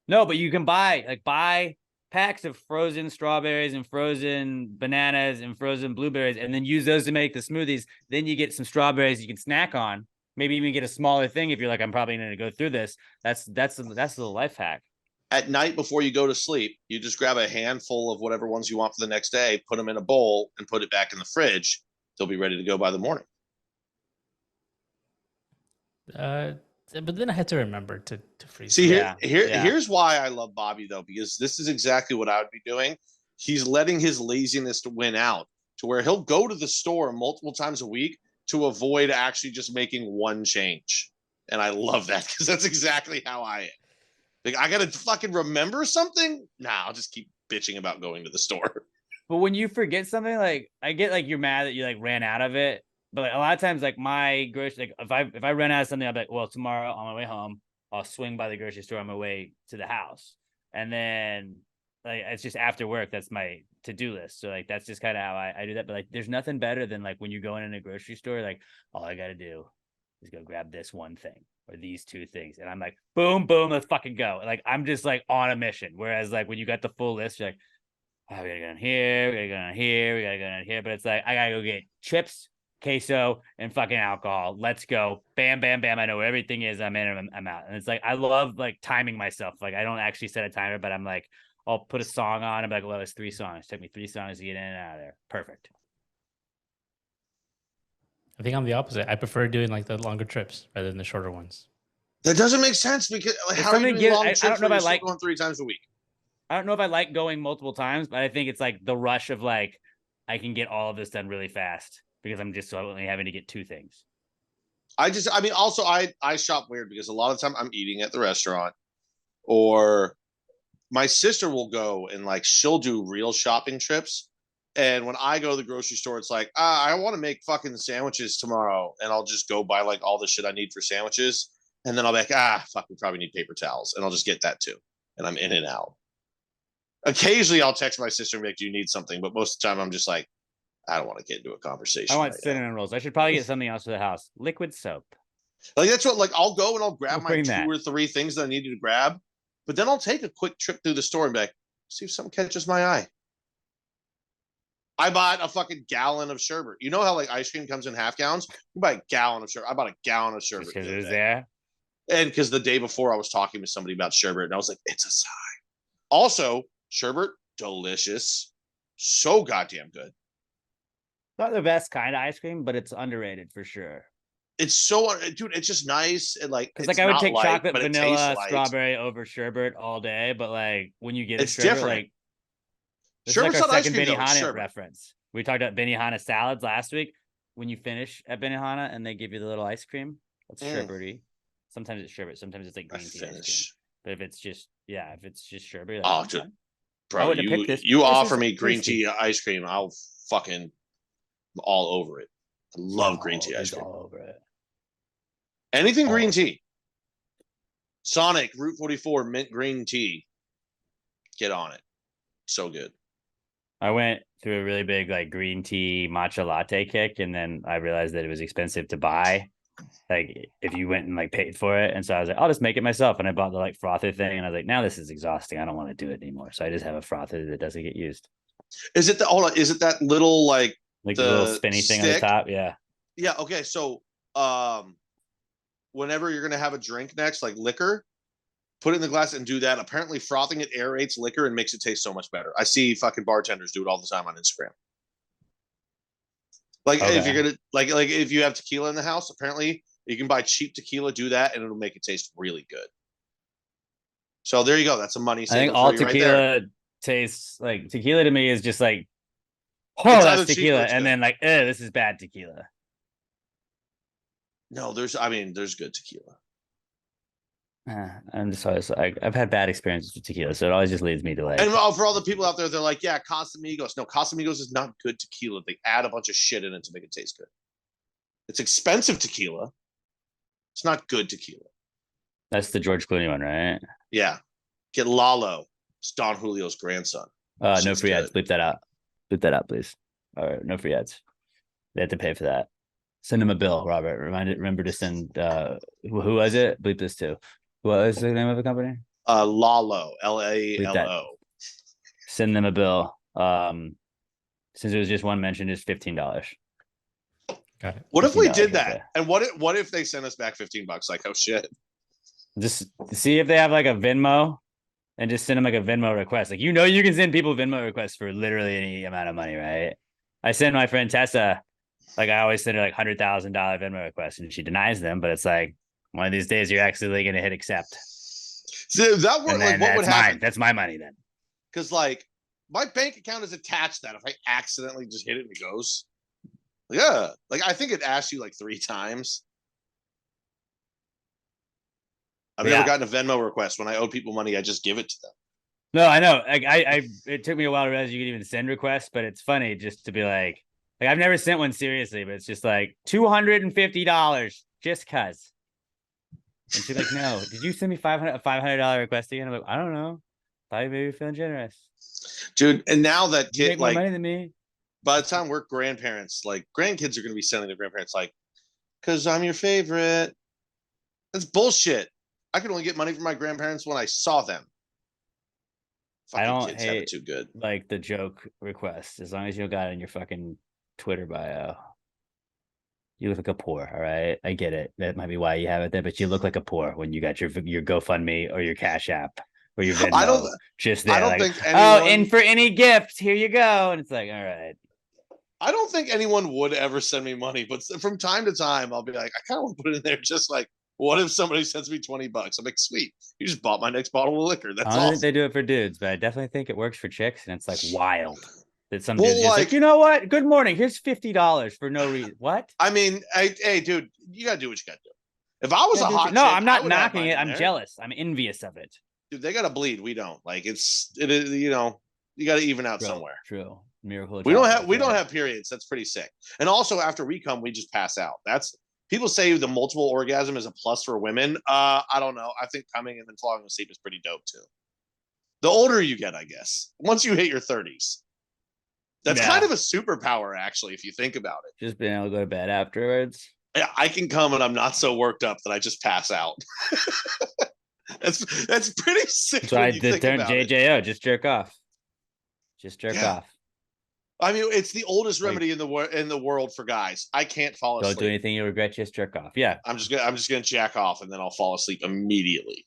A: No, but you can buy packs of frozen strawberries and frozen bananas and frozen blueberries, and then use those to make the smoothies. Then you get some strawberries you can snack on. Maybe even get a smaller thing if you're like, I'm probably going to go through this. That's the life hack.
B: At night before you go to sleep, you just grab a handful of whatever ones you want for the next day, put them in a bowl, and put it back in the fridge. They'll be ready to go by the morning.
C: But then I had to remember to freeze.
B: See,
C: them.
B: here's why I love Bobby, though, because this is exactly what I would be doing. He's letting his laziness to win out to where he'll go to the store multiple times a week to avoid actually just making one change. And I love that because that's exactly how I am. Like, I got to fucking remember something? Nah, I'll just keep bitching about going to the store.
A: But when you forget something, like I get like you're mad that you like ran out of it. But like, a lot of times, like my grocery, like if I run out of something, I'll be like, well, tomorrow on my way home, I'll swing by the grocery store on my way to the house. And then like it's just after work, that's my to-do list. So like that's just kind of how I do that. But like there's nothing better than like when you're going in a grocery store, like all I gotta do is go grab this one thing or these 2 things. And I'm like, boom, boom, let's fucking go. Like I'm just like on a mission. Whereas like when you got the full list, you're like, oh, we gotta go down here, we gotta go down here, we gotta go down here. But it's like I gotta go get chips, queso, and fucking alcohol. Let's go. Bam, bam, bam. I know where everything is. I'm in, I'm out. And it's like I love like timing myself. Like I don't actually set a timer, but I'm like, I'll put a song on. I'm like, well, it's 3 songs. It took me 3 songs to get in and out of there. Perfect.
C: I think I'm the opposite. I prefer doing like the longer trips rather than the shorter ones.
B: That doesn't make sense because like,
A: If
B: how are you
A: somebody
B: doing
A: get-
B: long
A: I
B: trips
A: don't know
B: when
A: if
B: you're
A: I
B: still going 3 times a week?
A: I don't know if I like going multiple times, but I think it's like the rush of like I can get all of this done really fast because I'm just only having to get 2 things.
B: Also I shop weird because a lot of the time I'm eating at the restaurant or my sister will go and like she'll do real shopping trips. And when I go to the grocery store, it's like, I want to make fucking sandwiches tomorrow. And I'll just go buy like all the shit I need for sandwiches. And then I'll be like, fuck, we probably need paper towels. And I'll just get that too. And I'm in and out. Occasionally I'll text my sister and be like, do you need something? But most of the time I'm just like, I don't want to get into a conversation.
A: I want cinnamon rolls. I should probably get something else for the house. Liquid soap.
B: Like that's what, like I'll go and I'll grab my 2
A: that.
B: or 3 things that I needed to grab. But then I'll take a quick trip through the store and be like, see if something catches my eye. I bought a fucking gallon of sherbet. You know how like ice cream comes in half gallons? You buy a gallon of sherbet. I bought a gallon of sherbet.
A: Because it was there.
B: And because the day before I was talking to somebody about sherbet and I was like, it's a sign. Also, sherbet, delicious. So goddamn good.
A: Not the best kind of ice cream, but it's underrated for sure.
B: It's so, dude, it's just nice. And like,
A: because like I would take chocolate, vanilla, strawberry over sherbet all day. But like when you get
B: it's
A: sherbet,
B: different.
A: like this is like
B: Sherbet's
A: our
B: not ice
A: second
B: cream, though, it's
A: Benihana
B: sherbet.
A: reference. We talked about Benihana salads last week. When you finish at Benihana and they give you the little ice cream, that's sherbety. Sometimes it's sherbet, sometimes it's like green tea ice cream. But if it's just sherbet, like,
B: dude, bro, you offer me green tea ice cream, I'll fucking all over it. I love green tea ice cream.
A: All over it.
B: Anything green tea. Sonic Route 44 mint green tea. Get on it. So good.
A: I went through a really big like green tea matcha latte kick, and then I realized that it was expensive to buy. Like if you went and like paid for it, and so I was like, I'll just make it myself. And I bought the like frother thing, and I was like, now this is exhausting. I don't want to do it anymore. So I just have a frother that doesn't get used.
B: Is it is it that little like
A: the little spinny thing on the top? Yeah.
B: Yeah. Okay. So whenever you're gonna have a drink next, like liquor, put it in the glass and do that. Apparently, frothing it aerates liquor and makes it taste so much better. I see fucking bartenders do it all the time on Instagram. Like if you're gonna like if you have tequila in the house, apparently you can buy cheap tequila, do that, and it'll make it taste really good. So there you go. That's a money saver.
A: I think all tequila tastes like tequila to me is just like, oh, that's tequila, and then like, this is bad tequila.
B: No, there's good tequila.
A: I'm just always like, I've had bad experiences with tequila, so it always just leads me to like.
B: And for all the people out there, they're like, yeah, Casamigos. No, Casamigos is not good tequila. They add a bunch of shit in it to make it taste good. It's expensive tequila. It's not good tequila.
A: That's the George Clooney one, right?
B: Yeah. Get Lalo. It's Don Julio's grandson.
A: No free ads. Bleep that out. Bleep that out, please. All right, no free ads. They have to pay for that. Send them a bill, Robert. Remember to send. Who was it? Bleep this too. What was the name of the company?
B: Lalo. Lalo.
A: Send them a bill. Since it was just one mention, is $15.
C: Got it.
B: What if we did that? And what if they sent us back $15? Like, oh shit.
A: Just see if they have like a Venmo, and just send them like a Venmo request. Like, you can send people Venmo requests for literally any amount of money, right? I send my friend Tessa, like I always send her like $100,000 Venmo requests, and she denies them. But it's like one of these days you're actually going to hit accept.
B: So that would like what would happen?
A: That's my money then.
B: Because like my bank account is attached to that. If I accidentally just hit it and it goes, yeah, like I think it asked you like 3 times. I've never gotten a Venmo request. When I owe people money, I just give it to them.
A: No, I know. Like it took me a while to realize you could even send requests, but it's funny just to be like I've never sent one seriously, but it's just like $250 just cuz. And she's like, no, did you send me $500 request again? I'm like, I don't know. Thought you maybe feeling generous.
B: Dude, and now that
A: you
B: kid
A: make more money than me.
B: By the time we're grandparents, like grandkids are gonna be sending their grandparents like, cause I'm your favorite. That's bullshit. I could only get money from my grandparents when I saw them.
A: I don't
B: kids have it too good.
A: Like the joke request, as long as you got it in your fucking Twitter bio. You look like a poor, all right? I get it. That might be why you have it there, but you look like a poor when you got your GoFundMe or your Cash App or your Venmo.
B: I don't think anyone,
A: and for any gift, here you go. And it's like, all right.
B: I don't think anyone would ever send me money, but from time to time, I'll be like, I kind of want to put it in there just like, what if somebody sends me $20? I'm like, sweet. You just bought my next bottle of liquor. That's awesome. I don't think
A: they do it for dudes, but I definitely think it works for chicks, and it's like wild. That some dude's just like, you know what? Good morning. Here's $50 for no reason. What?
B: I mean, hey, dude, you gotta do what you gotta do. If I was a hot chick,
A: I'm not knocking it. I'm jealous. I'm envious of it.
B: Dude, they gotta bleed. We don't. Like it is. You know, you got to even out somewhere.
A: True. Miracle.
B: We don't have periods. That's pretty sick. And also after we come, we just pass out. That's people say the multiple orgasm is a plus for women. I don't know. I think coming and then falling asleep is pretty dope too. The older you get, I guess, once you hit your 30s, that's kind of a superpower, actually, if you think about it.
A: Just being able to go to bed afterwards.
B: Yeah, I can come and I'm not so worked up that I just pass out. That's pretty sick.
A: So I did turn JJO. Just jerk off. Just jerk off.
B: I mean, it's the oldest remedy in the world for guys. I can't fall asleep.
A: Don't do anything you regret. Just jerk off. Yeah.
B: I'm just gonna jack off and then I'll fall asleep immediately.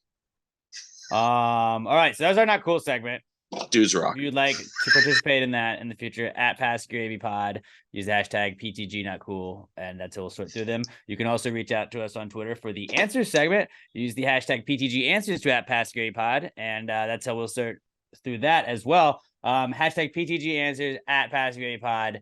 A: All right. So that's our not cool segment.
B: Dudes rock.
A: If you'd like to participate in that in the future, at Pass Gravy Pod, use the hashtag PTG Not Cool, and that's how we'll sort through them. You can also reach out to us on Twitter for the answers segment. Use the hashtag PTG Answers to at Pass Gravy Pod, and that's how we'll sort through that as well. Hashtag PTG Answers at Pass Gravy Pod.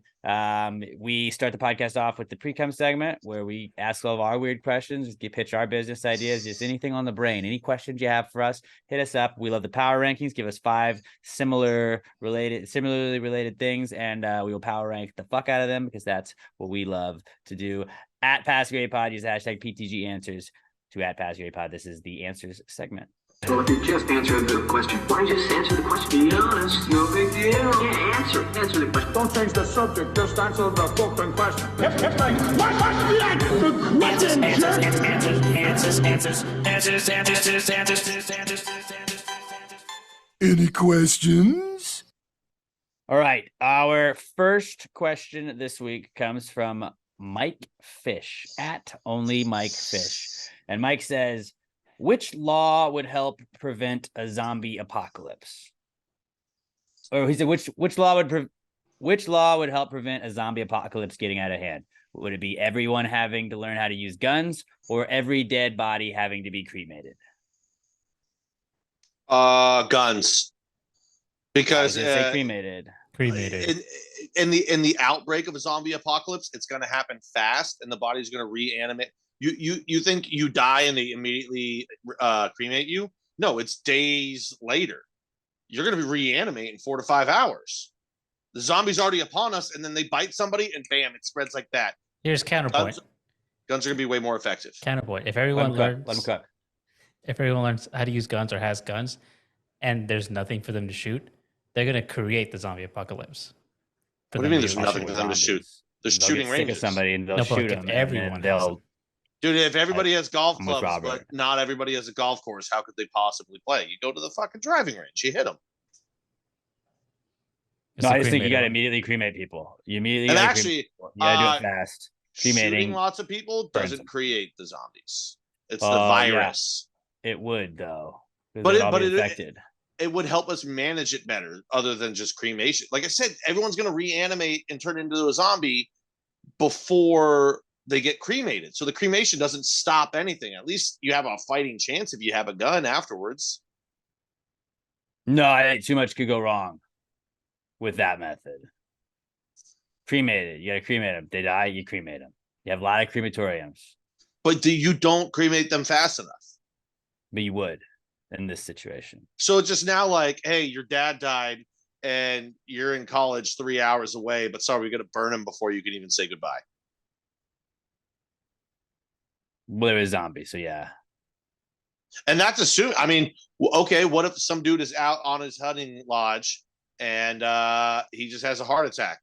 A: We start the podcast off with the Precome segment where we ask all of our weird questions, pitch our business ideas, just anything on the brain. Any questions you have for us, hit us up. We love the power rankings. Give us 5 similarly related things, and we will power rank the fuck out of them because that's what we love to do. At Pass Gravy Pod, use the hashtag PTG Answers to at Pass Gravy Pod. This is the answers segment.
F: Well, if you just answer the question, why don't you just answer the question? Be honest, no big deal. Yeah, answer the question.
G: Don't change the subject, just answer the fucking question.
H: Any questions?
A: All right. Our first question this week comes from Mike Fish at Only Mike Fish. And Mike says, which law would help prevent a zombie apocalypse? Or he said, which law would help prevent a zombie apocalypse getting out of hand? Would it be everyone having to learn how to use guns, or every dead body having to be cremated?
B: Guns. Because
A: say cremated.
B: In the outbreak of a zombie apocalypse, it's going to happen fast, and the body's going to reanimate. You think you die and they immediately cremate you? No, it's days later. You're going to be reanimated in 4 to 5 hours. The zombie's already upon us, and then they bite somebody, and bam, it spreads like that.
C: Here's counterpoint.
B: Guns are going to be way more effective.
C: Counterpoint. If everyone learns how to use guns or has guns, and there's nothing for them to shoot, they're going to create the zombie apocalypse.
B: What do you mean there's nothing for them to shoot? There's shooting ranges.
A: Somebody and they'll shoot them.
C: Everyone
B: Dude, if everybody has golf clubs, but not everybody has a golf course, how could they possibly play? You go to the fucking driving range, you hit them.
A: I just think you got to immediately cremate people. You immediately got to do it fast.
B: Shooting lots of people doesn't create the zombies. It's the virus.
A: Yeah. It would though,
B: but it would help us manage it better, other than just cremation. Like I said, everyone's going to reanimate and turn into a zombie before they get cremated. So the cremation doesn't stop anything. At least you have a fighting chance if you have a gun afterwards.
A: No, I think too much could go wrong with that method. Cremated. You got to cremate them. They die, you cremate them. You have a lot of crematoriums.
B: But you don't cremate them fast enough.
A: But you would in this situation.
B: So it's just now like, hey, your dad died and you're in college 3 hours away, but sorry, we're going to burn him before you can even say goodbye.
A: Well, there is zombie, so yeah.
B: And that's assume. I mean, okay, what if some dude is out on his hunting lodge and he just has a heart attack,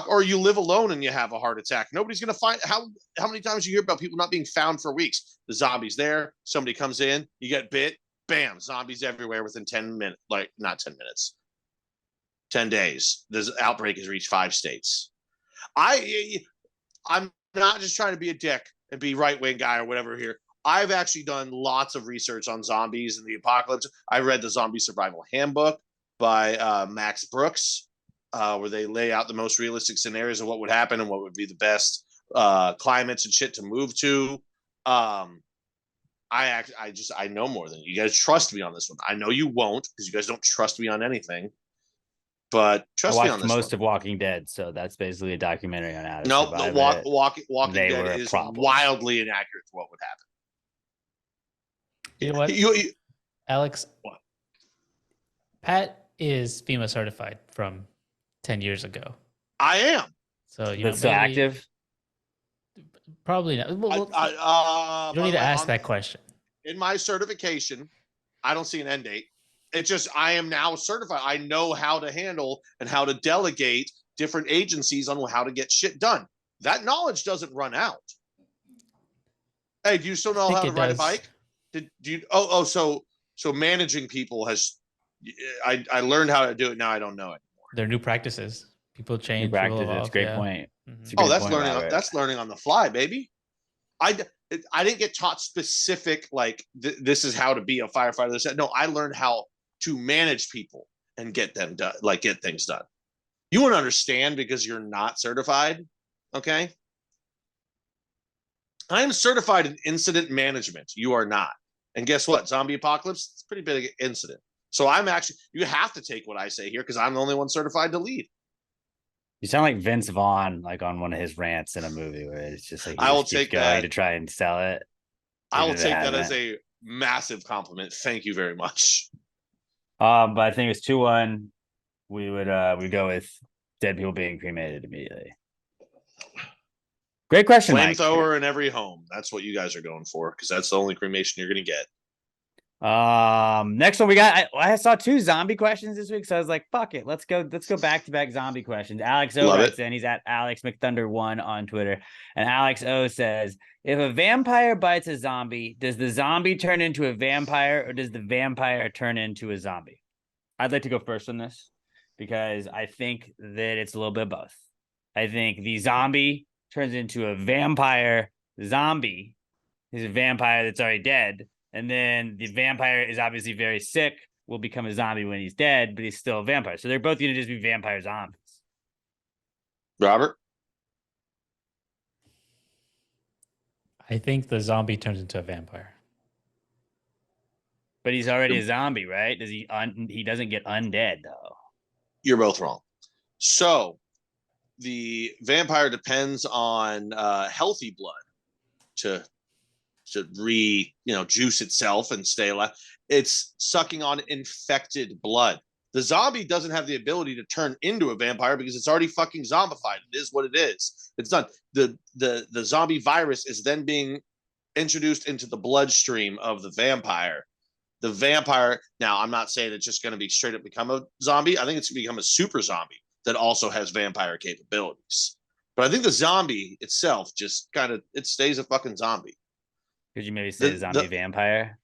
B: or you live alone and you have a heart attack? Nobody's gonna find. How many times you hear about people not being found for weeks? The zombie's there. Somebody comes in, you get bit, bam, zombies everywhere within 10 minutes. Like not 10 minutes, 10 days. This outbreak has reached 5 states. I'm not just trying to be a dick and be right-wing guy or whatever here. I've actually done lots of research on zombies and the apocalypse. I read the Zombie Survival Handbook by Max Brooks, where they lay out the most realistic scenarios of what would happen and what would be the best climates and shit to move to. I know more than you guys. Trust me on this one. I know you won't, because you guys don't trust me on anything. But trust me on this
A: most of Walking Dead, so that's basically a documentary on how to
B: survive it. Walking Dead is wildly inaccurate to what would happen.
C: You know what, Alex? What? Pat is FEMA certified from 10 years ago.
B: I am.
C: So, you
A: That's
C: know,
A: still
C: maybe-
A: active.
C: Probably not. Well, you
B: by
C: don't
B: the
C: need to
B: way,
C: ask that question.
B: In my certification, I don't see an end date. It's just I am now certified. I know how to handle and how to delegate different agencies on how to get shit done. That knowledge doesn't run out. Hey, do you still know how to ride a bike? Do you? So managing people has. I learned how to do it. Now I don't know it.
C: There are new practices. People change.
A: New practice.
C: People
A: That's
C: evolve,
A: a great
C: yeah.
A: point.
C: Mhm.
A: It's a great
B: That's
A: point,
B: learning.
A: Robert.
B: That's learning on the fly, baby. I didn't get taught specific like this is how to be a firefighter. No, I learned how to manage people and get them done, like get things done. You wouldn't understand because you're not certified. Okay. I am certified in incident management. You are not. And guess what? Zombie apocalypse, it's a pretty big incident. So you have to take what I say here because I'm the only one certified to lead.
A: You sound like Vince Vaughn, like on one of his rants in a movie where it's just like
B: I will
A: just keeps
B: take
A: going
B: that.
A: to try and sell it.
B: I will
A: Even if
B: take
A: it
B: that as
A: hasn't.
B: a massive compliment. Thank you very much.
A: But I think it's 2-1. We would go with dead people being cremated immediately. Great question, Mike.
B: Flamethrower in every home. That's what you guys are going for because that's the only cremation you're going to get.
A: Next one we got. I saw 2 zombie questions this week, so I was like, "Fuck it, let's go back to back zombie questions." Alex O
B: Love
A: writes
B: it.
A: in. He's at Alex McThunder1 on Twitter, and Alex O says, "If a vampire bites a zombie, does the zombie turn into a vampire, or does the vampire turn into a zombie?" I'd like to go first on this because I think that it's a little bit of both. I think the zombie turns into a vampire zombie. He's a vampire that's already dead. And then the vampire is obviously very sick, will become a zombie when he's dead, but he's still a vampire. So they're both going to just be vampire zombies.
B: Robert?
C: I think the zombie turns into a vampire.
A: But he's already a zombie, right? Does he? He doesn't get undead though.
B: You're both wrong. So the vampire depends on healthy blood to juice itself and stay alive. It's sucking on infected blood. The zombie doesn't have the ability to turn into a vampire because it's already fucking zombified. It is what it is. It's done. The zombie virus is then being introduced into the bloodstream of the vampire. The vampire, now I'm not saying it's just going to be straight up become a zombie. I think it's going to become a super zombie that also has vampire capabilities. But I think the zombie itself just it stays a fucking zombie.
A: Could you maybe say zombie vampire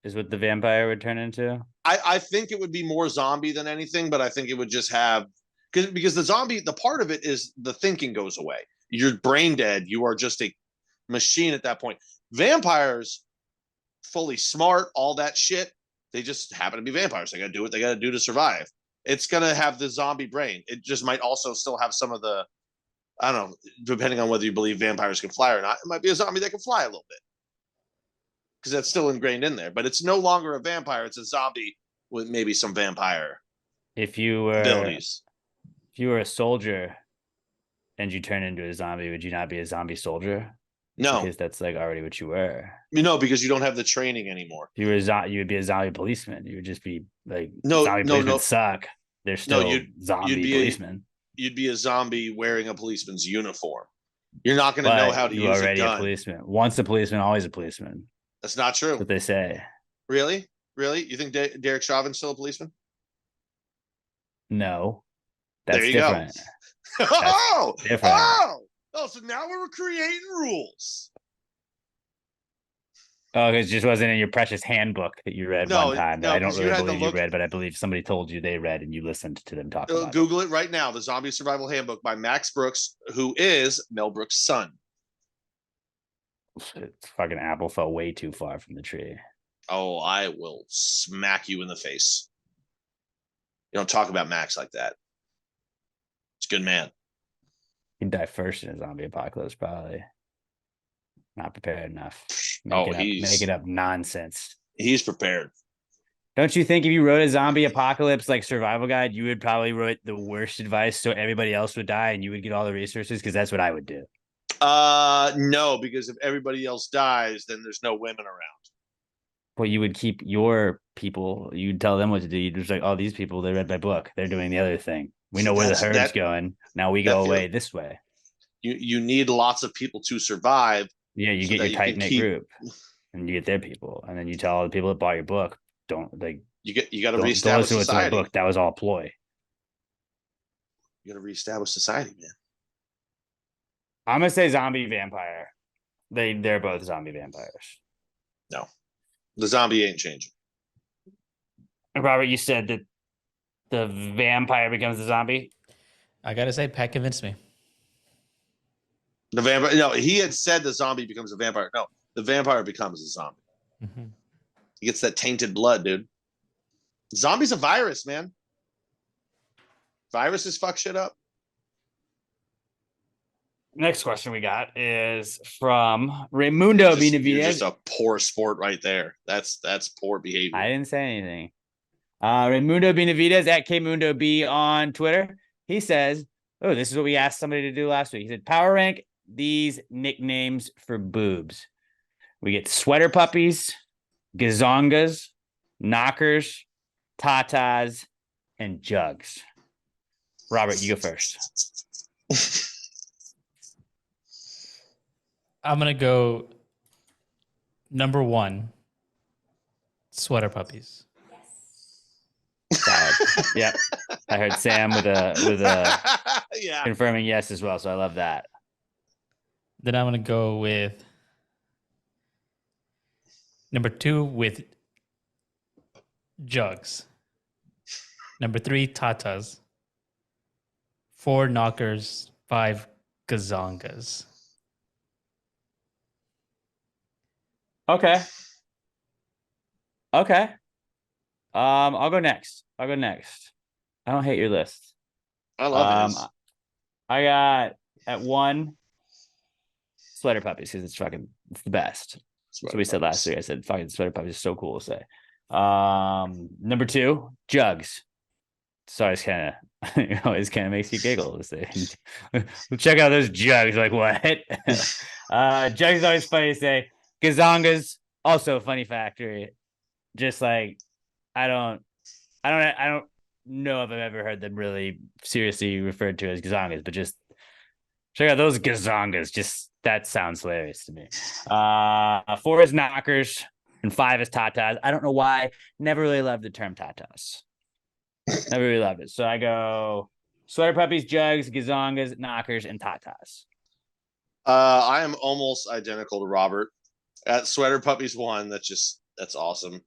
A: is what the vampire would turn into?
B: I think it would be more zombie than anything, but I think it would just have because the zombie, the part of it is the thinking goes away. You're brain dead. You are just a machine at that point. Vampires, fully smart, all that shit. They just happen to be vampires. They got to do what they got to do to survive. It's going to have the zombie brain. It just might also still have some of the, I don't know, depending on whether you believe vampires can fly or not, it might be a zombie that can fly a little bit. Because that's still ingrained in there. But it's no longer a vampire. It's a zombie with maybe some vampire abilities.
A: If you were a soldier and you turn into a zombie, would you not be a zombie soldier?
B: No.
A: Because that's like already what you were.
B: Because you don't have the training anymore.
A: If you were you would be a zombie policeman. You would just be like, zombie policemen suck. They're still zombie policemen.
B: You'd be a zombie wearing a policeman's uniform. You're not going to know how to use a gun. You're already a
A: policeman. Once a policeman, always a policeman.
B: That's not true.
A: That's what they say.
B: Really? You think Derek Chauvin's still a policeman?
A: No. That's
B: there you
A: different.
B: Go.
A: That's different.
B: So now we're creating rules.
A: Oh, it just wasn't in your precious handbook that you read one time. I don't really believe you read, but I believe somebody told you they read and you listened to them talk about
B: Google it right now. The Zombie Survival Handbook by Max Brooks, who is Mel Brooks' son.
A: It's fucking apple fell way too far from the tree.
B: Oh, I will smack you in the face. You don't talk about Max like that. It's a good man.
A: He'd die first in a zombie apocalypse, probably. Not prepared enough. Making up nonsense.
B: He's prepared.
A: Don't you think if you wrote a zombie apocalypse like survival guide, you would probably write the worst advice so everybody else would die and you would get all the resources? Because that's what I would do.
B: No, because if everybody else dies, then there's no women around.
A: Well, you would keep your people. You'd tell them what to do. You'd just like, oh, these people, they read my book. They're doing the other thing. We know where the herd's going. Now we go away this way.
B: You need lots of people to survive.
A: Yeah, you get your tight knit group, and you get their people, and then you tell all the people that bought your book, don't like.
B: You got to
A: don't
B: reestablish
A: listen to
B: society.
A: my book. That was all a ploy.
B: You got to reestablish society, man.
A: I'm gonna say zombie vampire. They're both zombie vampires.
B: No, the zombie ain't changing.
A: Robert, you said that the vampire becomes the zombie.
C: I gotta say, Pat convinced me.
B: The vampire. No, he had said the zombie becomes a vampire. No, the vampire becomes a zombie.
C: Mm-hmm.
B: He gets that tainted blood, dude. Zombie's a virus, man. Viruses fuck shit up.
A: Next question we got is from Raimundo Benavides.
B: Just a poor sport right there. That's poor behavior.
A: I didn't say anything. Raimundo Benavides at Kmundo B on Twitter. He says, oh, this is what we asked somebody to do last week. He said, power rank these nicknames for boobs. We get sweater puppies, gazongas, knockers, tatas, and jugs. Robert, you go first.
C: I'm gonna go number 1. Sweater puppies.
A: Solid. Yep. I heard Sam with a
B: yeah,
A: confirming yes as well. So I love that.
C: Then I'm gonna go with number 2 with jugs. Number 3, tatas. 4, knockers. 5, gazongas.
A: Okay. I'll go next. I don't hate your list.
B: I love it.
A: I got at 1 sweater puppies because it's the best. That's what we said last week. I said fucking sweater puppies is so cool to say. Number 2, jugs. Sorry, it's kind of it kind of makes you giggle to say. Check out those jugs. Like what? Jugs is always funny to say. Gazongas, also a funny factory. Just like I don't know if I've ever heard them really seriously referred to as gazongas, but just check out those gazongas. Just that sounds hilarious to me. 4 is knockers and 5 is tatas. I don't know why. Never really loved the term tatas. Never really loved it. So I go sweater puppies, jugs, gazongas, knockers, and tatas.
B: I am almost identical to Robert. At sweater puppies 1, that's awesome.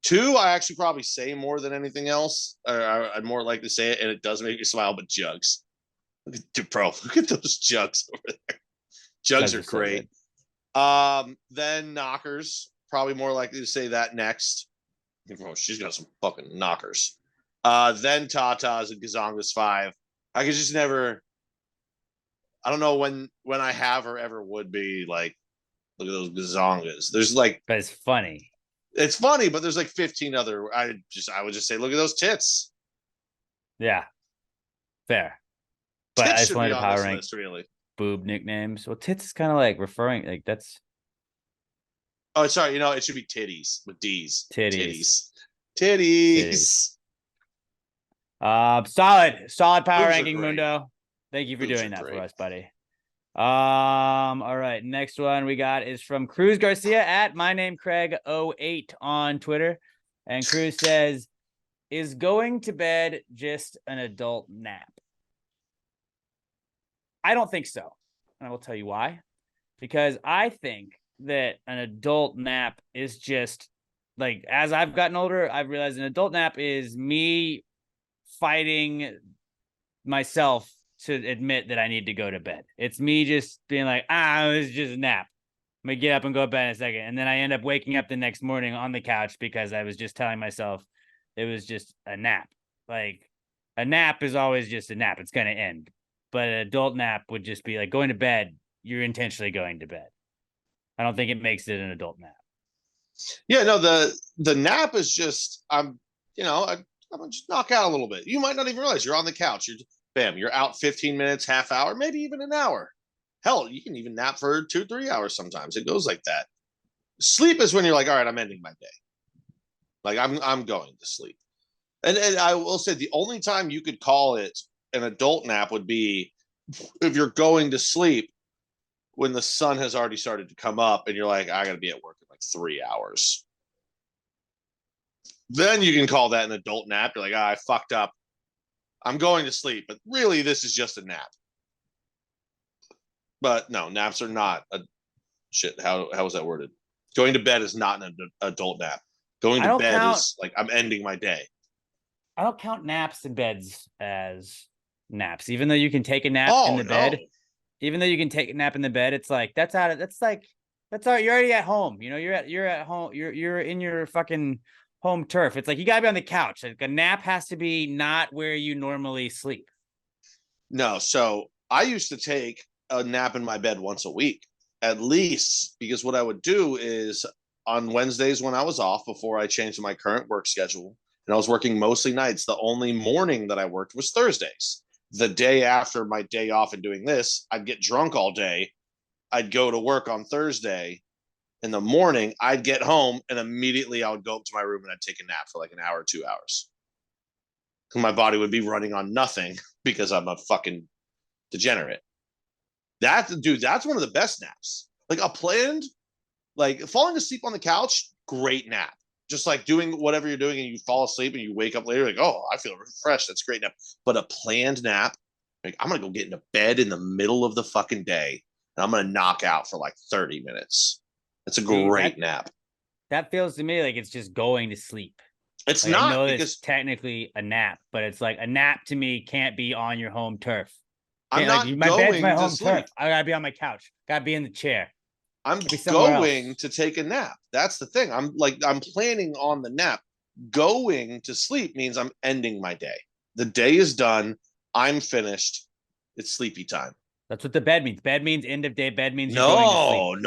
B: 2, I actually probably say more than anything else. I'd more like to say it, and it does make me smile. But jugs, look at those jugs over there. Jugs are great. Then knockers, probably more likely to say that next. Oh, she's got some fucking knockers. Then tatas and gazongas 5. I could just never. I don't know when I have or ever would be like. Look at those gazongas. There's like,
A: but it's funny.
B: It's funny, but there's like 15 other. I would just say, look at those tits.
A: Yeah, fair. But
B: Tits
A: I just
B: should
A: wanted
B: be
A: to
B: on
A: power
B: this
A: rank
B: list, really.
A: boob nicknames. Well, tits is kind of like referring like that's.
B: Oh, sorry. It should be titties with D's.
A: Titties. Solid power
B: Boobs
A: ranking, Mundo. Thank you for doing that for us, buddy. All right. Next one we got is from Cruz Garcia at my name Craig08 on Twitter. And Cruz says, is going to bed just an adult nap? I don't think so. And I will tell you why. Because I think that an adult nap is just like, as I've gotten older, I've realized an adult nap is me fighting myself to admit that I need to go to bed. It's me just being like, it's just a nap. I'm gonna get up and go to bed in a second. And then I end up waking up the next morning on the couch because I was just telling myself it was just a nap. Like a nap is always just a nap. It's gonna end. But an adult nap would just be like going to bed. You're intentionally going to bed. I don't think it makes it an adult nap.
B: Yeah, no, the nap is just I'm gonna just knock out a little bit. You might not even realize you're on the couch. You're out 15 minutes, half hour, maybe even an hour. Hell, you can even nap for 2-3 hours sometimes. It goes like that. Sleep is when you're like, all right, I'm ending my day. Like I'm going to sleep. And I will say the only time you could call it an adult nap would be if you're going to sleep when the sun has already started to come up and you're like, I gotta be at work in like 3 hours. Then you can call that an adult nap. You're like, I fucked up. I'm going to sleep, but really this is just a nap. But no, naps are not a shit. How is that worded? Going to bed is not an adult nap. Going to bed is like I'm ending my day.
A: I don't count naps in beds as naps, even though you can take a nap in the bed. Even though you can take a nap in the bed, it's like that's all. You're already at home. You know, you're at home. You're in your fucking home turf. It's like you gotta be on the couch. Like a nap has to be not where you normally sleep.
B: No, so I used to take a nap in my bed once a week, at least, because what I would do is on Wednesdays when I was off before I changed my current work schedule, and I was working mostly nights, the only morning that I worked was Thursdays. The day after my day off and doing this, I'd get drunk all day. I'd go to work on Thursday. In the morning, I'd get home and immediately I would go up to my room and I'd take a nap for like an hour, 2 hours. My body would be running on nothing because I'm a fucking degenerate. That's one of the best naps. Like a planned, like falling asleep on the couch, great nap. Just like doing whatever you're doing and you fall asleep and you wake up later, like, oh, I feel refreshed. That's a great nap. But a planned nap, like I'm going to go get into bed in the middle of the fucking day and I'm going to knock out for like 30 minutes. That's a great nap.
A: That feels to me like it's just going to sleep.
B: It's
A: like,
B: not
A: I know
B: because
A: it's technically a nap, but it's like a nap to me can't be on your home turf.
B: I'm not
A: my bed's my home
B: sleep.
A: turf. I gotta be on my couch. Gotta be in the chair.
B: I'm going to take a nap. That's the thing. I'm planning on the nap. Going to sleep means I'm ending my day. The day is done. I'm finished. It's sleepy time.
A: That's what the bed means. Bed means end of day. Bed means
B: you're going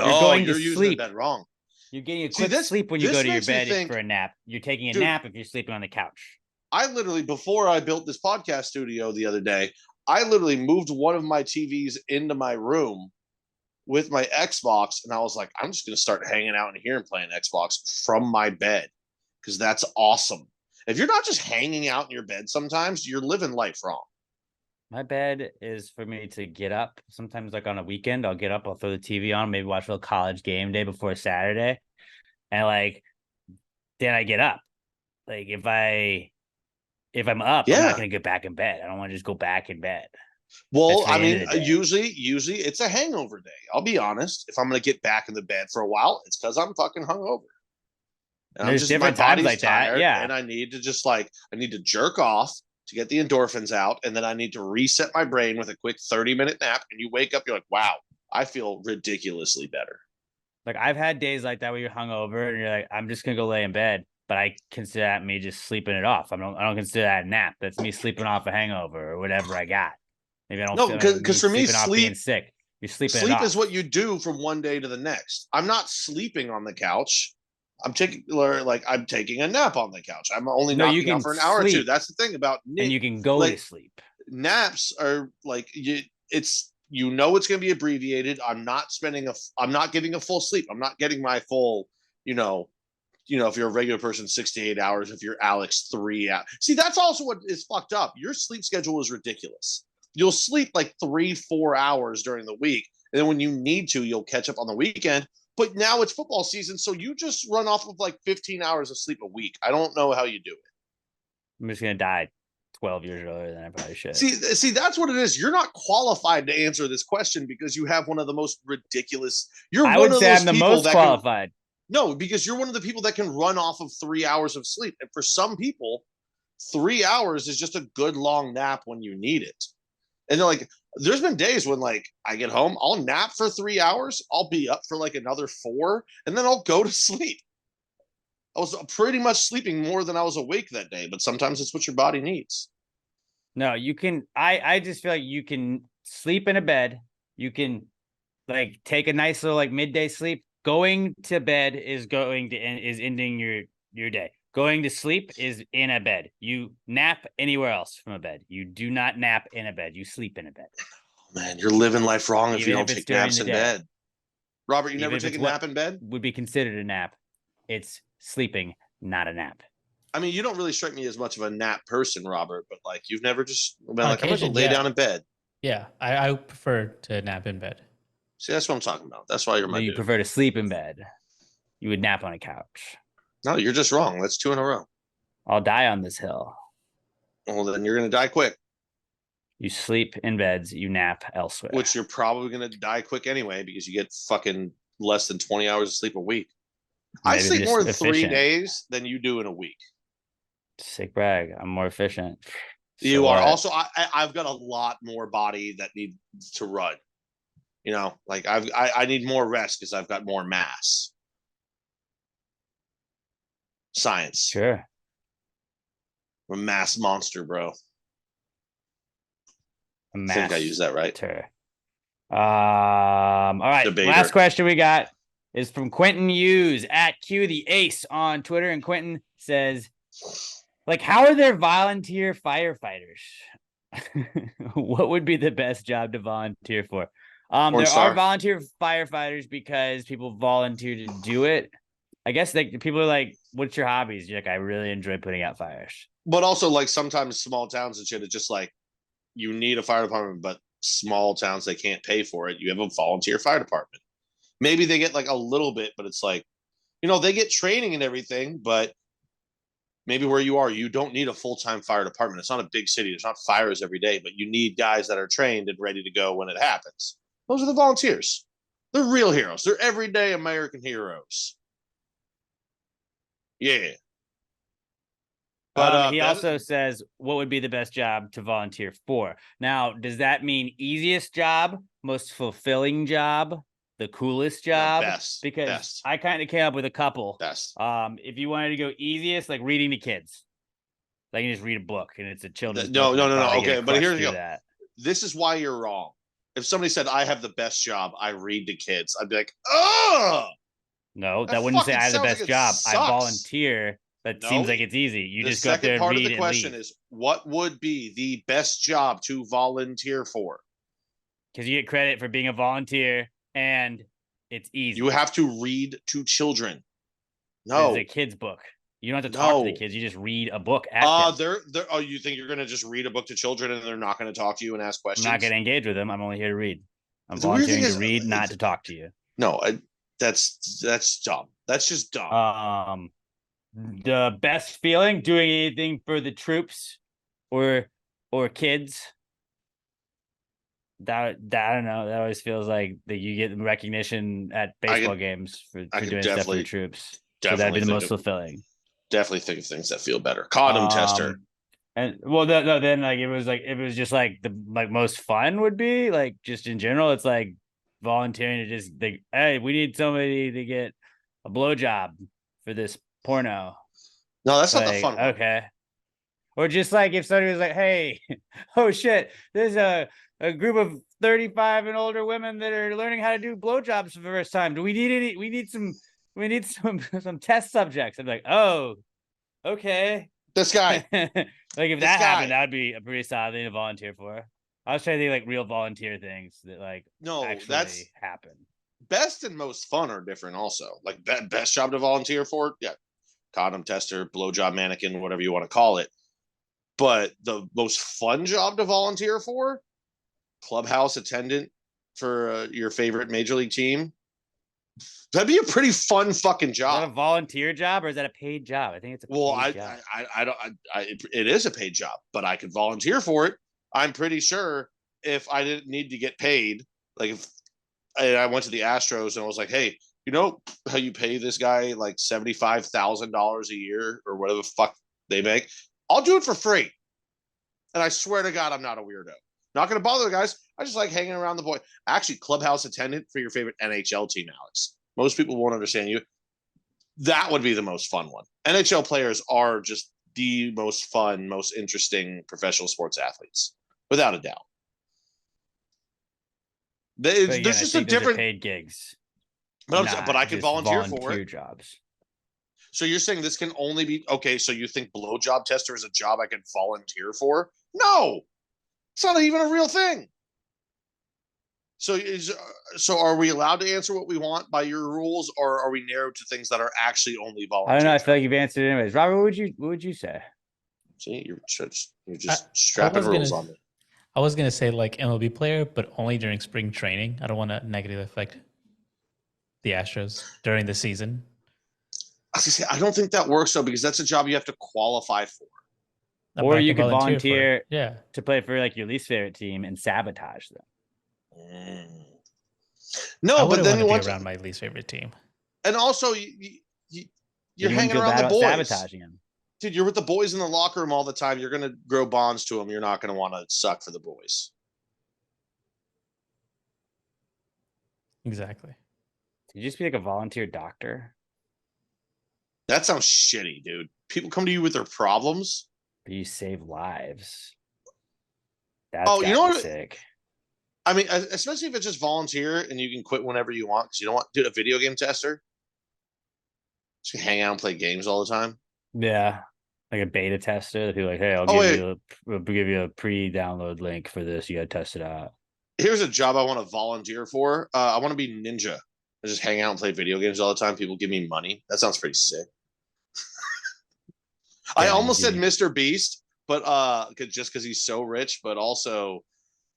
B: to sleep. Using that wrong.
A: You're getting a quick sleep when you go to your bed for a nap. You're taking a nap if you're sleeping on the couch.
B: I literally, before I built this podcast studio the other day, I literally moved one of my TVs into my room with my Xbox, and I was like, I'm just going to start hanging out in here and playing Xbox from my bed because that's awesome. If you're not just hanging out in your bed sometimes, you're living life wrong.
A: My bed is for me to get up. Sometimes, like on a weekend, I'll get up, I'll throw the TV on, maybe watch a little college game day before Saturday. And like, then I get up. Like if I'm up, I'm not going to get back in bed. I don't want to just go back in bed.
B: Well, I mean, usually it's a hangover day. I'll be honest. If I'm going to get back in the bed for a while, it's because I'm fucking hungover. And
A: there's different times like
B: tired,
A: that. Yeah.
B: And I need to I need to jerk off to get the endorphins out. And then I need to reset my brain with a quick 30-minute nap. And you wake up, you're like, wow, I feel ridiculously better.
A: Like I've had days like that where you're hungover and you're like, I'm just going to go lay in bed. But I consider that me just sleeping it off. I don't consider that a nap. That's me sleeping off a hangover or whatever I got. Maybe I don't.
B: No, because for me,
A: being sick. You're sleeping.
B: Sleep is what you do from one day to the next. I'm not sleeping on the couch. I'm taking a nap on the couch. I'm only knocking out for an hour or two. That's the thing about
A: and you can go to sleep.
B: Naps are like it's going to be abbreviated. I'm not getting a full sleep. I'm not getting my full, if you're a regular person, 6 to 8 hours. If you're Alex, 3 hours. See, that's also what is fucked up. Your sleep schedule is ridiculous. You'll sleep like 3-4 hours during the week. And then when you need to, you'll catch up on the weekend. But now it's football season. So you just run off of like 15 hours of sleep a week. I don't know how you do it.
A: I'm just going to die 12 years earlier than I probably should.
B: See, that's what it is. You're not qualified to answer this question because you have one of the most ridiculous.
A: I would say I'm the most qualified.
B: No, because you're one of the people that can run off of 3 hours of sleep. And for some people, 3 hours is just a good long nap when you need it. And there's been days when I get home, I'll nap for 3 hours. I'll be up for another 4, and then I'll go to sleep. I was pretty much sleeping more than I was awake that day, but sometimes it's what your body needs.
A: No, you can. I just feel like you can sleep in a bed. You can take a nice little midday sleep. Going to bed is ending your day. Going to sleep is in a bed. You nap anywhere else from a bed. You do not nap in a bed. You sleep in a bed.
B: Oh, man, you're living life wrong if you don't take naps in bed. Robert, you never take a nap in bed?
A: Would be considered a nap. It's sleeping not a nap.
B: I mean, you don't really strike me as much of a nap person, Robert, but like you've never just been like, I'm going to
C: occasion,
B: lay
C: yeah.
B: down in bed.
C: Yeah, I prefer to nap in bed.
B: See, that's what I'm talking about. That's why you're my
A: You
B: dude.
A: prefer to sleep in bed. You would nap on a couch.
B: No, you're just wrong. That's 2 in a row.
A: I'll die on this hill.
B: Well, then you're going to die quick,
A: You sleep in beds, you nap elsewhere.
B: which you're probably going to die quick anyway because you get fucking less than 20 hours of sleep a week. I
A: Maybe
B: sleep
A: just
B: more than 3
A: efficient.
B: days than you do in a week.
A: Sick brag. I'm more efficient.
B: You
A: So
B: are
A: what?
B: also. I've got a lot more body that needs to run. You know, like I need more rest because I've got more mass. Science.
A: Sure.
B: I'm a mass monster, bro. I think I used that right.
A: All right.
B: Debater.
A: Last question we got is from Quentin Hughes at Q the Ace on Twitter. And Quentin says, like, how are there volunteer firefighters? What would be the best job to volunteer for? There are volunteer firefighters because people volunteer to do it. I guess like people are like, what's your hobbies? You're like, I really enjoy putting out fires.
B: But also, like sometimes small towns and shit, it's just like you need a fire department, but small towns they can't pay for it. You have a volunteer fire department. Maybe they get like a little bit, but it's like, you know, they get training and everything, but maybe where you are, you don't need a full-time fire department. It's not a big city. There's not fires every day, but you need guys that are trained and ready to go when it happens. Those are the volunteers. They're real heroes. They're everyday American heroes. Yeah.
A: But he also says, what would be the best job to volunteer for? Now, does that mean easiest job, most fulfilling job, the coolest job?
B: Best.
A: Because
B: best.
A: I kind of came up with a couple.
B: Best.
A: If you wanted to go easiest, like reading to kids, like you just read a book and it's a children's
B: No.
A: book.
B: Okay, but here's the
A: that.
B: This is why you're wrong. If somebody said I have the best job, I read to kids, I'd be like, oh.
A: No, that wouldn't say I have the best job.
B: Sucks.
A: I volunteer. That seems like it's easy. You just go up there and read and leave. The second part of the question
B: is, what would be the best job to volunteer for?
A: Because you get credit for being a volunteer and it's easy.
B: You have to read to children. No.
A: It's a kid's book. You don't have to talk to the kids. You just read a book at them.
B: You think you're going to just read a book to children and they're not going to talk to you and ask questions?
A: I'm not going to engage with them. I'm only here to read. I'm volunteering to read, not to talk to you.
B: No, that's dumb. That's just dumb.
A: The best feeling, doing anything for the troops or kids. That I don't know. That always feels like that you get recognition at baseball games for doing stuff for the troops. So that'd be the most fulfilling.
B: Definitely think of things that feel better. Condom tester.
A: And well, no, then like it was just like the most fun would be like just in general. It's like volunteering to just think, hey, we need somebody to get a blowjob for this porno.
B: No, that's not the fun one.
A: Okay. Or just like if somebody was like, hey, oh shit, there's a group of 35 and older women that are learning how to do blowjobs for the first time. Do we need any? We need some test subjects. I'm like, oh, okay.
B: This guy.
A: Like if that happened, that would be a pretty solid thing to volunteer for. I was trying to think like real volunteer things that like actually happen.
B: Best and most fun are different also. Like best job to volunteer for, yeah. Condom tester, blowjob mannequin, whatever you want to call it. But the most fun job to volunteer for, clubhouse attendant for your favorite major league team. That'd be a pretty fun fucking job.
A: Is that a volunteer job or is that a paid job? I think it's a paid job.
B: It is a paid job, but I could volunteer for it. I'm pretty sure if I didn't need to get paid, like if I went to the Astros and I was like, hey, you know how you pay this guy like $75,000 a year or whatever the fuck they make? I'll do it for free. And I swear to God, I'm not a weirdo. Not going to bother the guys. I just like hanging around the boy. Actually, clubhouse attendant for your favorite NHL team, Alex. Most people won't understand you. That would be the most fun one. NHL players are just the most fun, most interesting professional sports athletes, without a doubt. There's just a different
A: paid gigs.
B: But I can volunteer for it.
A: Jobs.
B: So you're saying this can only be okay? So you think blowjob tester is a job I can volunteer for? No, it's not even a real thing. So are we allowed to answer what we want by your rules, or are we narrowed to things that are actually only volunteer?
A: I don't know. I feel like you've answered it anyways. Robert, what would you say?
B: See, you're just strapping rules on me.
C: I was gonna say like MLB player, but only during spring training. I don't want to negatively affect the Astros during the season.
B: I don't think that works though, because that's a job you have to qualify for.
A: Or you could volunteer
C: yeah,
A: to play for like your least favorite team and sabotage them.
B: No, but then you want
C: around my least favorite team,
B: and also you're hanging around the boys,
A: sabotaging them.
B: Dude, you're with the boys in the locker room all the time. You're gonna grow bonds to them. You're not gonna want to suck for the boys.
C: Exactly.
A: You just be like a volunteer doctor.
B: That sounds shitty, dude. People come to you with their problems.
A: But you save lives. That's
B: you know what?
A: Sick.
B: I mean, especially if it's just volunteer and you can quit whenever you want, because you don't want to do a video game tester. Just hang out and play games all the time.
A: Yeah, like a beta tester. If you're like, hey, I'll give you a pre-download link for this. You gotta test it out.
B: Here's a job I want to volunteer for. I want to be ninja. I just hang out and play video games all the time. People give me money. That sounds pretty sick. I almost said Mr. Beast, but just because he's so rich, but also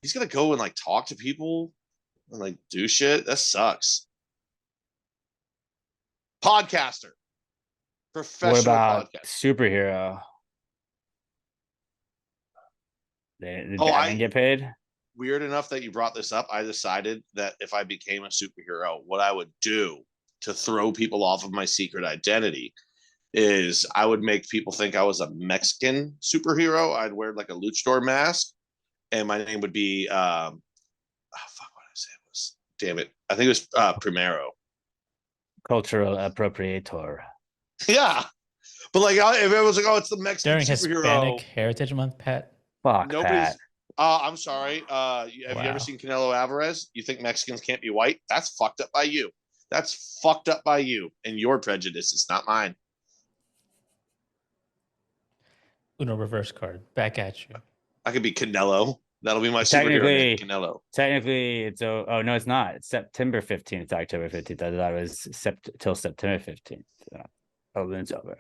B: he's gonna go and like talk to people and like do shit. That sucks. Podcaster, professional.
A: What about
B: podcaster.
A: Superhero? Did Batman get paid?
B: Weird enough that you brought this up. I decided that if I became a superhero, what I would do to throw people off of my secret identity is I would make people think I was a Mexican superhero. I'd wear like a luchador mask, and my name would be fuck, what I say it was. Damn it, I think it was Primero.
A: Cultural appropriator.
B: Yeah, but like if it was like, oh, it's the Mexican
C: during
B: superhero.
C: Hispanic Heritage Month, Pat.
A: Fuck, Pat.
B: I'm sorry. Have you ever seen Canelo Alvarez? You think Mexicans can't be white? That's fucked up by you. That's fucked up by you and your prejudices, not mine.
C: Uno reverse card. Back at you.
B: I could be Canelo. That'll be my superhero name, Canelo.
A: Technically, it's no, it's not. It's September 15th. It's October 15th. I thought it was till September 15th. Oh, then it's over.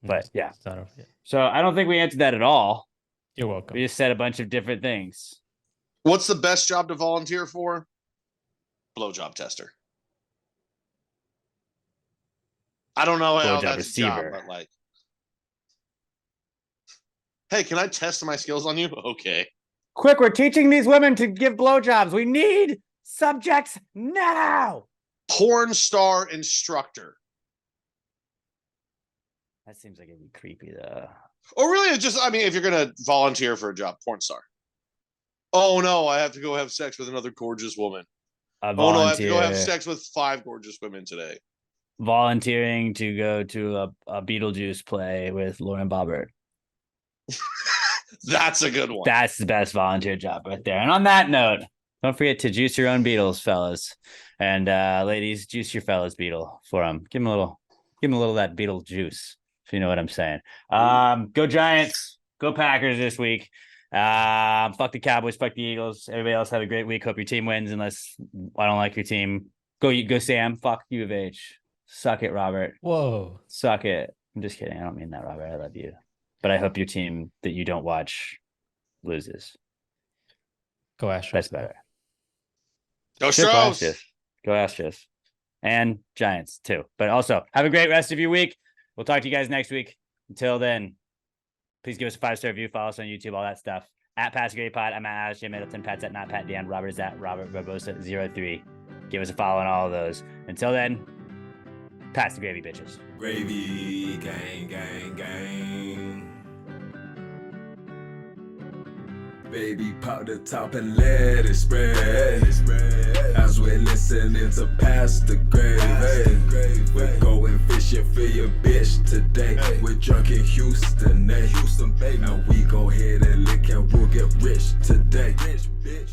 A: But yeah.
C: It's not over yet.
A: So I don't think we answered that at all.
C: You're welcome.
A: We just said a bunch of different things.
B: What's the best job to volunteer for? Blowjob tester. I don't know how that's a job, but like, hey, can I test my skills on you? Okay.
A: Quick, we're teaching these women to give blowjobs. We need subjects now.
B: Porn star instructor.
A: That seems like it'd be creepy, though.
B: Or really, it's just, I mean, if you're going to volunteer for a job, porn star. Oh, no, I have to go have sex with another gorgeous woman. Oh, no, I have to go have sex with 5 gorgeous women today.
A: Volunteering to go to a Beetlejuice play with Lauren Boebert.
B: That's a good one.
A: That's the best volunteer job right there. And on that note, don't forget to juice your own beetles, fellas. And ladies, juice your fellas beetle for them. Give them a little of that beetle juice, if you know what I'm saying. Go Giants, go Packers this week. Fuck the Cowboys, fuck the Eagles. Everybody else have a great week. Hope your team wins, unless I don't like your team. Go Sam. Fuck U of H. Suck it, Robert.
C: Whoa.
A: Suck it. I'm just kidding. I don't mean that, Robert. I love you. But I hope your team that you don't watch loses.
C: Go Astros.
A: That's better.
B: Go Astros.
A: Go Astros. And Giants, too. But also, have a great rest of your week. We'll talk to you guys next week. Until then, please give us a 5-star review. Follow us on YouTube, all that stuff. At Pass Gray Pod, I'm at Alex J. Middleton. Pat's at Not Pat Dan. Robert is at Robert Barbosa 03. Give us a follow on all of those. Until then, pass the gravy, bitches.
H: Gravy, gang, gang, gang. Baby, pop the top and let it spread. As we're listening to Pass the Gravy. We're going fishing for your bitch today. We're drunk in Houston, Houston, baby. Now we go ahead and lick and we'll get rich today. Rich, bitch.